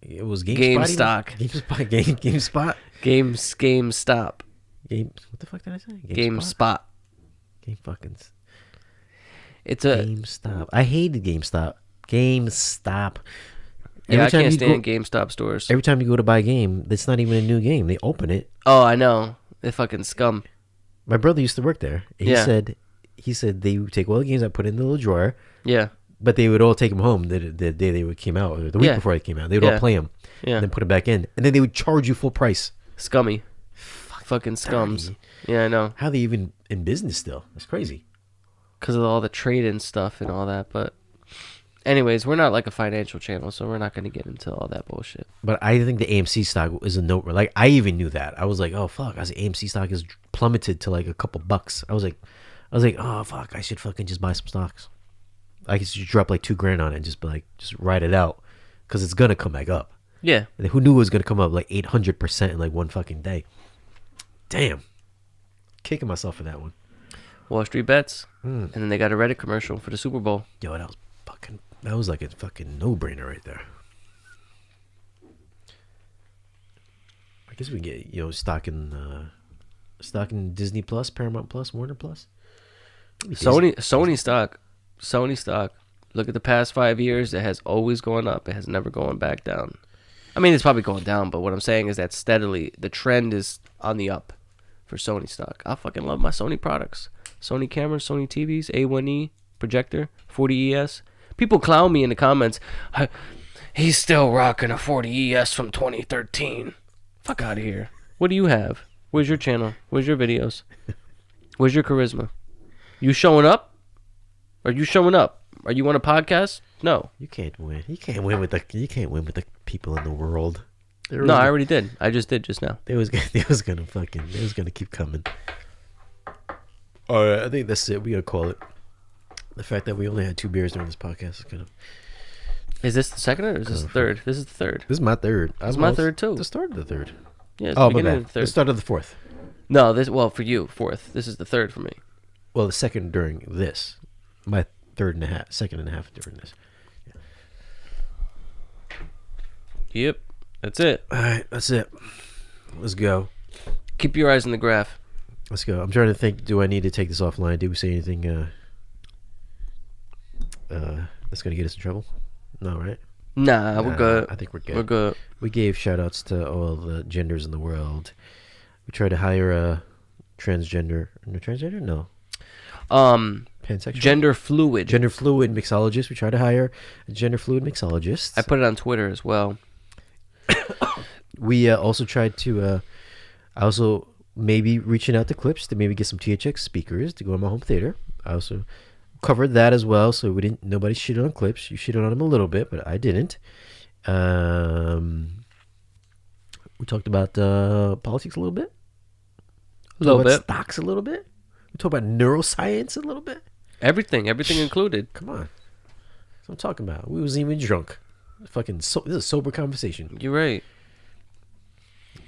S2: It was
S1: GameStop.
S2: GameSpot.
S1: GameStop.
S2: What the fuck did I say?
S1: GameSpot.
S2: Game fucking.
S1: It's a
S2: GameStop. I hated GameStop.
S1: Yeah, I can't stand GameStop stores.
S2: Every time you go to buy a game, it's not even a new game. They open it.
S1: Oh, I know. They fucking scum.
S2: My brother used to work there. He said they would take all the games I put in the little drawer.
S1: Yeah.
S2: But they would all take them home the day they came out, or the week before they came out. They would all play them.
S1: Yeah.
S2: And then put them back in. And then they would charge you full price.
S1: Scummy. Fucking scums.
S2: Dirty.
S1: Yeah, I know.
S2: How are they even in business still? That's crazy.
S1: Because of all the trade-in stuff and all that, but... Anyways, we're not like a financial channel, so we're not going to get into all that bullshit.
S2: But I think the AMC stock is a note. Like, I even knew that. I was like, oh, fuck. I was like, AMC stock is plummeted to like a couple bucks. I was like, oh, fuck. I should fucking just buy some stocks. I could just drop like $2,000 on it and just be like, just ride it out. Because it's going to come back up.
S1: Yeah.
S2: And who knew it was going to come up like 800% in like one fucking day? Damn. Kicking myself for that one.
S1: Wall Street Bets. And then they got a Reddit commercial for the Super Bowl.
S2: Yo, that was like a fucking no-brainer right there. I guess we can get, stock in Disney Plus, Paramount Plus, Warner Plus.
S1: Sony stock. Look at the past 5 years. It has always gone up. It has never gone back down. I mean, it's probably going down, but what I'm saying is that steadily, the trend is on the up for Sony stock. I fucking love my Sony products. Sony cameras, Sony TVs, A1E, projector, 40ES. People clown me in the comments. He's still rocking a 40ES from 2013. Fuck out of here. What do you have? Where's your channel? Where's your videos? Where's your charisma? You showing up? Are you showing up? Are you on a podcast? No.
S2: You can't win. You can't win with the people in the world.
S1: No, I already did. I just did just now.
S2: They was gonna keep coming. All right, I think that's it. We gotta call it. The fact that we only had 2 beers during this podcast is kind of.
S1: Is this the second or is this the third? This is the third.
S2: This is my third.
S1: This is my third too.
S2: The start of the third.
S1: Yeah. It's the beginning of the third.
S2: The start of the fourth.
S1: No, for you, fourth. This is the third for me.
S2: Well, the second during this. My second and a half during this. Yeah.
S1: Yep. That's it.
S2: All right, that's it. Let's go.
S1: Keep your eyes on the graph.
S2: Let's go. I'm trying to think. Do I need to take this offline? Did we say anything that's going to get us in trouble? No, right?
S1: Nah, we're good.
S2: I think we're good.
S1: We're good.
S2: We gave shout-outs to all the genders in the world. We tried to hire a transgender. No. Pansexual?
S1: Gender fluid
S2: mixologist. We tried to hire a gender fluid mixologist.
S1: I put it on Twitter as well.
S2: We also tried to also maybe reaching out to Clips to maybe get some THX speakers to go in my home theater. I also covered that as well, so nobody shitted on Clips. You shitted on him a little bit, but I didn't. We talked about politics a little bit.
S1: A little bit.
S2: Stocks a little bit. We talked about neuroscience a little bit.
S1: Everything included.
S2: Come on. That's what I'm talking about. We wasn't even drunk. This is a sober conversation.
S1: You're right.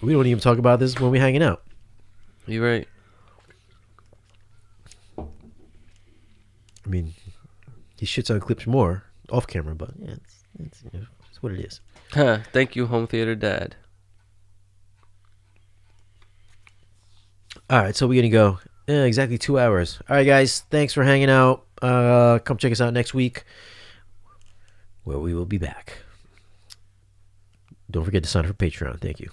S2: We don't even talk about this when we're hanging out.
S1: You're right.
S2: I mean, he shits on Clips more off camera, but yeah, it's what it is.
S1: Thank you, home theater dad.
S2: All right, so we're going to go exactly 2 hours. All right, guys, thanks for hanging out. Come check us out next week where we will be back. Don't forget to sign up for Patreon. Thank you.